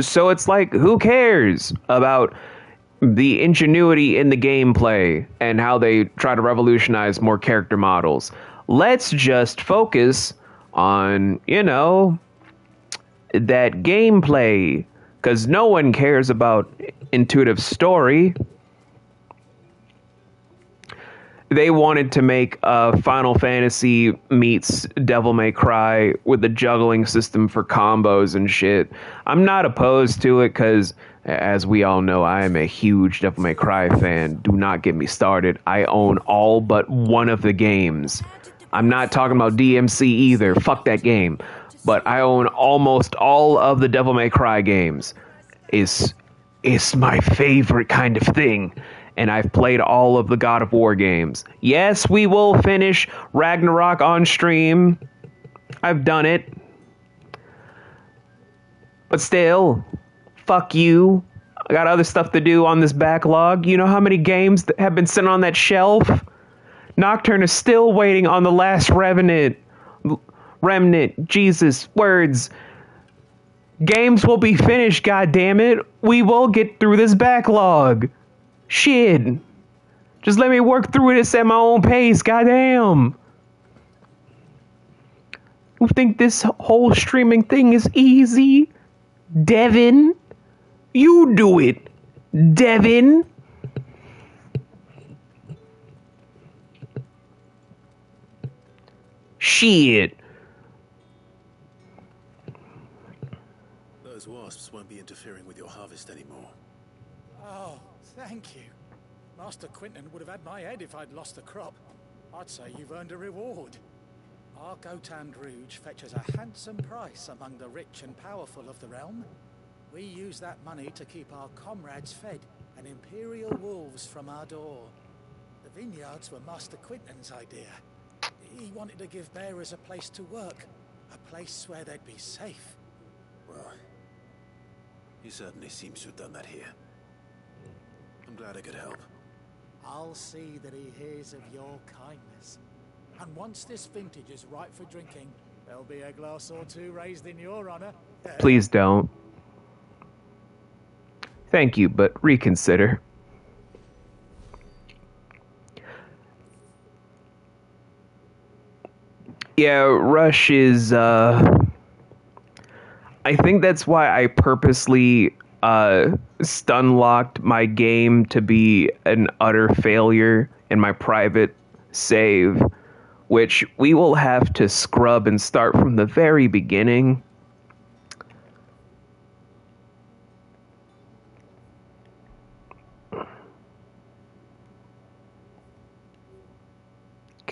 So it's like, who cares about the ingenuity in the gameplay and how they try to revolutionize more character models? Let's just focus on, you know, that gameplay. Because no one cares about intuitive story. They wanted to make Final Fantasy meets Devil May Cry with a juggling system for combos and shit. I'm not opposed to it because, as we all know, I am a huge Devil May Cry fan. Do not get me started. I own all but one of the games. I'm not talking about DMC either. Fuck that game. But I own almost all of the Devil May Cry games. It's my favorite kind of thing. And I've played all of the God of War games. Yes, we will finish Ragnarok on stream. I've done it. But still, fuck you. I got other stuff to do on this backlog. You know how many games that have been sitting on that shelf? Nocturne is still waiting on the last Remnant. Jesus, words. Games will be finished, goddammit. We will get through this backlog. Shit. Just let me work through this at my own pace, goddamn. You think this whole streaming thing is easy? Devin? You do it, Devin. Shit. Those wasps won't be interfering with your harvest anymore. Oh, thank you. Master Quinton would have had my head if I'd lost the crop. I'd say you've earned a reward. Our Gotand Rouge fetches a handsome price among the rich and powerful of the realm. We use that money to keep our comrades fed and imperial wolves from our door. The vineyards were Master Quinton's idea. He wanted to give bearers a place to work, a place where they'd be safe. Well, he certainly seems to have done that here. I'm glad I could help. I'll see that he hears of your kindness. And once this vintage is ripe for drinking, there'll be a glass or two raised in your honor. Please don't. Thank you, but reconsider. Yeah, Rush is, I think that's why I purposely, stun-locked my game to be an utter failure in my private save, which we will have to scrub and start from the very beginning.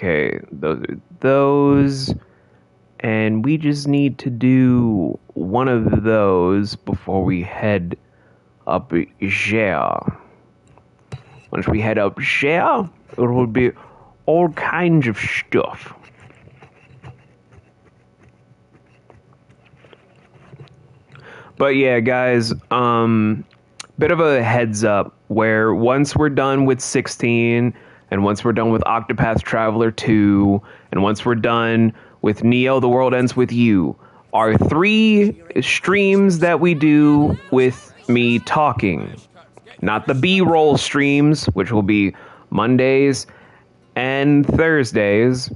Okay, those, and we just need to do one of those before we head up here. Once we head up here, it will be all kinds of stuff. But yeah, guys, bit of a heads up where once we're done with 16, and once we're done with Octopath Traveler 2, and once we're done with Neo, The World Ends With You, are 3 streams that we do with me talking. Not the B-roll streams, which will be Mondays and Thursdays.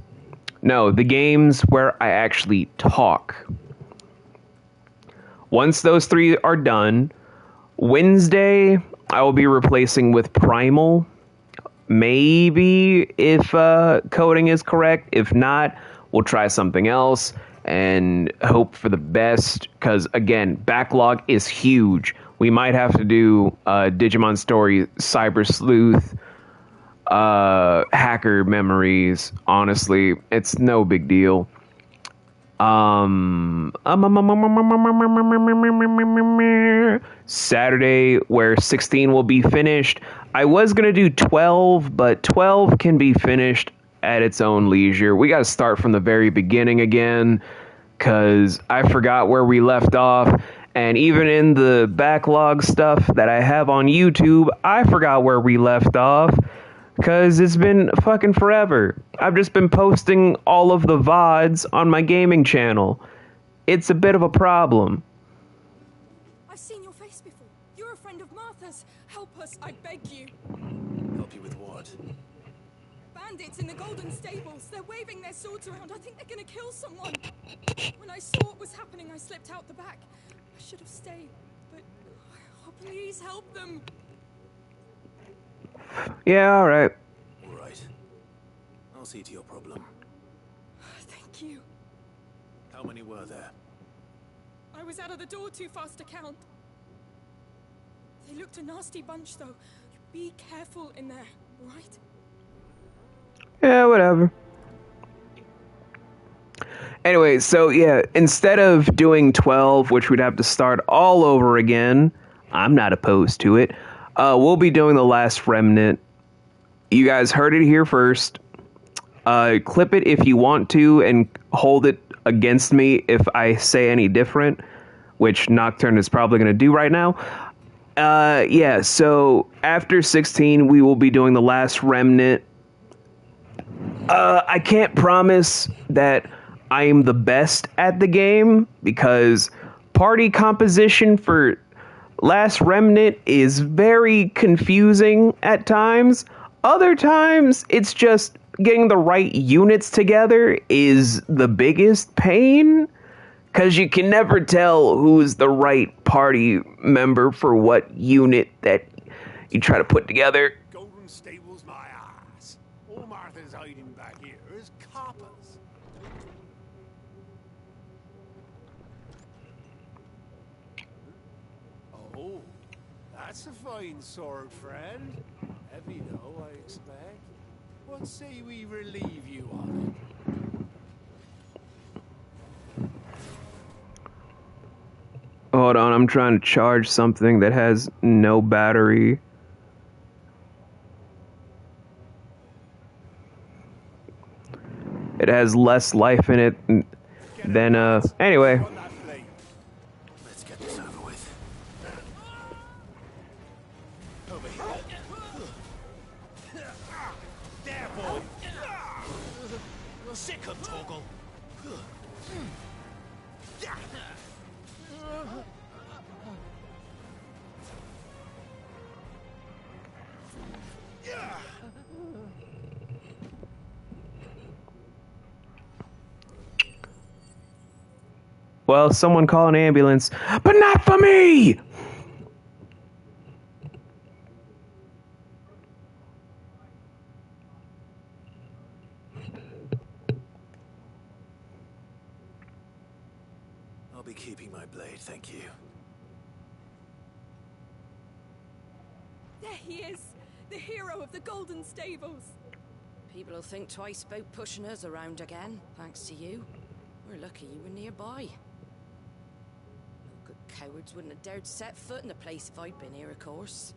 No, the games where I actually talk. Once those 3 are done, Wednesday I will be replacing with Primal. Maybe if coding is correct. If not, we'll try something else and hope for the best. Because again, backlog is huge. We might have to do Digimon Story, Cyber Sleuth, Hacker Memories. Honestly, it's no big deal. Saturday, where 16 will be finished. I was gonna do 12, but 12 can be finished at its own leisure. We gotta start from the very beginning again, cause I forgot where we left off, and even in the backlog stuff that I have on YouTube, I forgot where we left off. Because it's been fucking forever. I've just been posting all of the VODs on my gaming channel. It's a bit of a problem. I've seen your face before. You're a friend of Martha's. Help us, I beg you. Help you with what? Bandits in the Golden Stables. They're waving their swords around. I think they're gonna kill someone. When I saw what was happening, I slipped out the back. I should have stayed, but oh, please help them. Yeah, alright. Alright. I'll see to your problem. Thank you. How many were there? I was out of the door too fast to count. They looked a nasty bunch, though. Be careful in there, right? Yeah, whatever. Anyway, so yeah, instead of doing 12, which we'd have to start all over again, I'm not opposed to it. We'll be doing The Last Remnant. You guys heard it here first. Clip it if you want to and hold it against me if I say any different, which Nocturne is probably going to do right now. Yeah, so after 16, we will be doing The Last Remnant. I can't promise that I am the best at the game because party composition for Last Remnant is very confusing at times. Other times, it's just getting the right units together is the biggest pain. Because you can never tell who's the right party member for what unit that you try to put together. Golden Stables, my ass. All Martha's hiding back here is coppers. That's a fine sword, friend. Heavy though, I expect. What say we relieve you of it? Hold on, I'm trying to charge something that has no battery. It has less life in it than, anyway. Let's get this over with. Over here. There, boy. Sick of Toggle. Well, someone call an ambulance, but not for me! I'll be keeping my blade, thank you. There he is, the hero of the Golden Stables. People will think twice about pushing us around again, thanks to you. We're lucky you were nearby. No good cowards wouldn't have dared set foot in the place if I'd been here, of course.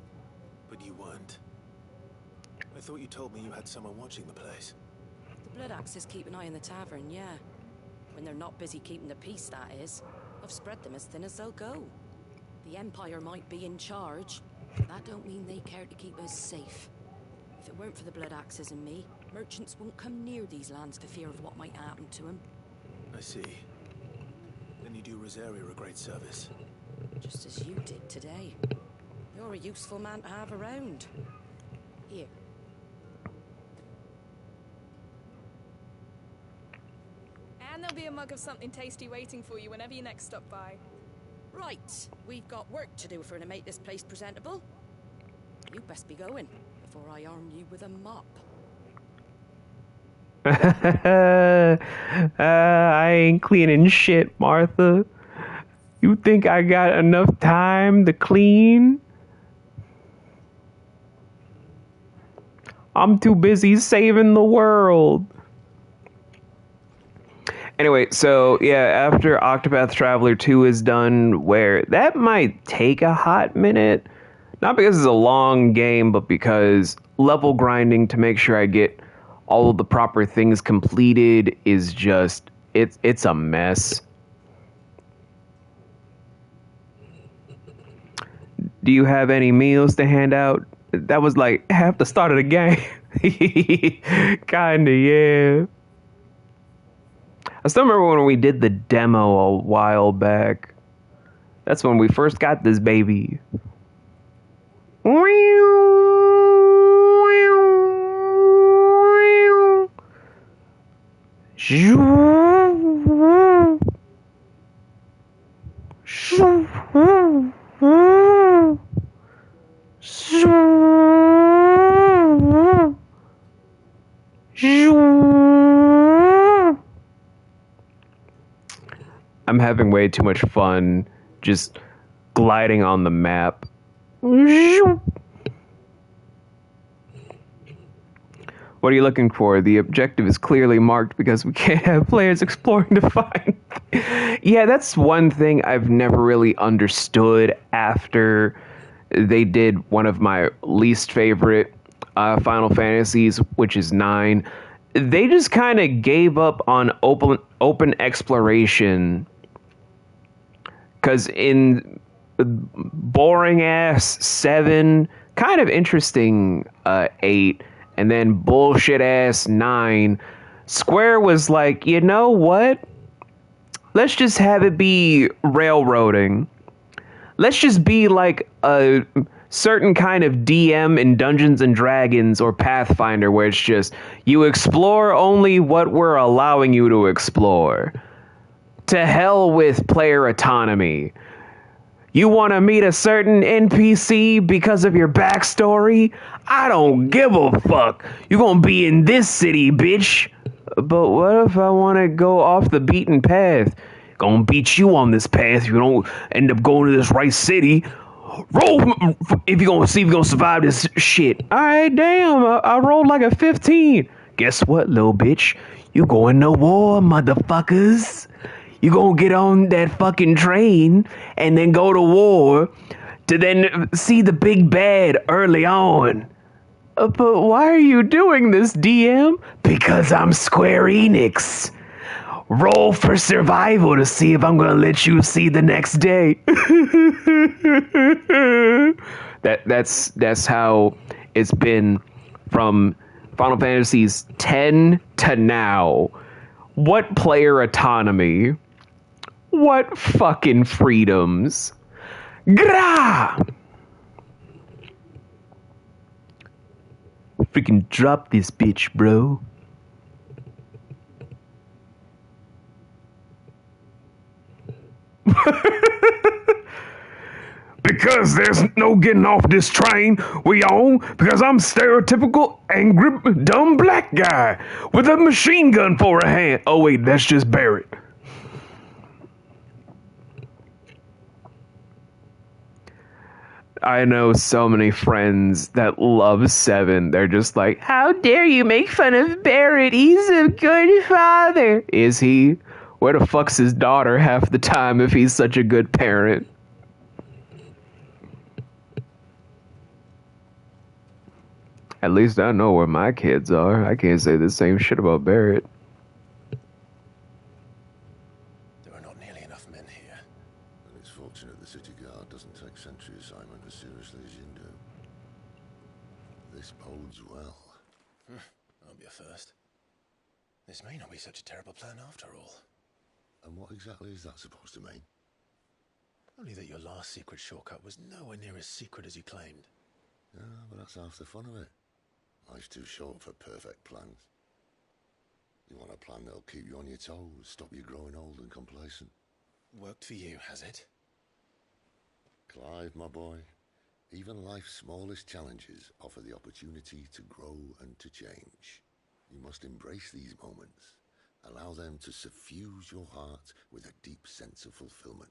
But you weren't. I thought you told me you had someone watching the place. The Blood Axes keep an eye on the tavern, yeah. When they're not busy keeping the peace, that is. I've spread them as thin as they'll go. The Empire might be in charge, but that don't mean they care to keep us safe. If it weren't for the Blood Axes and me, merchants won't come near these lands for fear of what might happen to them. I see. Then you do Rosaria a great service. Just as you did today. You're a useful man to have around. Here. And there'll be a mug of something tasty waiting for you whenever you next stop by. Right, we've got work to do if we're to make this place presentable. You best be going before I arm you with a mop. I ain't cleaning shit, Martha. You think I got enough time to clean? I'm too busy saving the world. Anyway, so yeah, after Octopath Traveler 2 is done, where that might take a hot minute, not because it's a long game, but because level grinding to make sure I get all of the proper things completed is just, it's a mess. Do you have any meals to hand out? That was like half the start of the game. Kinda, yeah. I still remember when we did the demo a while back. That's when we first got this baby. I'm having way too much fun just gliding on the map. What are you looking for? The objective is clearly marked because we can't have players exploring to find. Yeah, that's one thing I've never really understood after they did one of my least favorite Final Fantasies, which is 9. They just kind of gave up on open exploration. Because in boring ass 7, kind of interesting 8, and then bullshit ass 9, Square was like, you know what? Let's just have it be railroading. Let's just be like a certain kind of DM in Dungeons and Dragons or Pathfinder, where it's just you explore only what we're allowing you to explore. To hell with player autonomy. You want to meet a certain NPC because of your backstory? I don't give a fuck. You're gonna be in this city, bitch. But what if I want to go off the beaten path? Gonna beat you on this path if you don't end up going to this right city. Roll if you're gonna see if you're gonna survive this shit. Alright, damn. I rolled like a 15. Guess what, little bitch? You going to war, motherfuckers. You gonna get on that fucking train and then go to war to then see the big bad early on. But why are you doing this, DM? Because I'm Square Enix. Roll for survival to see if I'm gonna let you see the next day. That's how it's been from Final Fantasies 10 to now. What player autonomy? What fucking freedoms? Gra! Freaking drop this bitch, bro. Because there's no getting off this train we own, because I'm stereotypical angry dumb black guy with a machine gun for a hand. Oh wait, that's just Barrett. I know so many friends that love Seven. They're just like, how dare you make fun of Barrett? He's a good father. Is he? Where the fuck's his daughter half the time if he's such a good parent? At least I know where my kids are. I can't say the same shit about Barrett. There are not nearly enough men here. And it's fortunate the city guard doesn't take sentry assignment as seriously as you do. This bodes well. I'll be a first. This may not be such a terrible plan after all. And what exactly is that supposed to mean? Only that your last secret shortcut was nowhere near as secret as you claimed. Yeah, but that's half the fun of it. Life's too short for perfect plans. You want a plan that'll keep you on your toes, stop you growing old and complacent. Worked for you, has it? Clive, my boy, even life's smallest challenges offer the opportunity to grow and to change. You must embrace these moments. Allow them to suffuse your heart with a deep sense of fulfillment.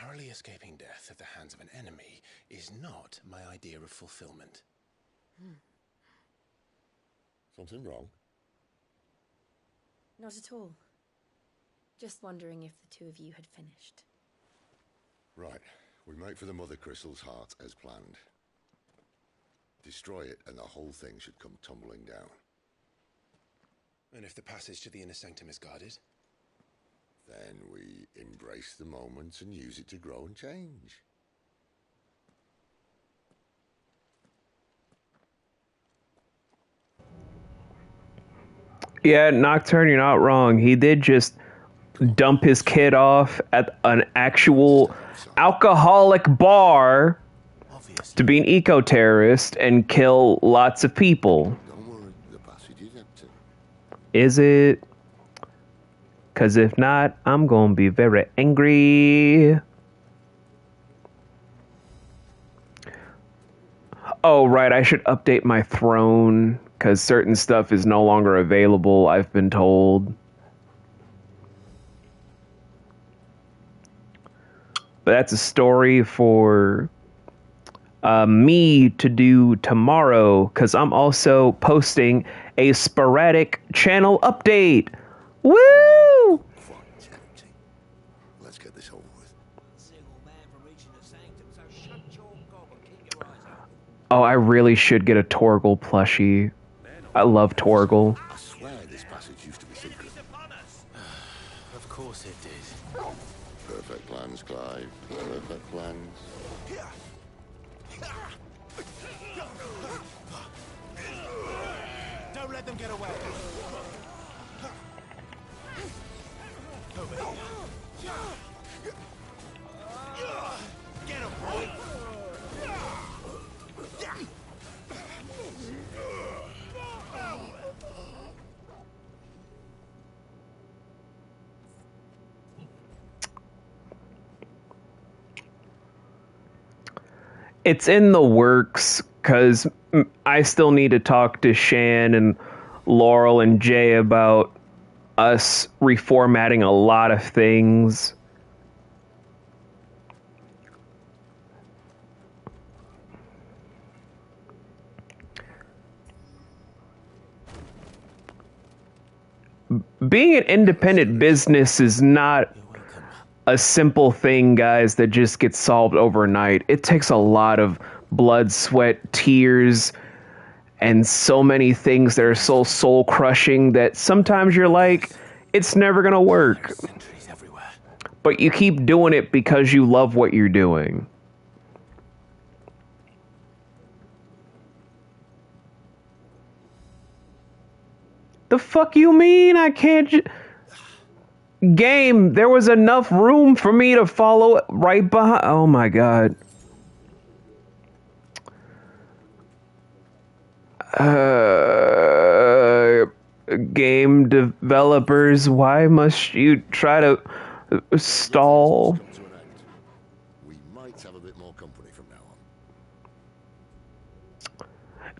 Narrowly escaping death at the hands of an enemy is not my idea of fulfillment. Something wrong? Not at all. Just wondering if the two of you had finished. Right. We make for the Mother Crystal's heart as planned. Destroy it and the whole thing should come tumbling down. And if the passage to the inner sanctum is guarded? Then we embrace the moment and use it to grow and change. Yeah, Nocturne, you're not wrong. He did just dump his kid off at an actual alcoholic bar to be an eco-terrorist and kill lots of people. Don't worry, the passage is empty. Is it? Because if not, I'm going to be very angry. Oh, right, I should update my throne, because certain stuff is no longer available, I've been told. But that's a story for me to do tomorrow, because I'm also posting a sporadic channel update. Woo! Let's get this over with. Oh, I really should get a Torgal plushie. I love Torgal. I swear this passage used to be secret. Of course it did. Perfect plans, Clive. Perfect plans. Don't let them get away. Over here. Get him, boy. It's in the works, because I still need to talk to Shan and Laurel and Jay about us reformatting a lot of things. being an independent business is not a simple thing, guys, that just gets solved overnight. It takes a lot of blood, sweat, tears, and so many things that are so soul crushing that sometimes you're like, it's never gonna work. But you keep doing it because you love what you're doing. The fuck you mean I can't Game, there was enough room for me to follow right behind. Oh my god. Game developers, why must you try to stall? We might have a bit more company from now on.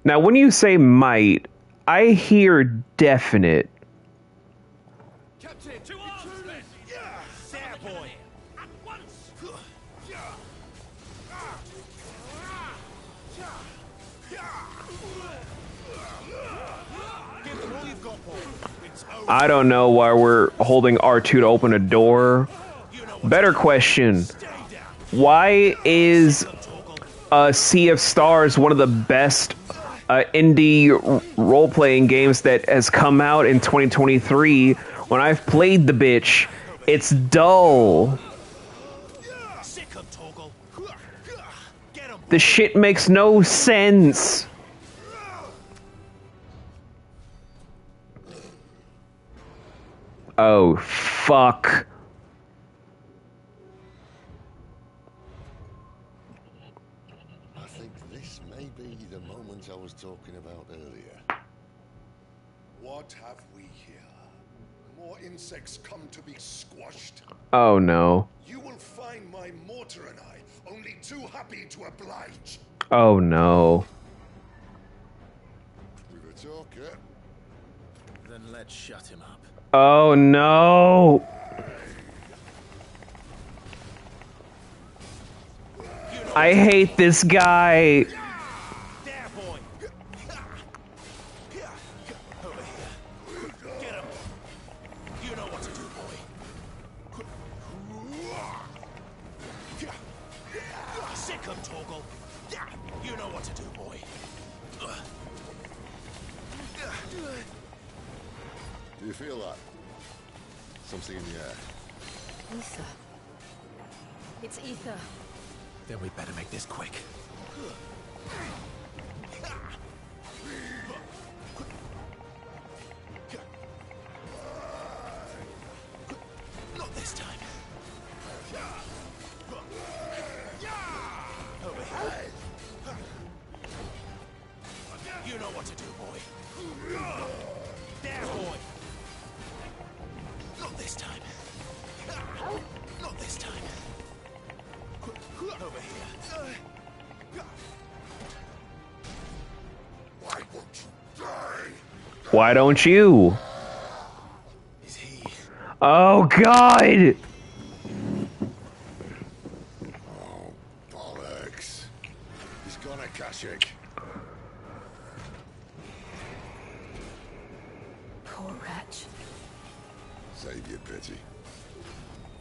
Now, when you say might, I hear definite. Captain, to arms, men! There, boy! At once! Give them all you've got, boy. It's over. I don't know why we're holding R2 to open a door. Better question. Why is Sea of Stars one of the best indie role-playing games that has come out in 2023? When I've played the bitch, it's dull. The shit makes no sense. Oh, fuck. I think this may be the moment I was talking about earlier. What have we here? More insects come to be squashed. Oh, no. You will find my mortar and I only too happy to oblige. Oh, no. With a talker. Then let's shut him up. Oh, no. I hate this guy. Do you feel that? Something in the air. Ether. It's ether. Then we better make this quick. Not this time. Over here. You know what to do, boy. There, boy. Not this time. Not this time. Over here. Why won't you die? Why don't you? Oh, God! Oh, bollocks. He's gone, Akashic. Poor wretch. Save your pity.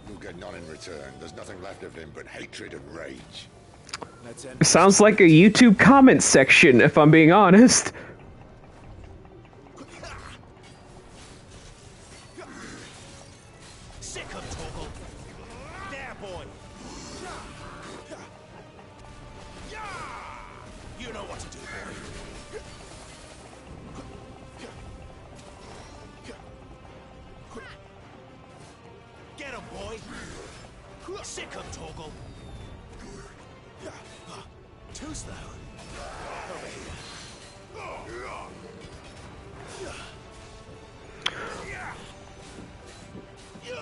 You'll get none in return. There's nothing left of him but hatred and rage. Sounds like a YouTube comment section, if I'm being honest. Sick of Torgal. There, boy. You know what to do, boy. Get him, boy. Sick of Torgal. Too slow. Over here.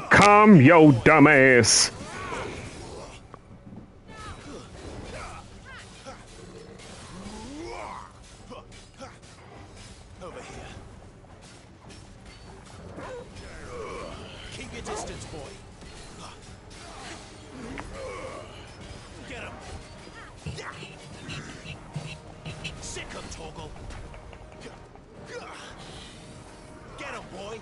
Calm yo dumbass. Over here. Keep your distance, boy. Get him. Sick of Torgal. Get him, boy.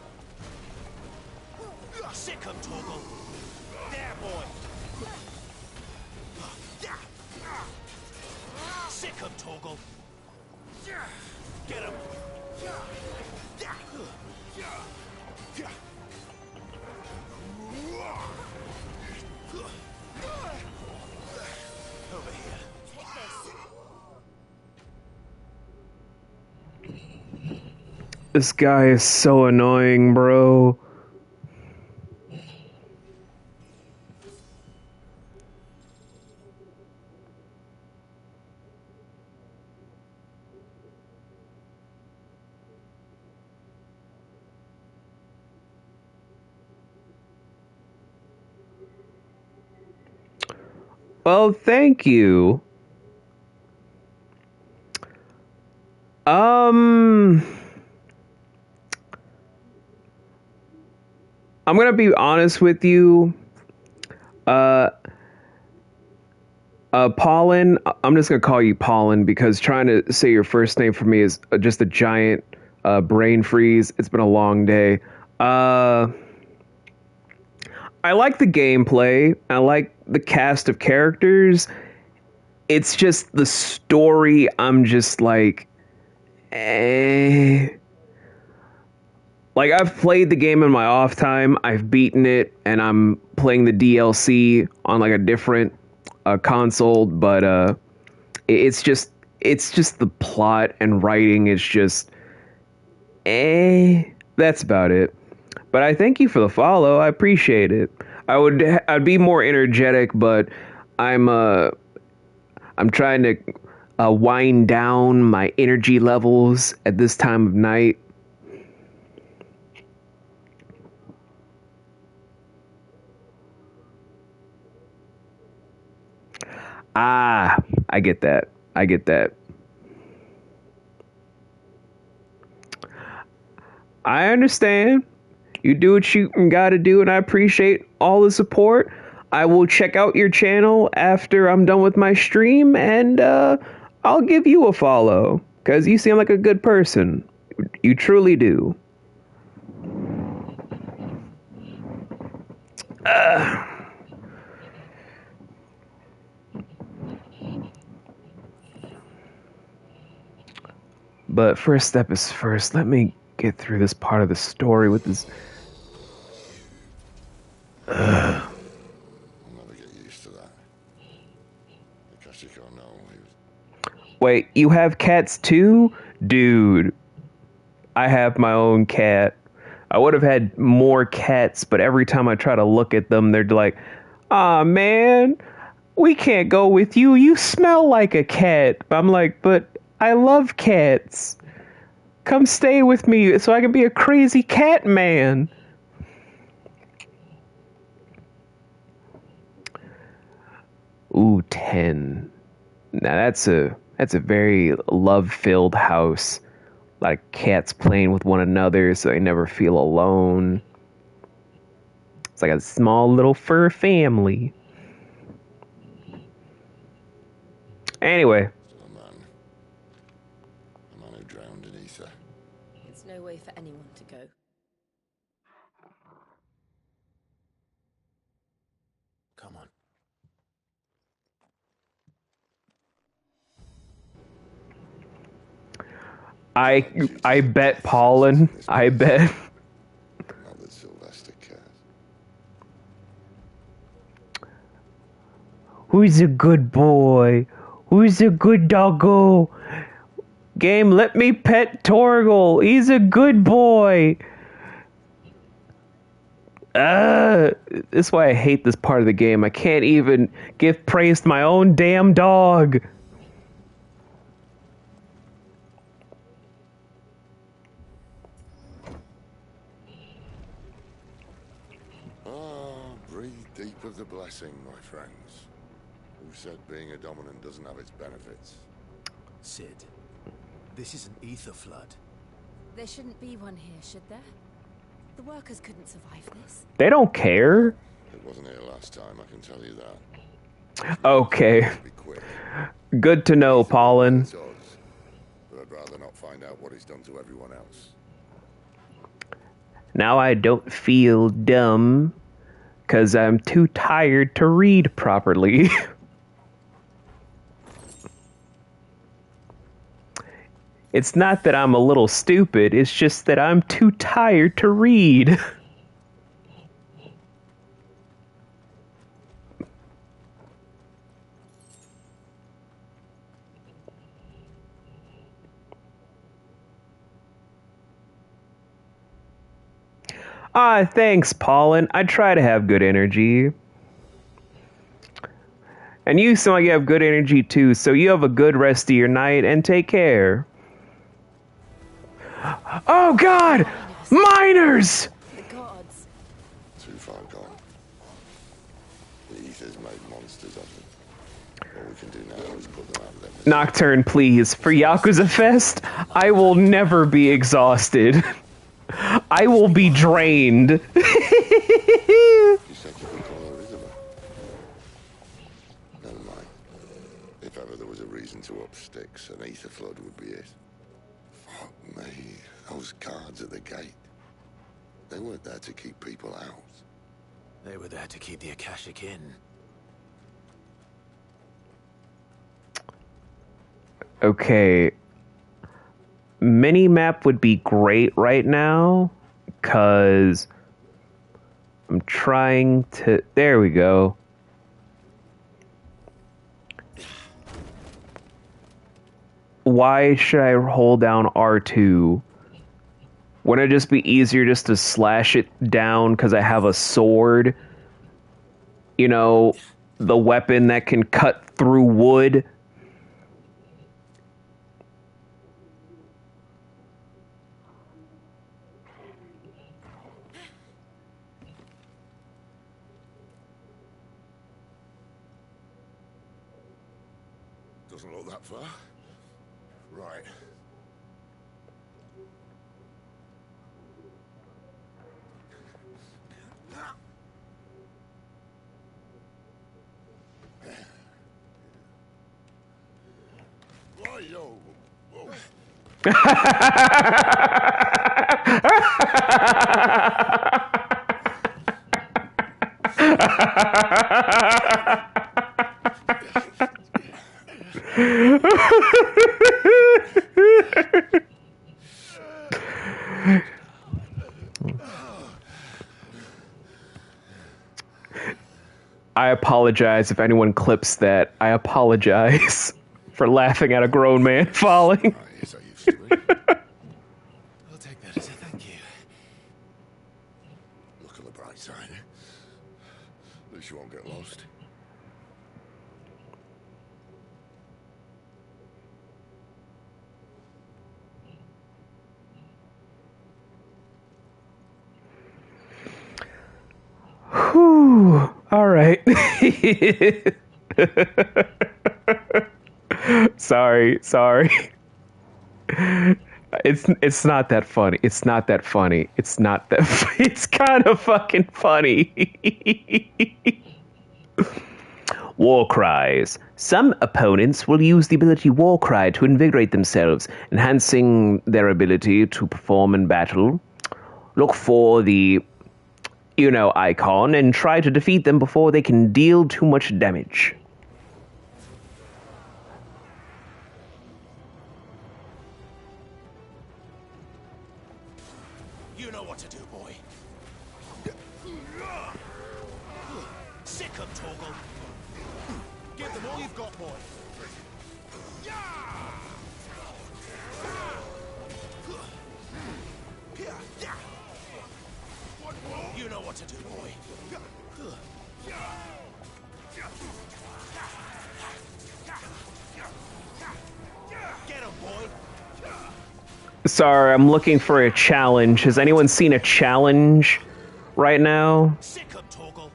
This guy is so annoying, bro. Well, thank you. I'm gonna be honest with you. Pollen, I'm just gonna call you Pollen because trying to say your first name for me is just a giant brain freeze. It's been a long day. I like the gameplay. I like the cast of characters. It's just the story. I'm just like, eh. Like, I've played the game in my off time. I've beaten it, and I'm playing the DLC on like a different console. But it's just the plot and writing is just, eh. That's about it. But I thank you for the follow. I appreciate it. I'd be more energetic, but I'm I'm trying to wind down my energy levels at this time of night. Ah, I get that. I get that. I understand. You do what you gotta do, and I appreciate all the support. I will check out your channel after I'm done with my stream, and I'll give you a follow, because you seem like a good person. You truly do. But first step is first. Let me get through this part of the story with this. I'll never get used to that. Akashiko, no. Wait, you have cats too? Dude, I have my own cat. I would have had more cats, but every time I try to look at them, they're like, "Aw, man, we can't go with you. You smell like a cat." I'm like, "But I love cats. Come stay with me so I can be a crazy cat man." Ooh, 10. Now that's a very love-filled house. A lot of cats playing with one another so they never feel alone. It's like a small little fur family. Anyway. A man who drowned in ether. It's no way for anyone to go. Come on. I bet Pollen. I bet. Not that Sylvester cares. Who's a good boy? Who's a good doggo? Game, let me pet Torgal. He's a good boy. That's why I hate this part of the game. I can't even give praise to my own damn dog. Breathe deep of the blessing, my friends. Who said being a dominant doesn't have its benefits? Sid, this is an ether flood. There shouldn't be one here, should there? The workers couldn't survive this. They don't care. It wasn't here last time, I can tell you that. Okay. Good to know, Pollen. But I'd rather not find out what he's done to everyone else. Now I don't feel dumb, because I'm too tired to read properly. It's not that I'm a little stupid, it's just that I'm too tired to read. Ah, thanks, Paulin. I try to have good energy. And you seem like you have good energy too, so you have a good rest of your night and take care. Oh god! Miners! The gods. Too far gone. The ether's made monsters of them. All we can do now is put them out of their misery. Nocturne, please. For Yakuza Fest, I will never be exhausted. I will be drained. You said you could call her Isabel. Never mind. If ever there was a reason to up sticks, an ether flood would be it. Fuck me. Those guards at the gate. They weren't there to keep people out. They were there to keep the Akashic in. Okay. Mini-map would be great right now, because I'm trying to... There we go. Why should I hold down R2? Wouldn't it just be easier just to slash it down because I have a sword? You know, the weapon that can cut through wood? Doesn't look that far. Right. Right, yo. Whoa. I apologize if anyone clips that. I apologize for laughing at a grown man falling. I'll take that as a thank you. Look on the bright side. At least you won't get lost. Whew. All right. Sorry. It's not that funny. It's not that funny. It's not that. It's kind of fucking funny. War cries. Some opponents will use the ability War Cry to invigorate themselves, enhancing their ability to perform in battle. Look for the icon and try to defeat them before they can deal too much damage. You know what to do, boy. Sick of Torgal. Give them all you've got, boy. You know what to do, boy. Get him, boy. Sorry, I'm looking for a challenge. Has anyone seen a challenge right now? Sick of Torgal.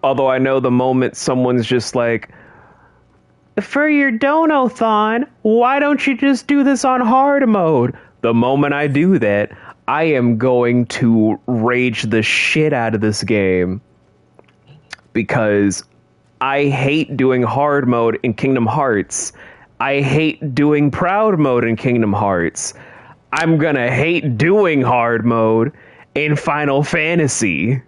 Although I know the moment someone's just like, for your Donothon, why don't you just do this on hard mode? The moment I do that, I am going to rage the shit out of this game. Because I hate doing hard mode in Kingdom Hearts. I hate doing proud mode in Kingdom Hearts. I'm gonna hate doing hard mode in Final Fantasy.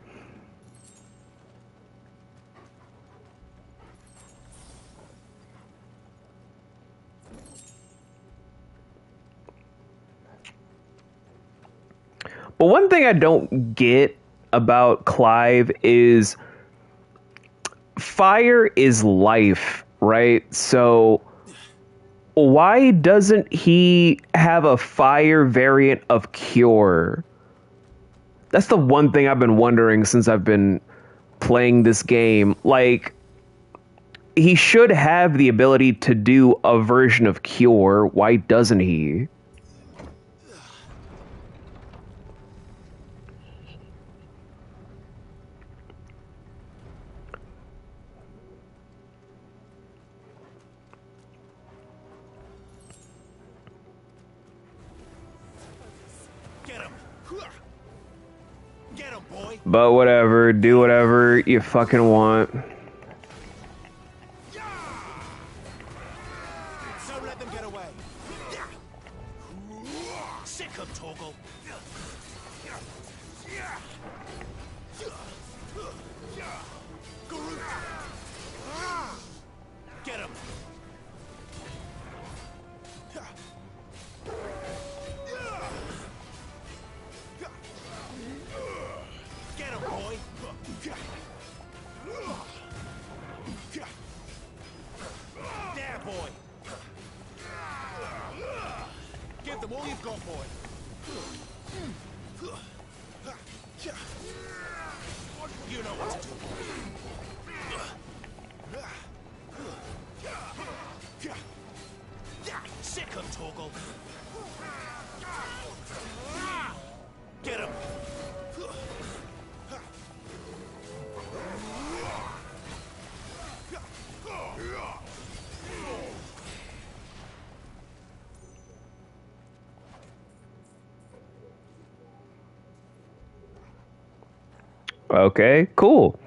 But one thing I don't get about Clive is fire is life, right? So why doesn't he have a fire variant of Cure? That's the one thing I've been wondering since I've been playing this game. Like, he should have the ability to do a version of Cure. Why doesn't he? But whatever, do whatever you fucking want. Don't let them get away. Sick of Torgal. Get him. Get him, boy. There, boy. Give them all you've got, boy. You know what to do, boy. Sick of Torgal. Get him. Okay, cool.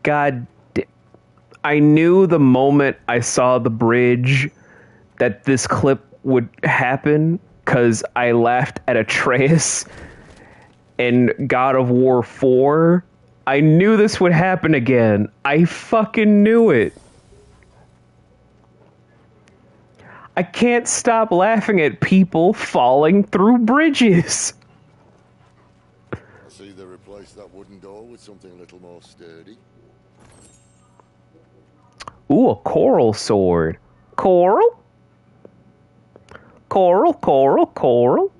God, I knew the moment I saw the bridge that this clip would happen because I laughed at Atreus in God of War 4. I knew this would happen again. I fucking knew it. I can't stop laughing at people falling through bridges. I see they replaced that wooden door with something a little more sturdy. Ooh, a coral sword. Coral? Coral, coral, coral.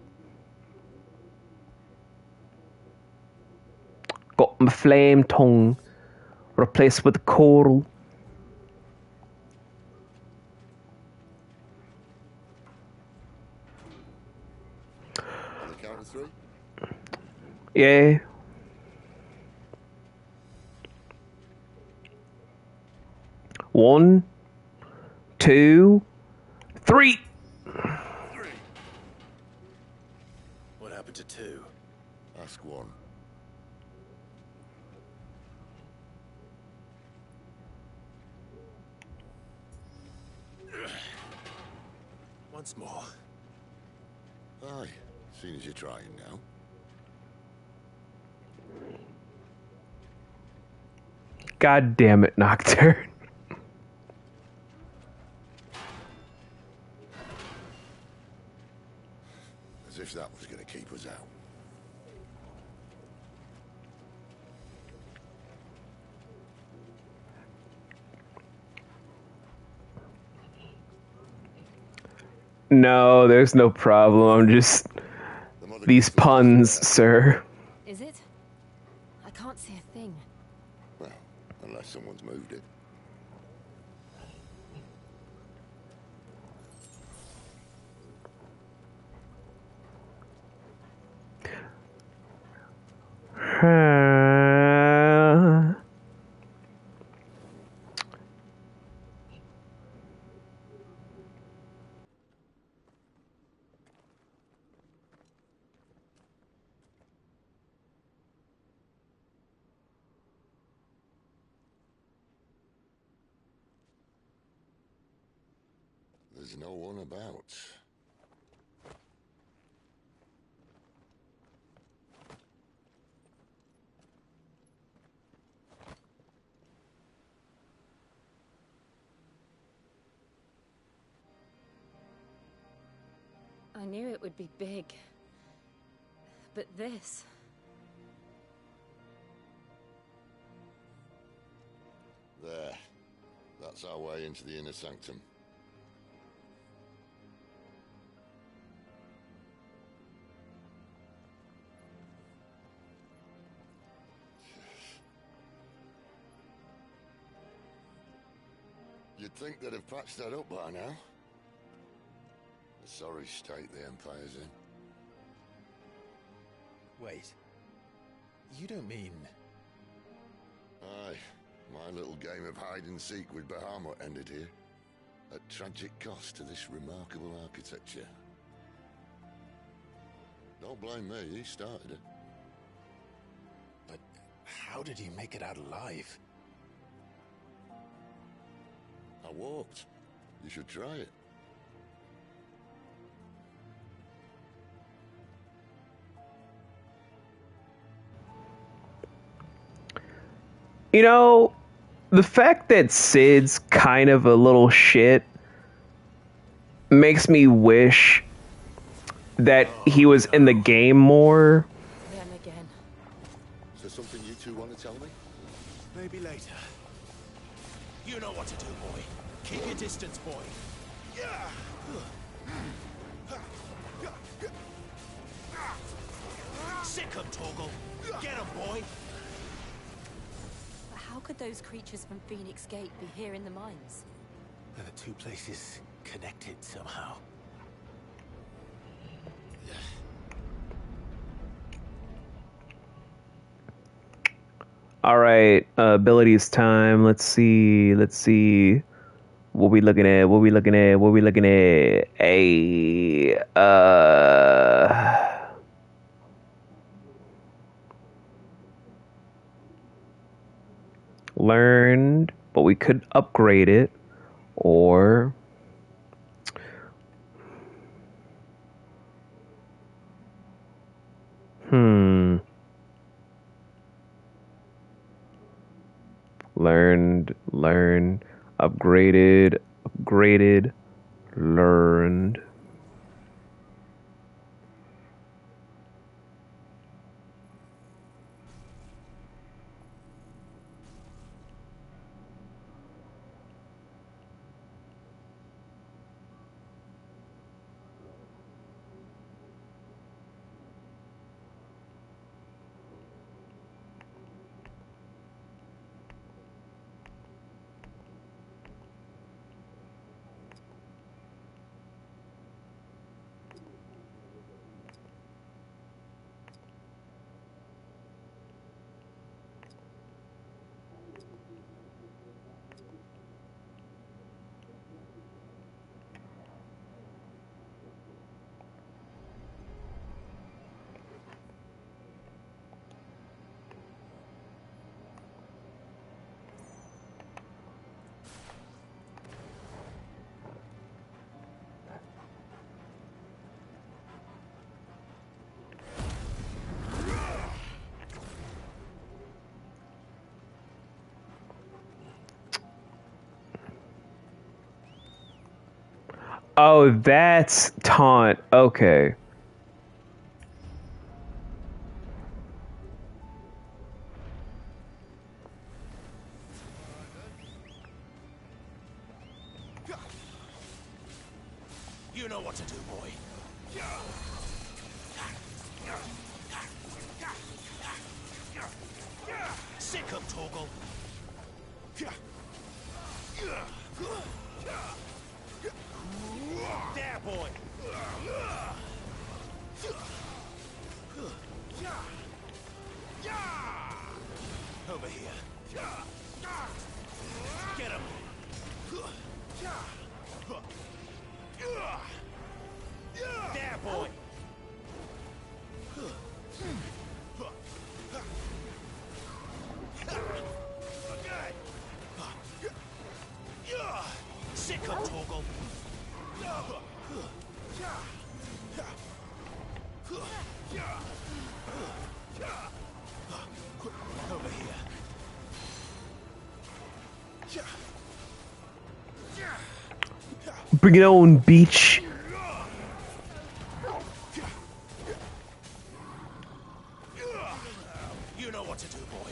Got my flame tongue replaced with coral. On the count of three? Yeah. One, 2, 3. What happened to 2? Ask one. Once more. Aye, seeing as you're trying now. God damn it, Nocturne. As if that was going to keep us out. No, there's no problem. I'm just... These puns, sir. Is it? I can't see a thing. Well, unless someone's moved it. There's no one about. I knew it would be big. But this... There. That's our way into the inner sanctum. You'd think they'd have patched that up by now. A sorry state the Empire's in. Wait. You don't mean... Aye. My little game of hide-and-seek with Bahamut ended here. At tragic cost to this remarkable architecture. Don't blame me, he started it. But how did he make it out alive? I walked. You should try it. You know, the fact that Sid's kind of a little shit makes me wish that he was in the game more. Them again. Is there something you two want to tell me? Maybe later. You know what to do, boy. Keep your distance, boy. Sick 'em, Torgal. Get 'em, boy. But how could those creatures from Phoenix Gate be here in the mines? Are the two places connected somehow? All right, abilities time. Let's see. What we looking at? Learned, but we could upgrade it, or learned, upgraded, learned. Oh, that's taunt. Okay. You know what to do, boy. Sick 'em, Torgal. There, boy. Over here. Get him. There, boy. Sick 'em, Torgal. Over here. Bring it on, beach. You know what to do, boy.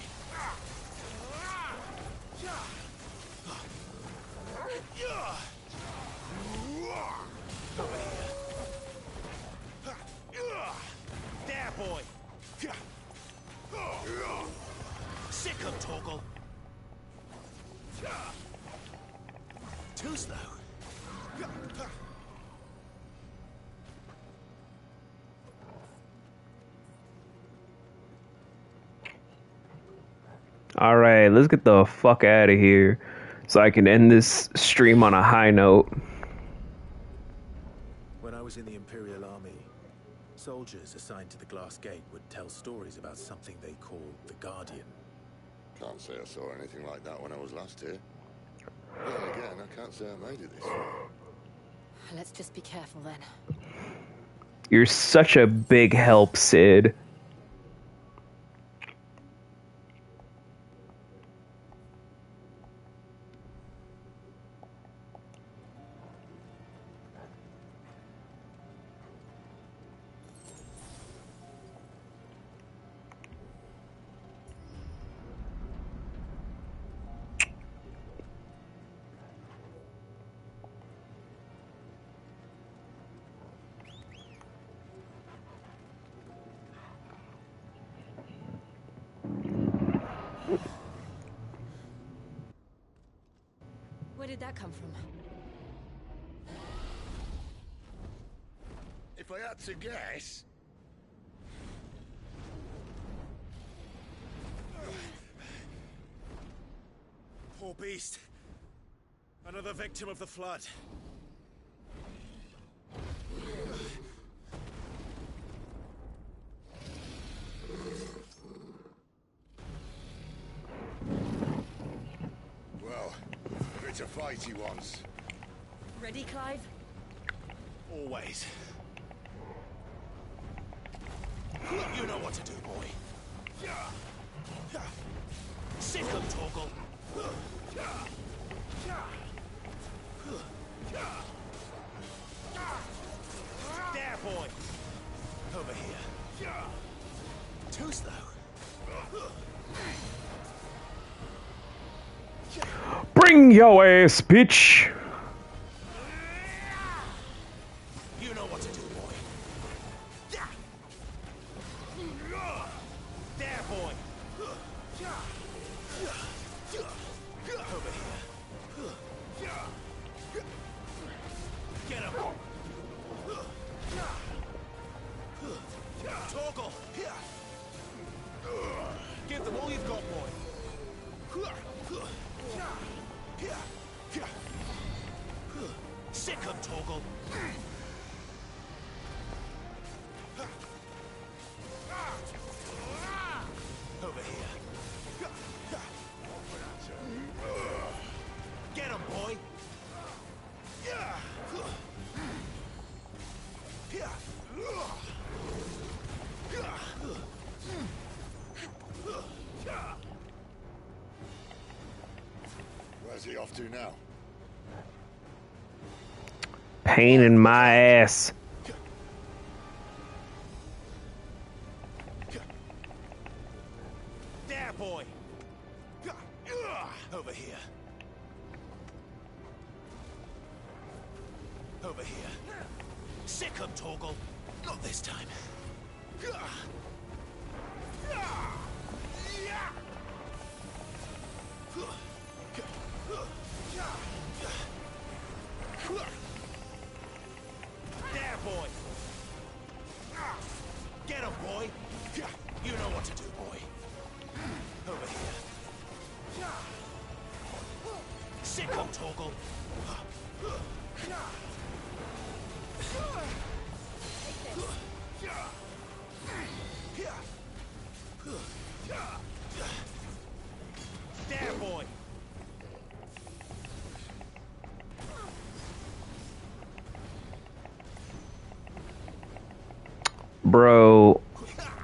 All right, let's get the fuck out of here so I can end this stream on a high note. When I was in the Imperial Army, soldiers assigned to the Glass Gate would tell stories about something they called the Guardian. Can't say I saw anything like that when I was last here. Then again, I can't say I made it this far. Let's just be careful then. You're such a big help, Sid. Where did that come from? If I had to guess... Poor beast. Another victim of the flood. Well, it's a fight he wants. Ready, Clive? Always. You know what to do, boy. Sick of Torgal. There, boy. Over here. Too slow. Bring your ass, bitch. You know what to do, boy. There, boy. Over here. Get him. Torgal. Give them all you've got, boy. Sick of Torgal. Over here. Get him, boy. Where's he off to now? Pain in my ass. There, boy. Over here. Over here. Sick 'em, Torgal. Not this time. There, boy. Get him, boy. You know what to do, boy. Over here. Sick 'em, Torgal. There, boy. Bro,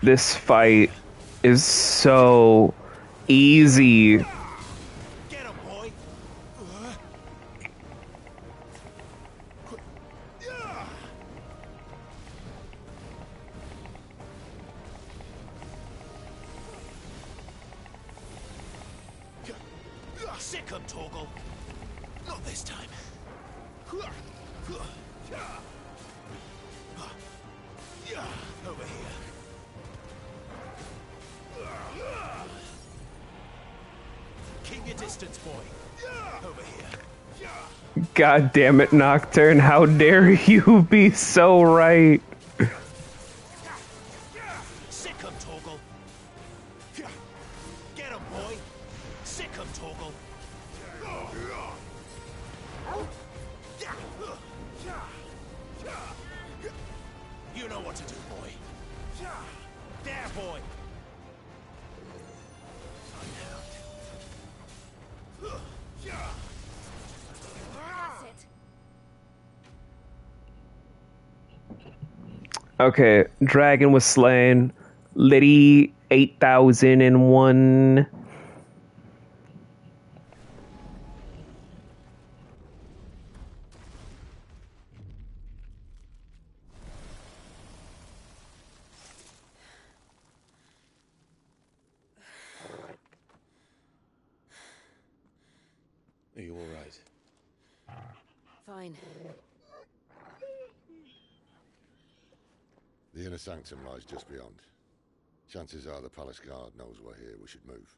this fight is so easy. Get him, boy. Sick 'em, Torgal. Not this time. Over here. Keep your distance, boy. Over here. God damn it, Nocturne. How dare you be so right? Sick 'em, Torgal. Get him, boy. You know what to do, boy. There, boy. That's it. Okay, dragon was slain. Liddy 8001. Are you all right? Fine. The inner sanctum lies just beyond. Chances are the palace guard knows we're here. We should move.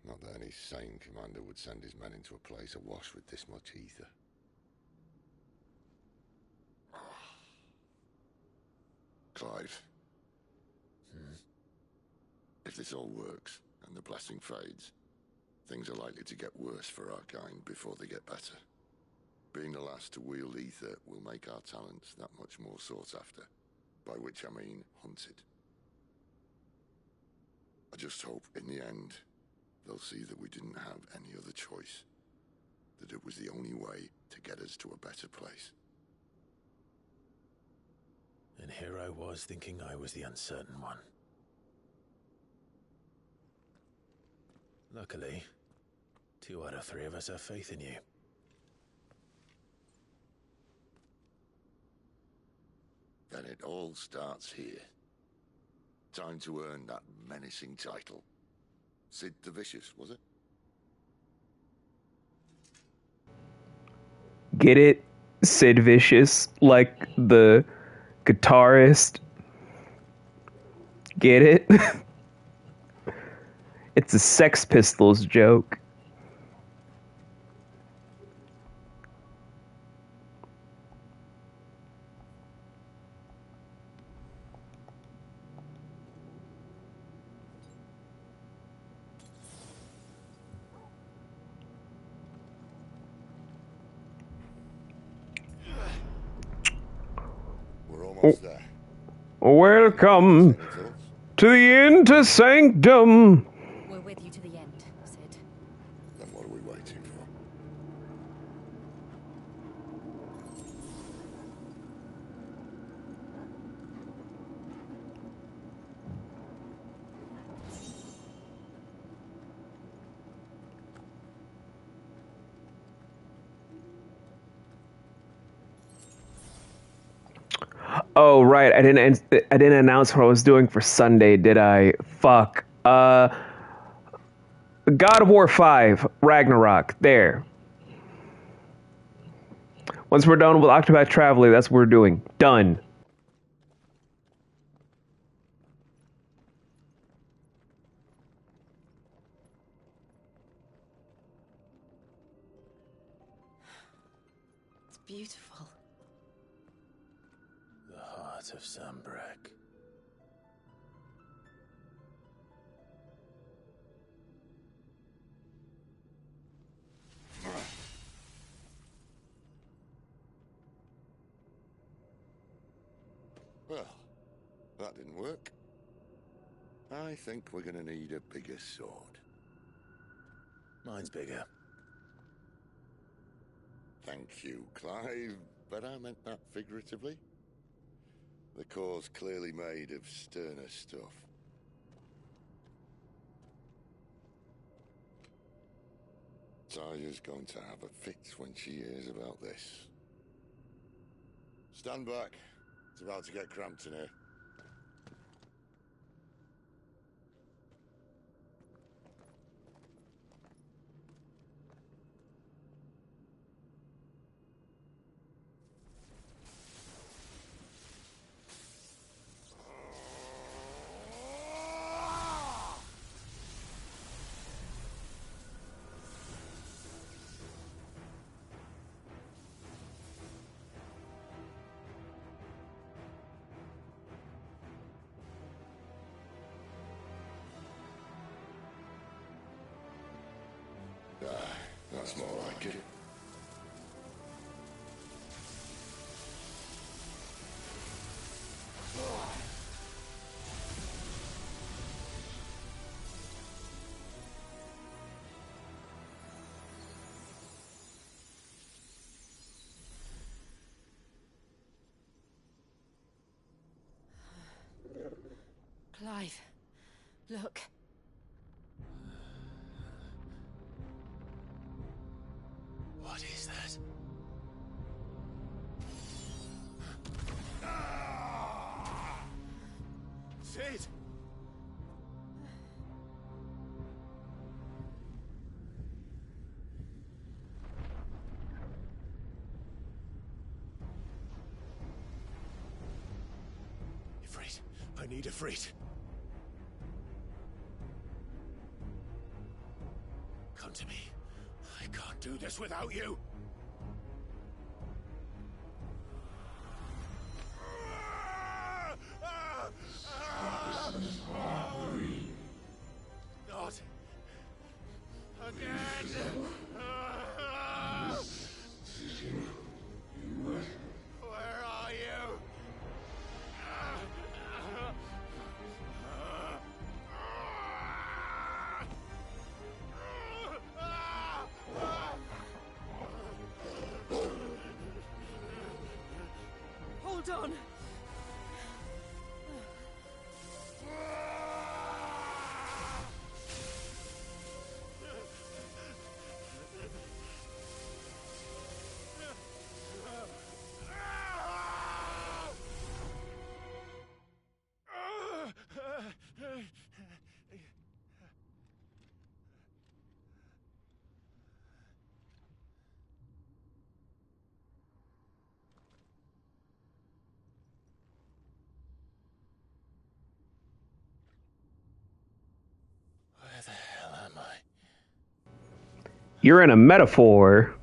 Not that any sane commander would send his men into a place awash with this much ether. Clive. If this all works, and the blessing fades, things are likely to get worse for our kind before they get better. Being the last to wield ether will make our talents that much more sought after, by which I mean hunted. I just hope, in the end, they'll see that we didn't have any other choice, that it was the only way to get us to a better place. And here I was thinking I was the uncertain one. Luckily, 2 out of 3 of us have faith in you. Then it all starts here. Time to earn that menacing title. Sid the Vicious, was it? Get it? Sid Vicious, like the guitarist. Get it? It's a Sex Pistols joke. We're almost there. Welcome to the Inter Sanctum. We're with you to the end, Sid. Then what are we waiting for? Oh right, I didn't announce what I was doing for Sunday, did I? Fuck. God of War 5 Ragnarok. There. Once we're done with Octopath Traveler, that's what we're doing. Done. It's beautiful. The heart of Sambrek. Well, that didn't work. I think we're gonna need a bigger sword. Mine's bigger. Thank you, Clive, but I meant that figuratively. The core's clearly made of sterner stuff. Taya's going to have a fit when she hears about this. Stand back. It's about to get cramped in here. That's more like it. Look. What is that? Sid! Ifrit, I need Ifrit. Come to me. I can't do this without you. Not again. Where are you? Hold on. Where the hell am I? You're in a metaphor.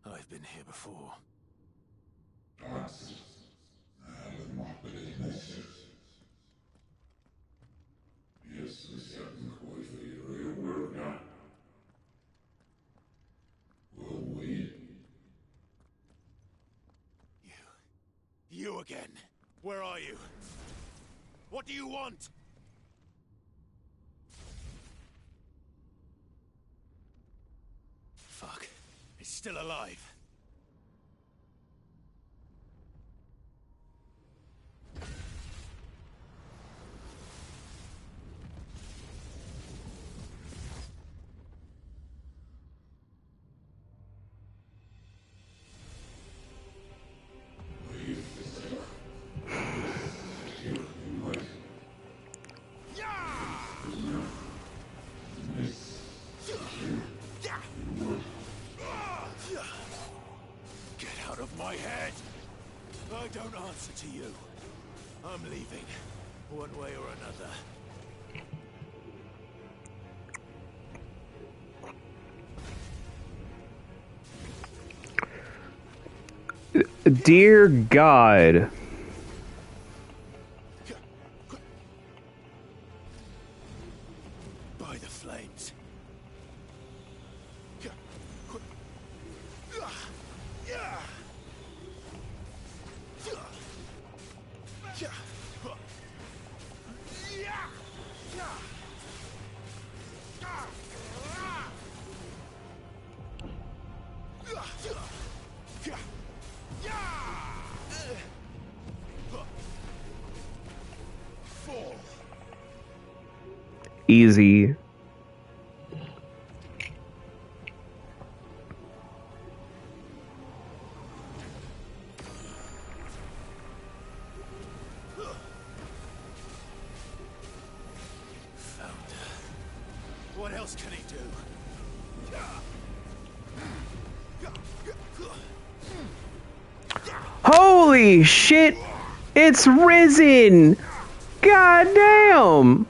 I've been here before. You again. Where are you? What do you want? Fuck. It's still alive. Get out of my head! I don't answer to you. I'm leaving, one way or another. Dear God. By the flames. Easy. What else can he do? Holy shit! It's risen! God damn!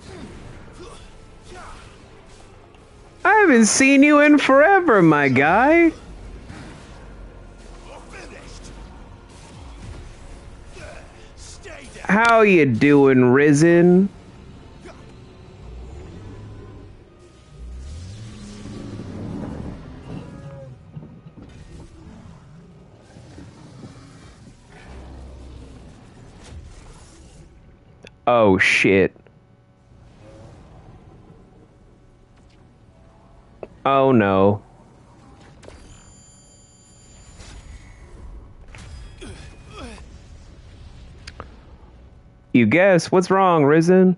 I haven't seen you in forever, my guy. How you doing, Risen? Oh shit. Oh no. You guess, what's wrong, Risen?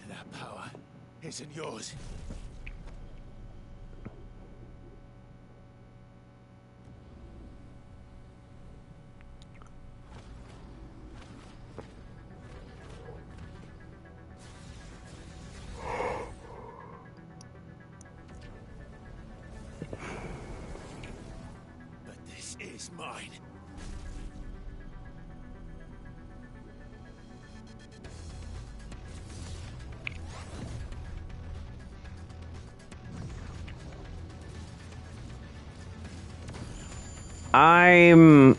That power isn't yours. But this is mine. I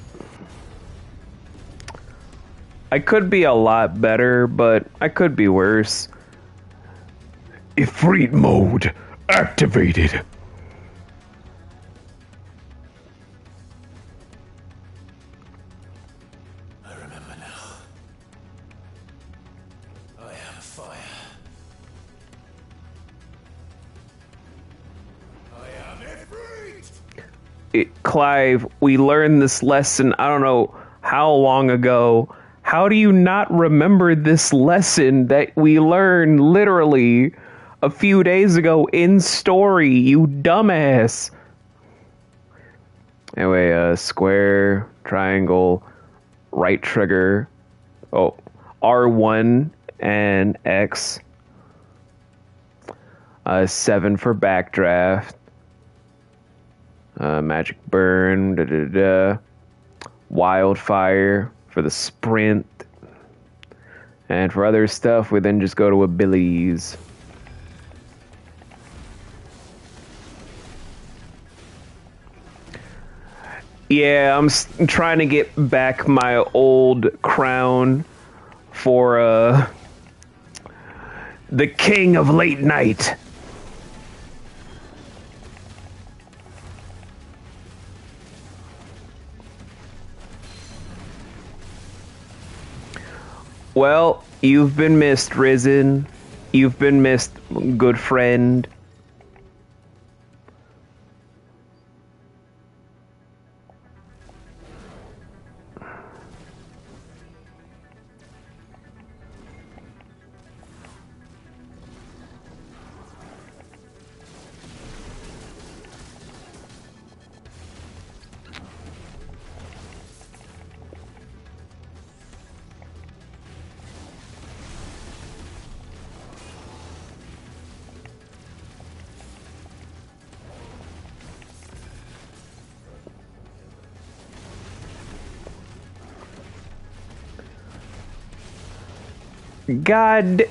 could be a lot better, but I could be worse. Ifrit mode activated. I remember now. I am fire. I am Ifrit! Clive, we learned this lesson, I don't know how long ago. How do you not remember this lesson that we learned literally a few days ago in story, you dumbass? Anyway, square, triangle, right trigger. Oh, R1 and X. 7 for backdraft. Magic burn. Wildfire for the sprint. And for other stuff, we then just go to abilities. Yeah, I'm trying to get back my old crown for the King of Late Night. Well, you've been missed, Risen. You've been missed, good friend. God,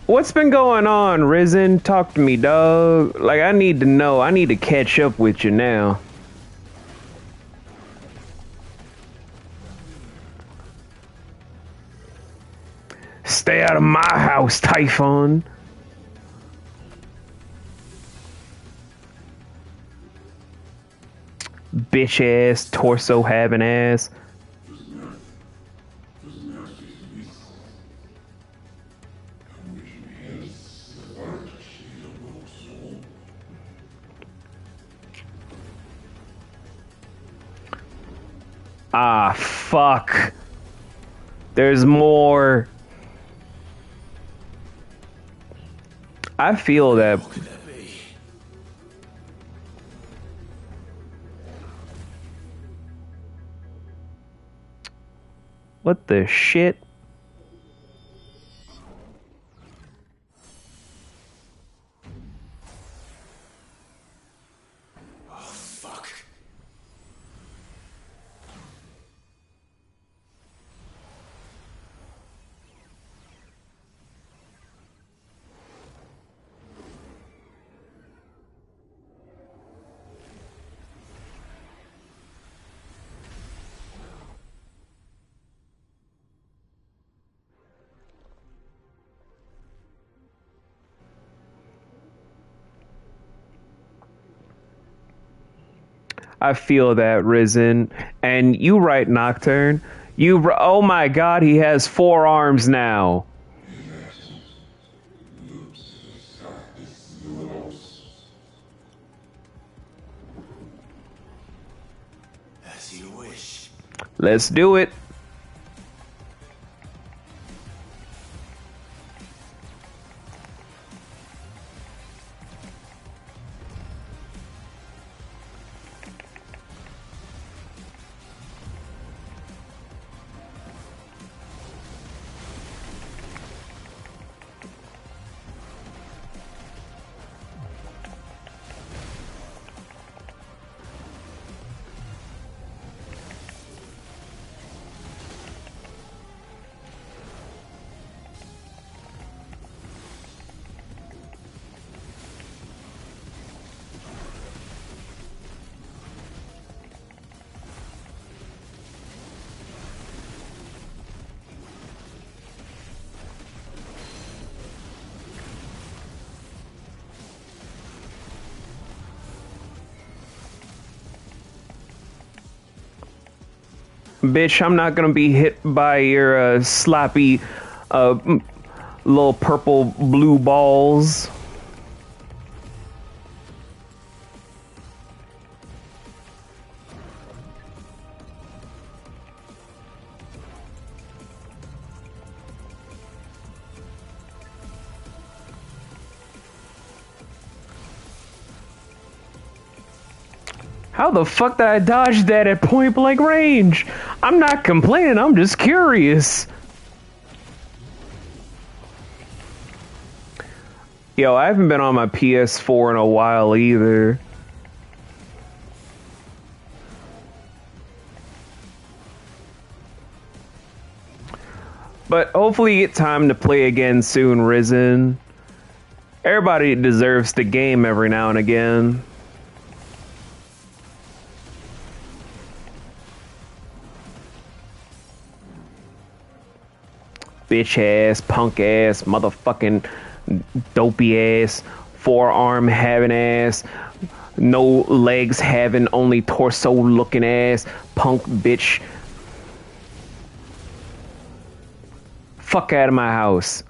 what's been going on, Risen? Talk to me, dog. Like, I need to know. I need to catch up with you now. Stay out of my house, Typhon. Bitch ass, torso having ass. Ah, fuck. There's more. I feel that. What the shit? Oh, fuck. I feel that, Risen. And you right, Nocturne. Oh my god, he has 4 arms now. As you wish. Let's do it. Bitch, I'm not gonna be hit by your sloppy little purple blue balls. How the fuck did I dodge that at point blank range? I'm not complaining, I'm just curious. Yo, I haven't been on my PS4 in a while either. But hopefully you get time to play again soon, Risen. Everybody deserves to game every now and again. Bitch ass, punk ass, motherfucking dopey ass, forearm having ass, no legs having, only torso looking ass, punk bitch. Fuck out of my house.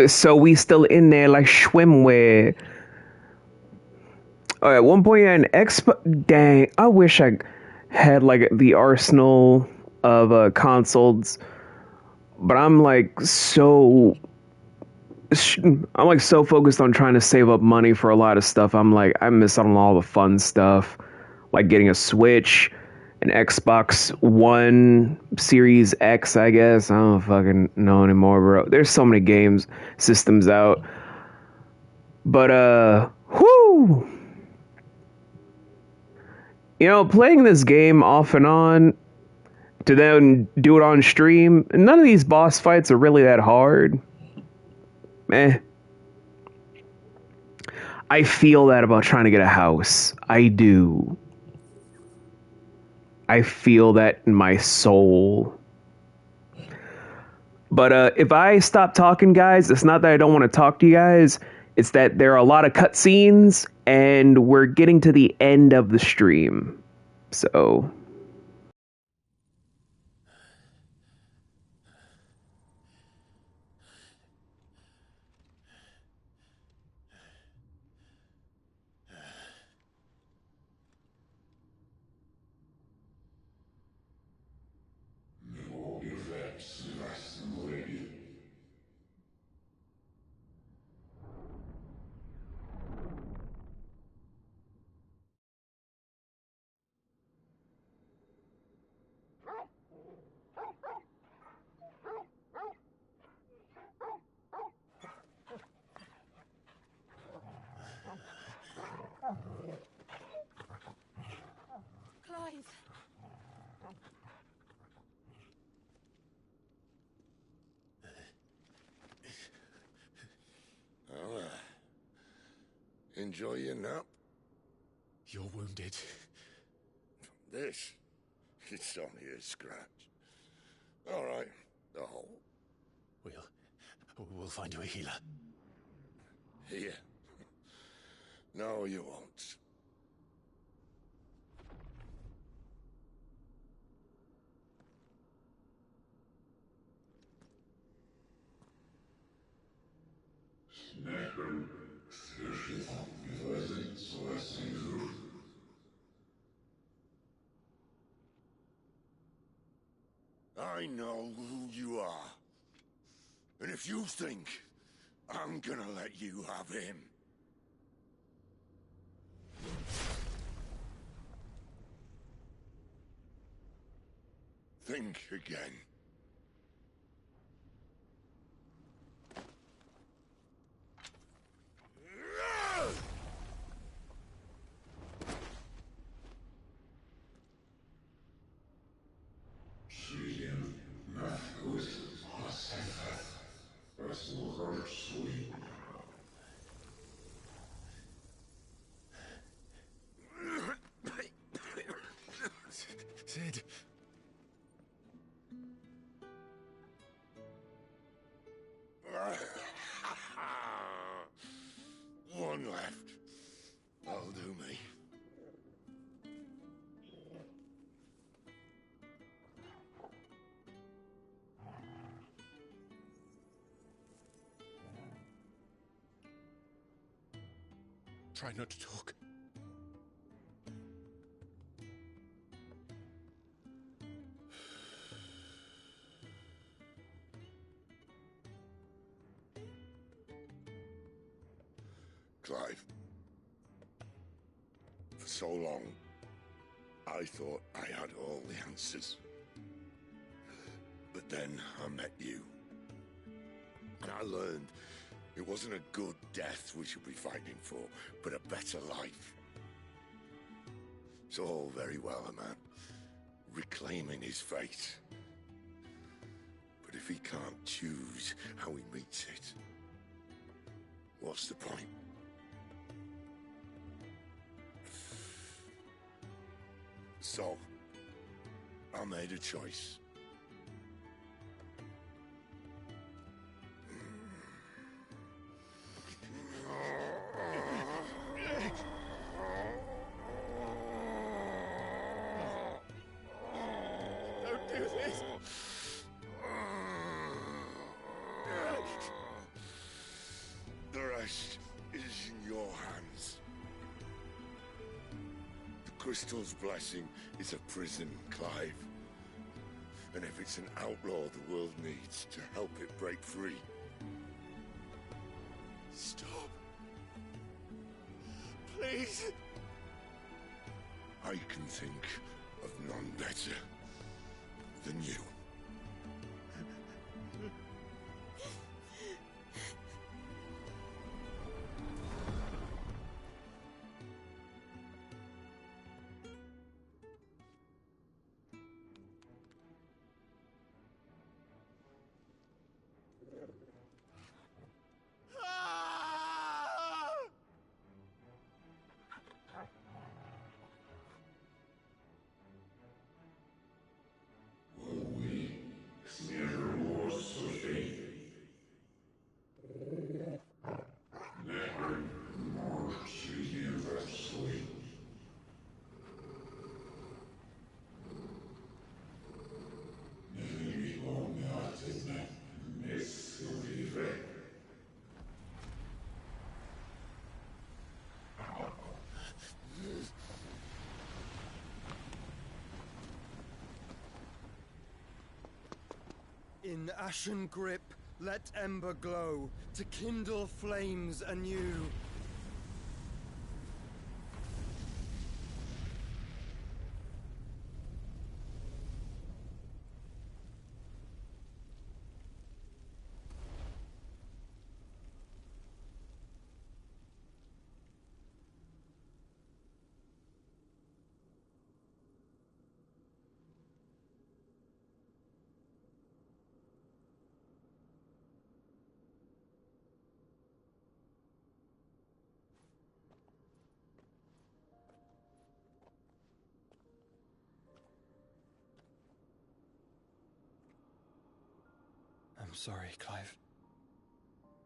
So we still in there like swimwear. Oh, at one point an expo. Dang, I wish I had like the arsenal of consoles but I'm like so focused on trying to save up money for a lot of stuff. I miss out on all the fun stuff, like getting a Switch, an Xbox One Series X, I guess. I don't fucking know anymore, bro. There's so many games systems out. But whoo. You know, playing this game off and on to then do it on stream, none of these boss fights are really that hard. I feel that about trying to get a house. I do. I feel that in my soul. But if I stop talking, guys, it's not that I don't want to talk to you guys. It's that there are a lot of cutscenes, and we're getting to the end of the stream. So... Clive. Well, enjoy your nap. You're wounded. This? It's only a scratch. All right, the hole. We'll find you a healer. Here. No, you won't. I know who you are. And if you think I'm gonna let you have him... think again. Sid. One left. That'll do me. Try not to talk. Clive. For so long, I thought I had all the answers. But then I met you. And I learned it wasn't a good death we should be fighting for, but a better life. It's all very well, a man reclaiming his fate. But if he can't choose how he meets it, what's the point? So, I made a choice. Don't do this! The rest is in your hands. The Crystal's blessing is a prison, Clive. And if it's an outlaw the world needs to help it break free. Stop. Please. I can think of none better than you. In ashen grip, let ember glow, to kindle flames anew. I'm sorry, Clive.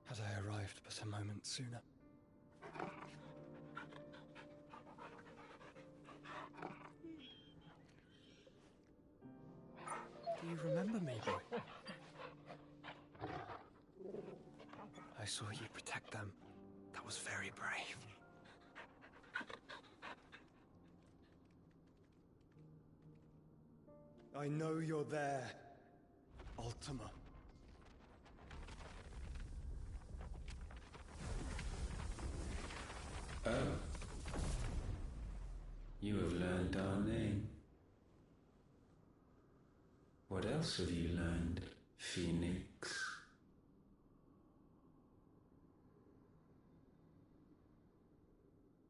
Had I arrived but a moment sooner. Do you remember me, boy? I saw you protect them. That was very brave. I know you're there, Ultima. Oh. You have learned our name. What else have you learned, Phoenix?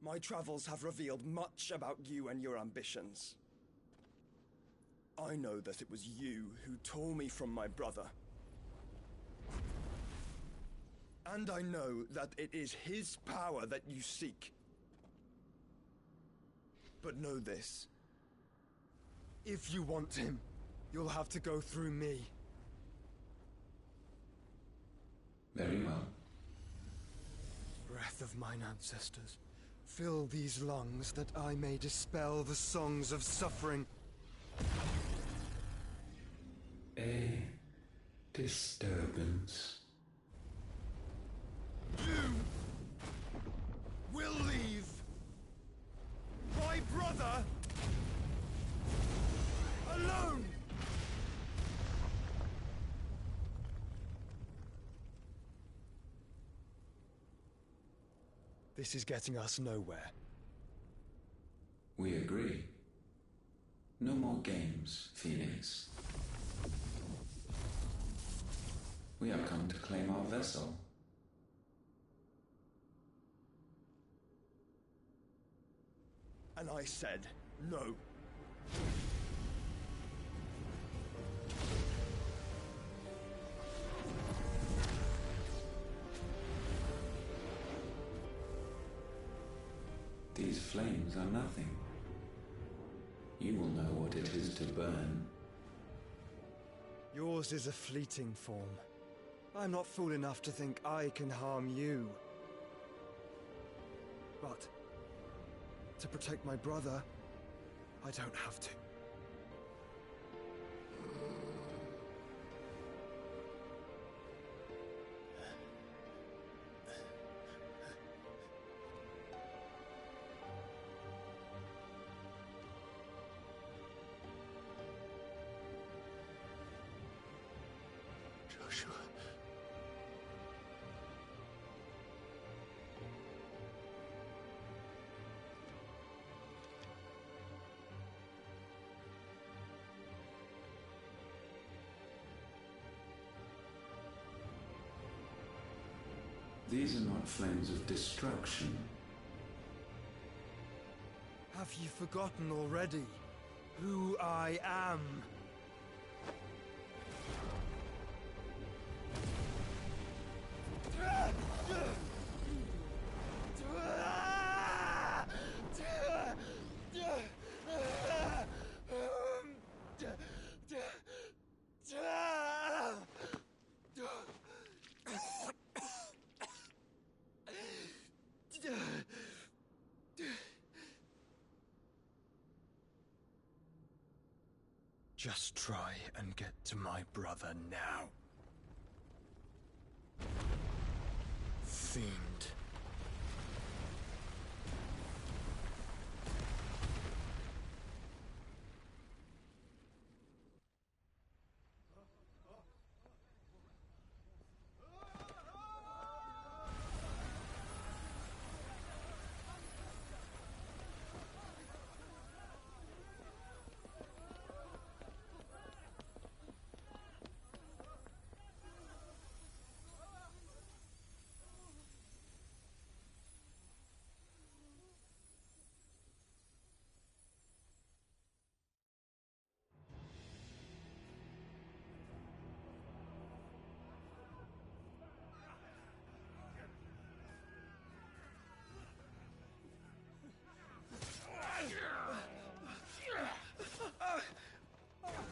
My travels have revealed much about you and your ambitions. I know that it was you who tore me from my brother. And I know that it is his power that you seek. But know this. If you want him, you'll have to go through me. Very well. Breath of mine ancestors, fill these lungs that I may dispel the songs of suffering. A disturbance. You will leave my brother alone! This is getting us nowhere. We agree. No more games, Phoenix. We have come to claim our vessel. And I said no. These flames are nothing. You will know what it is to burn. Yours is a fleeting form. I'm not fool enough to think I can harm you. But to protect my brother, I don't have to. These are not flames of destruction. Have you forgotten already who I am? Just try and get to my brother now. Fiend.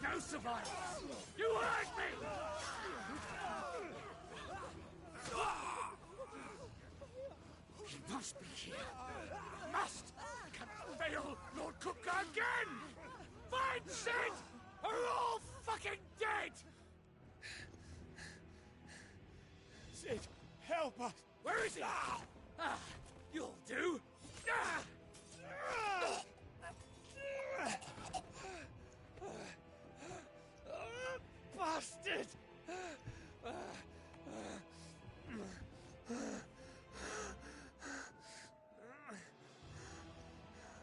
No survivors! You hurt me! He must be here. Must! Can fail Lord Kupka again! Find Sid! Or we're all fucking dead! Sid, help us! Where is he? You'll do! Bastard!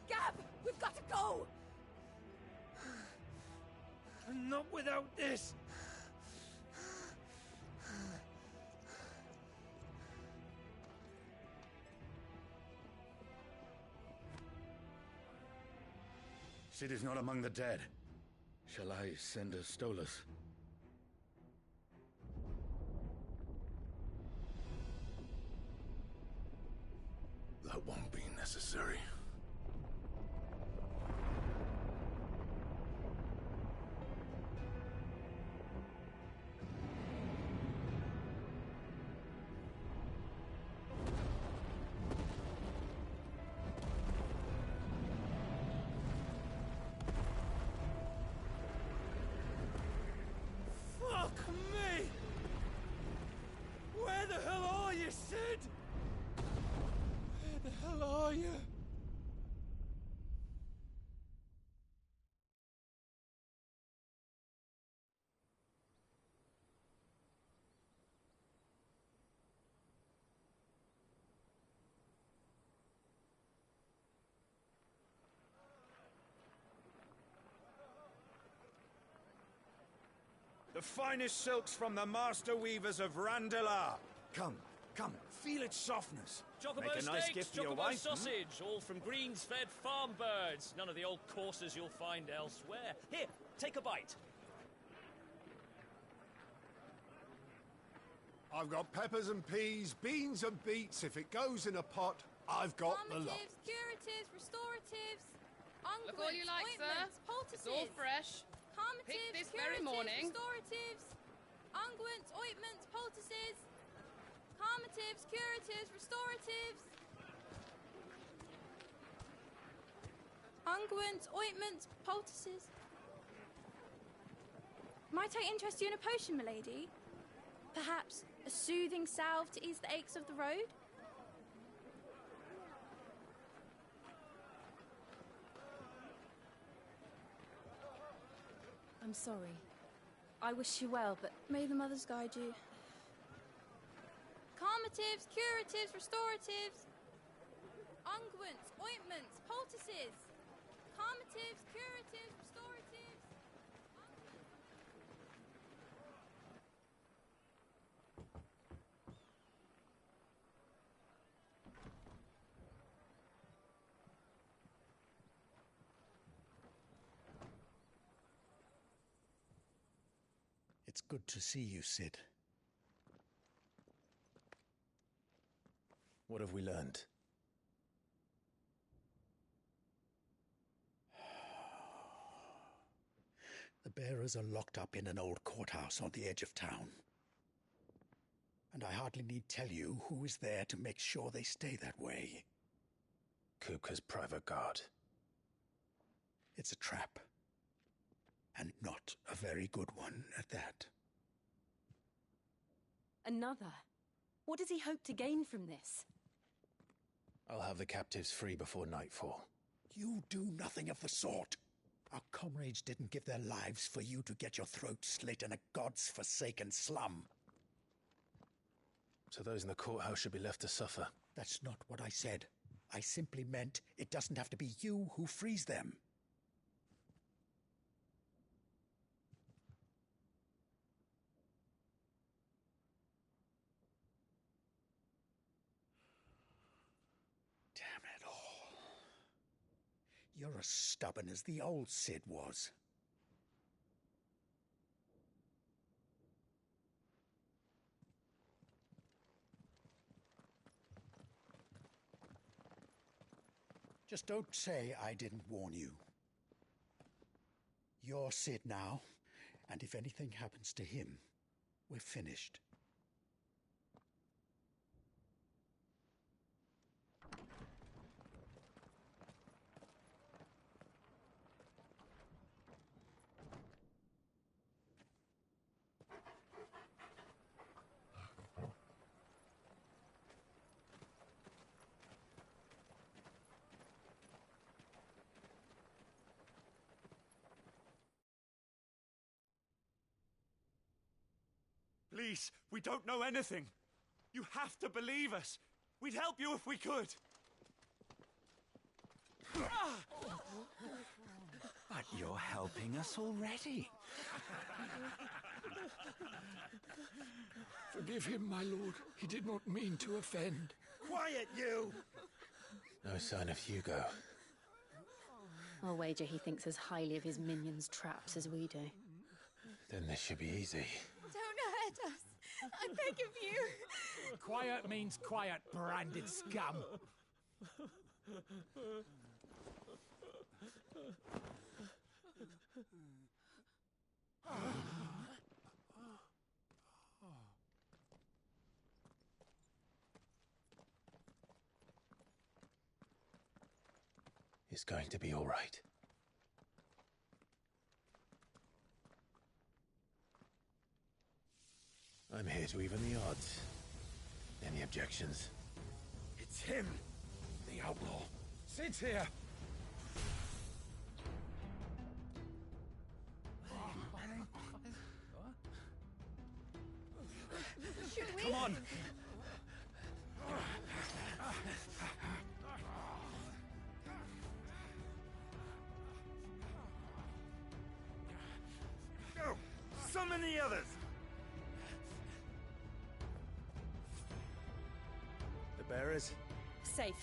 Gab! We've got to go! Not without this! Sid is not among the dead. Shall I send a Stolas? That won't be necessary. Fuck me! Where the hell are you, Sid? Where the hell are you? The finest silks from the master weavers of Randalar. Come, come, feel its softness. Chocobo Make a nice steaks, gift for your chocobo wife. sausage, all from greens-fed farm birds. None of the old courses you'll find elsewhere. Here, take a bite. I've got peppers and peas, beans and beets. If it goes in a pot, I've got the lot. Calmatives, curatives, restoratives, unguents, Look all you like, sir. ointments, poultices. It's all fresh. Calmatives, Picked this curatives, very morning. restoratives, unguents, ointments, poultices. Calmatives, curatives, restoratives. Unguents, ointments, poultices. Might I interest you in a potion, milady? Perhaps a soothing salve to ease the aches of the road? I'm sorry. I wish you well, but may the mothers guide you. Calmatives, curatives, restoratives. Unguents, ointments, poultices. Calmatives, curatives, restoratives. It's good to see you, Sid. What have we learned? The bearers are locked up in an old courthouse on the edge of town. And I hardly need tell you who is there to make sure they stay that way. Kupka's private guard. It's a trap. And not a very good one at that. Another? What does he hope to gain from this? I'll have the captives free before nightfall. You do nothing of the sort. Our comrades didn't give their lives for you to get your throat slit in a god's forsaken slum. So those in the courthouse should be left to suffer. That's not what I said. I simply meant it doesn't have to be you who frees them. Damn it all. You're as stubborn as the old Sid was. Just don't say I didn't warn you. You're Sid now, and if anything happens to him, we're finished. Please, we don't know anything. You have to believe us. We'd help you if we could. But you're helping us already. Forgive him, my lord. He did not mean to offend. Quiet, you! No sign of Hugo. I'll wager he thinks as highly of his minions' traps as we do. Then this should be easy. Don't hurt us. I beg of you. Quiet means quiet, branded scum. It's going to be all right. I'm here to even the odds. Any objections? It's him, the outlaw. Sid's here. Should we? Come on! Go! Summon the others! The bearers? Safe.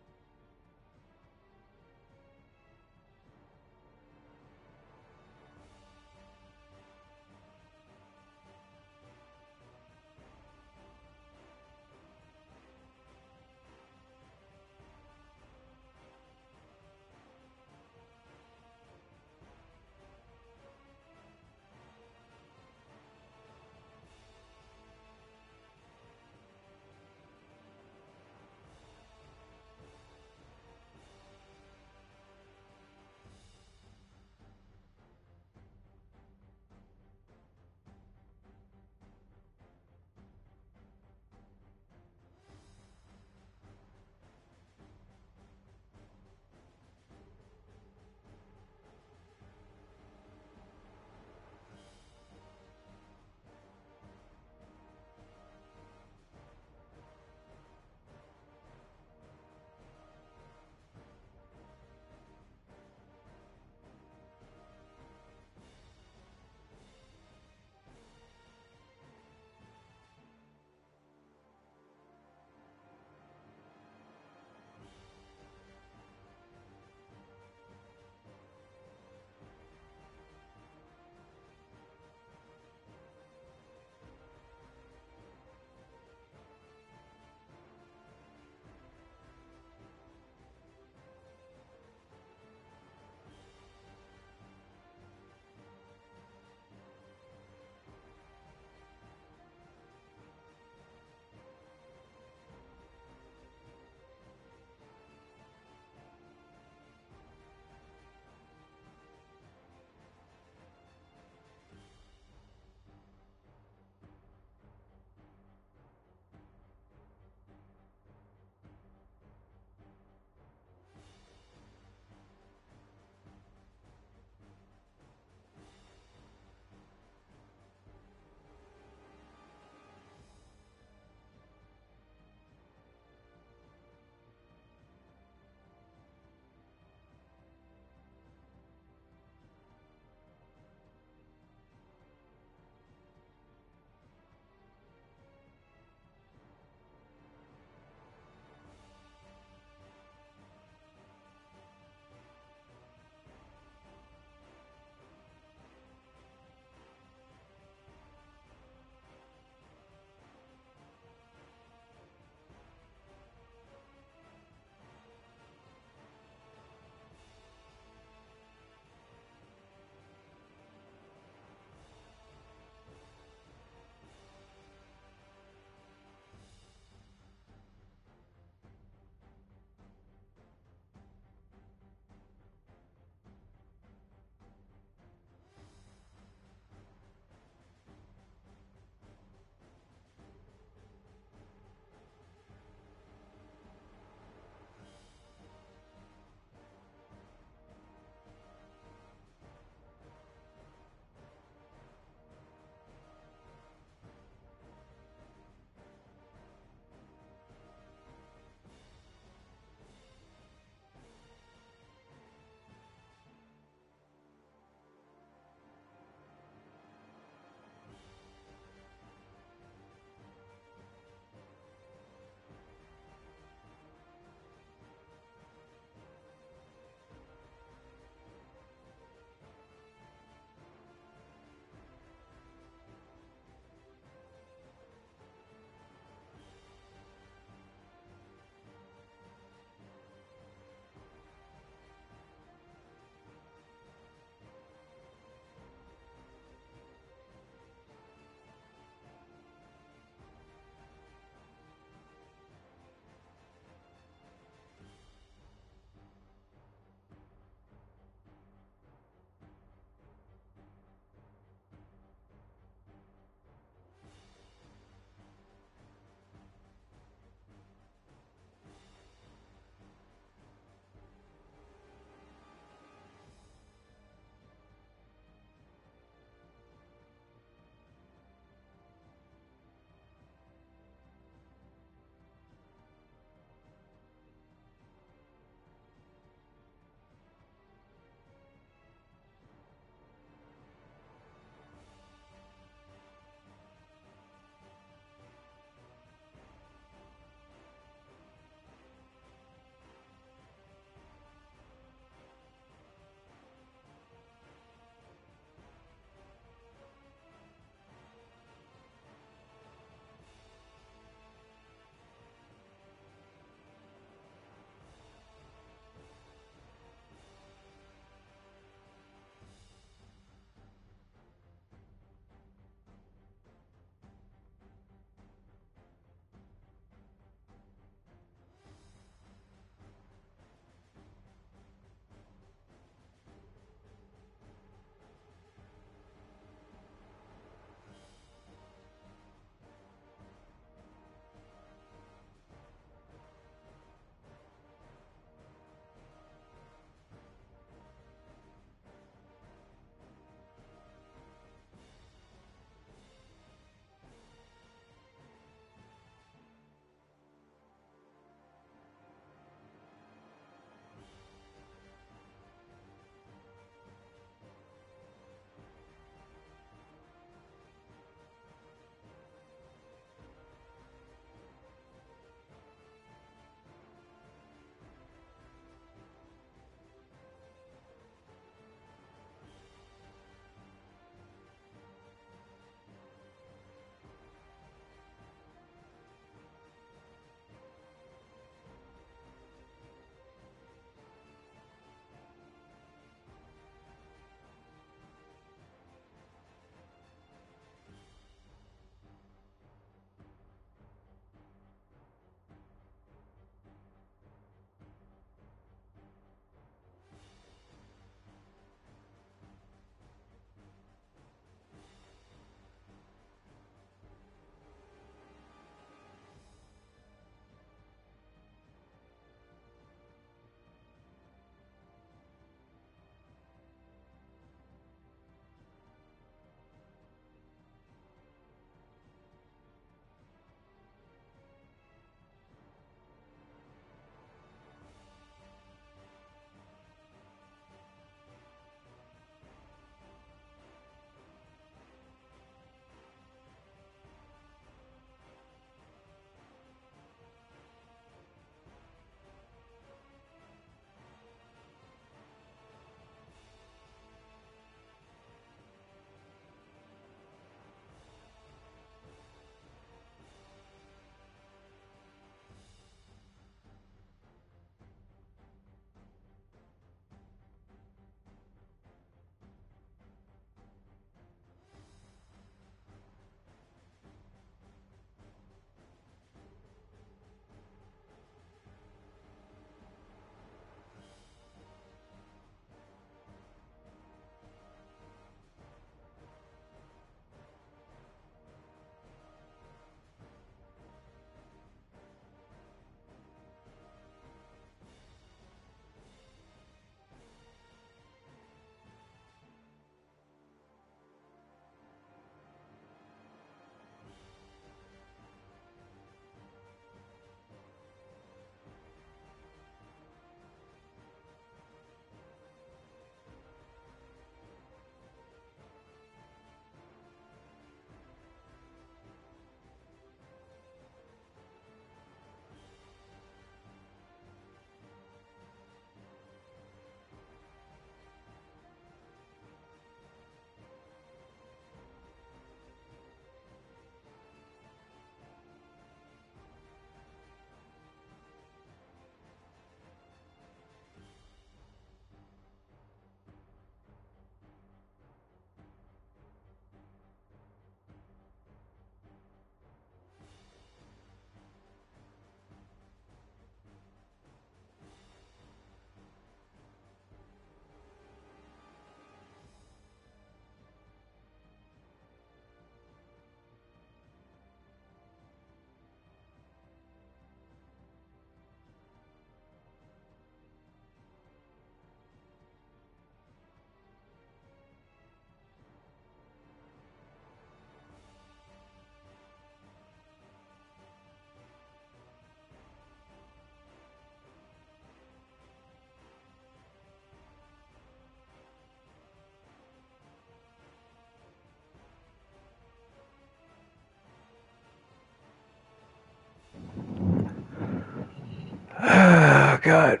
god.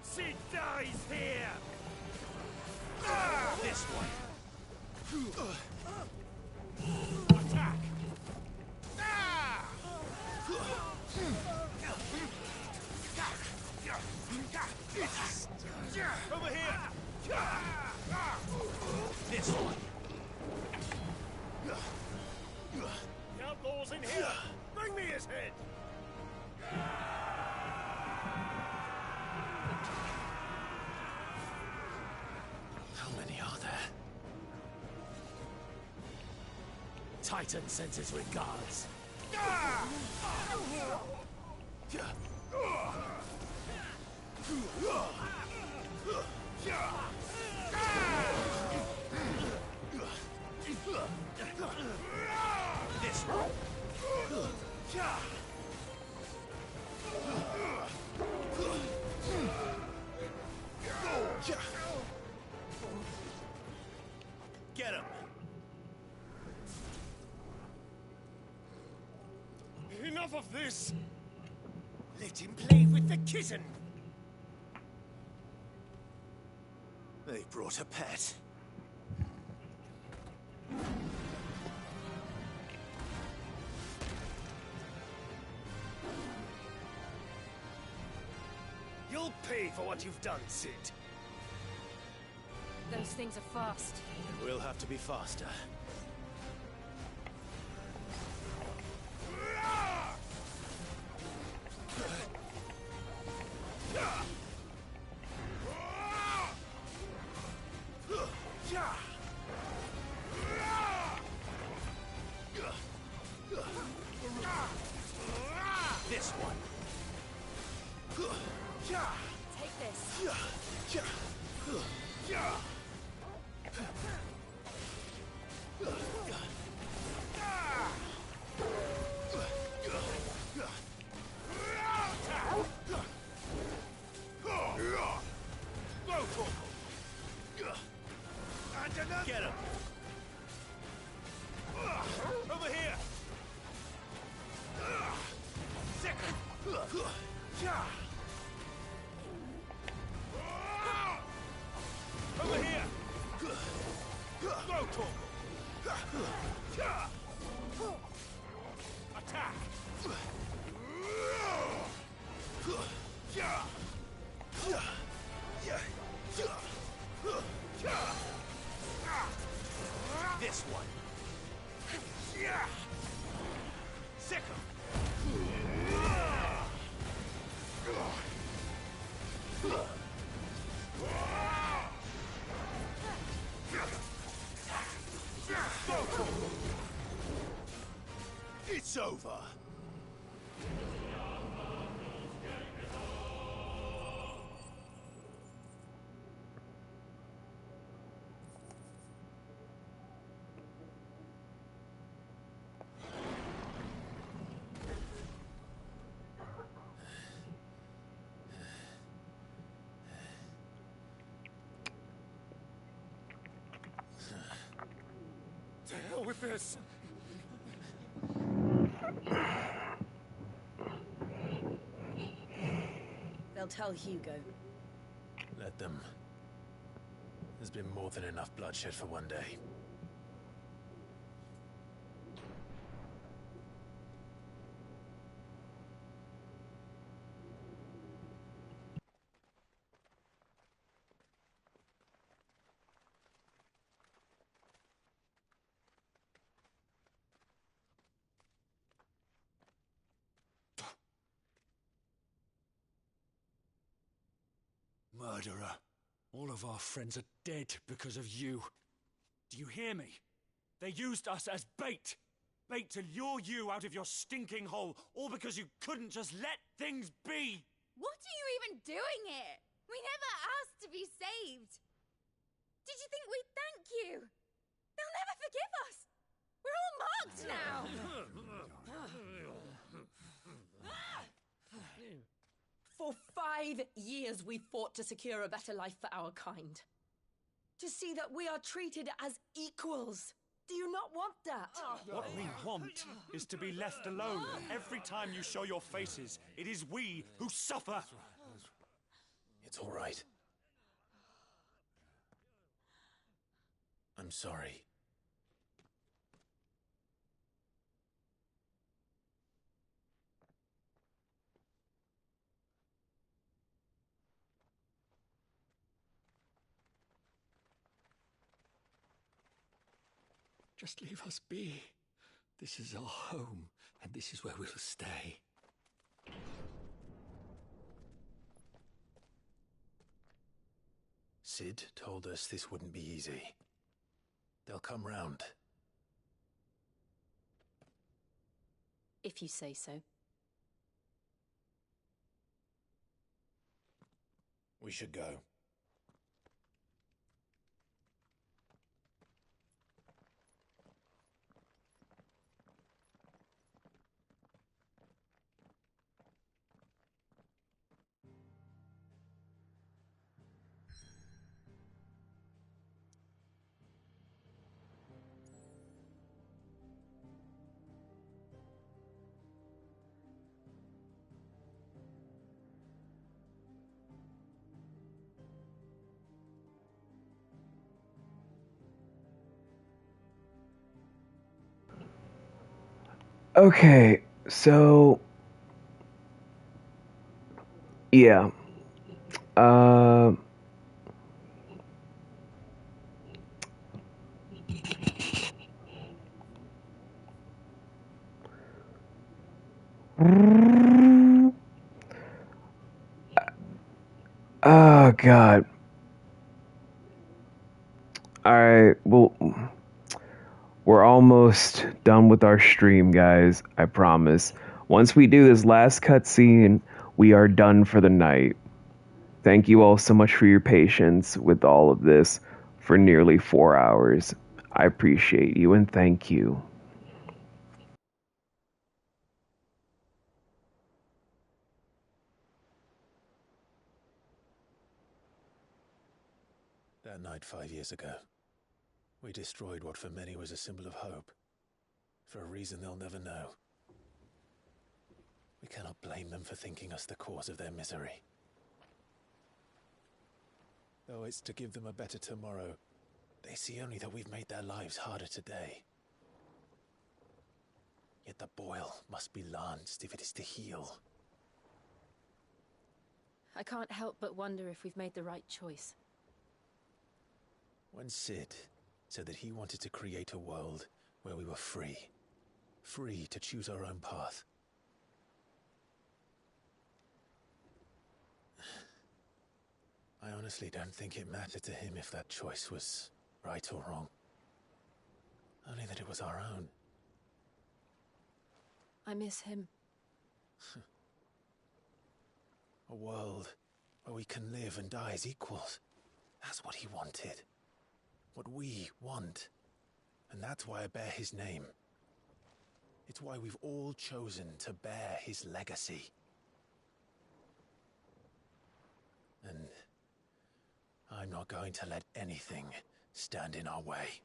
Sid dies here! This one. Attack! Over here! This one. The outlaw's in here! Bring me his head! How many are there? Titan sends his regards. This one. Get him. Enough of this. Let him play with the kitten. They brought a pet. You'll pay for what you've done, Sid. Those things are fast. It will have to be faster. This one. Take this. Get him. Over here. Second. Over here. Go, Torkel. Attack. This one. Sick him. It's over. To hell with this. They'll tell Hugo. Let them. There's been more than enough bloodshed for one day. Murderer. All of our friends are dead because of you. Do you hear me? They used us as bait. Bait to lure you out of your stinking hole, all because you couldn't just let things be. What are you even doing here? We never asked to be saved. Did you think we'd thank you? They'll never forgive us. We're all marked now. For 5 years we fought to secure a better life for our kind. To see that we are treated as equals. Do you not want that? What we want is to be left alone. Every time you show your faces, it is we who suffer. It's all right. I'm sorry. Just leave us be. This is our home, and this is where we'll stay. Sid told us this wouldn't be easy. They'll come round. If you say so. We should go. Okay, so yeah. Uh Oh god. Alright, well, we're almost done with our stream, guys. I promise. Once we do this last cutscene, we are done for the night. Thank you all so much for your patience with all of this for nearly 4 hours. I appreciate you and thank you. That night 5 years ago, we destroyed what for many was a symbol of hope. For a reason they'll never know. We cannot blame them for thinking us the cause of their misery. Though it's to give them a better tomorrow, they see only that we've made their lives harder today. Yet the boil must be lanced if it is to heal. I can't help but wonder if we've made the right choice. When Sid said that he wanted to create a world where we were free. Free to choose our own path. I honestly don't think it mattered to him if that choice was right or wrong. Only that it was our own. I miss him. A world where we can live and die as equals. That's what he wanted. What we want. And that's why I bear his name. It's why we've all chosen to bear his legacy. And I'm not going to let anything stand in our way.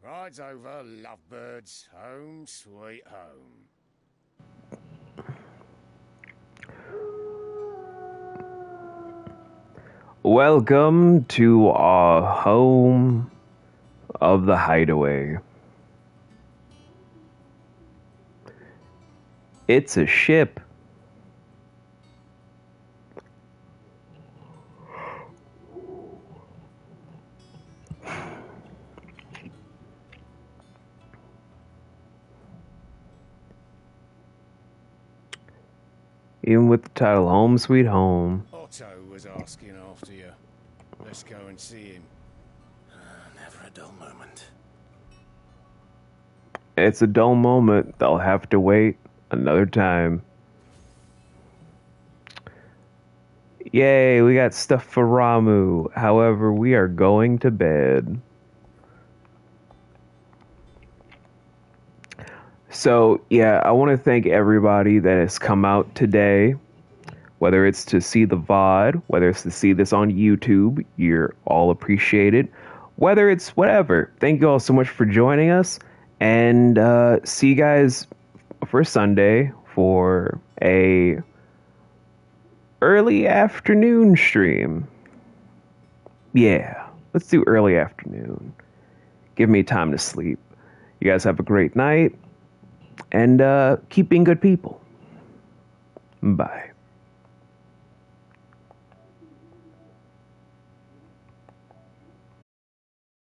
Ride's over, lovebirds. Home, sweet home. Welcome to our home of the Hideaway. It's a ship. Even with the title Home Sweet Home. Otto was asking after you. Let's go and see him. Never a dull moment. It's a dull moment. They'll have to wait another time. Yay, we got stuff for Ramu. However, we are going to bed. So, yeah, I want to thank everybody that has come out today. Whether it's to see the VOD, whether it's to see this on YouTube, you're all appreciated. whether it's whatever. Thank you all so much for joining us, and see you guys for Sunday for a early afternoon stream. Yeah, let's do early afternoon. Give me time to sleep. You guys have a great night, and keep being good people. Bye.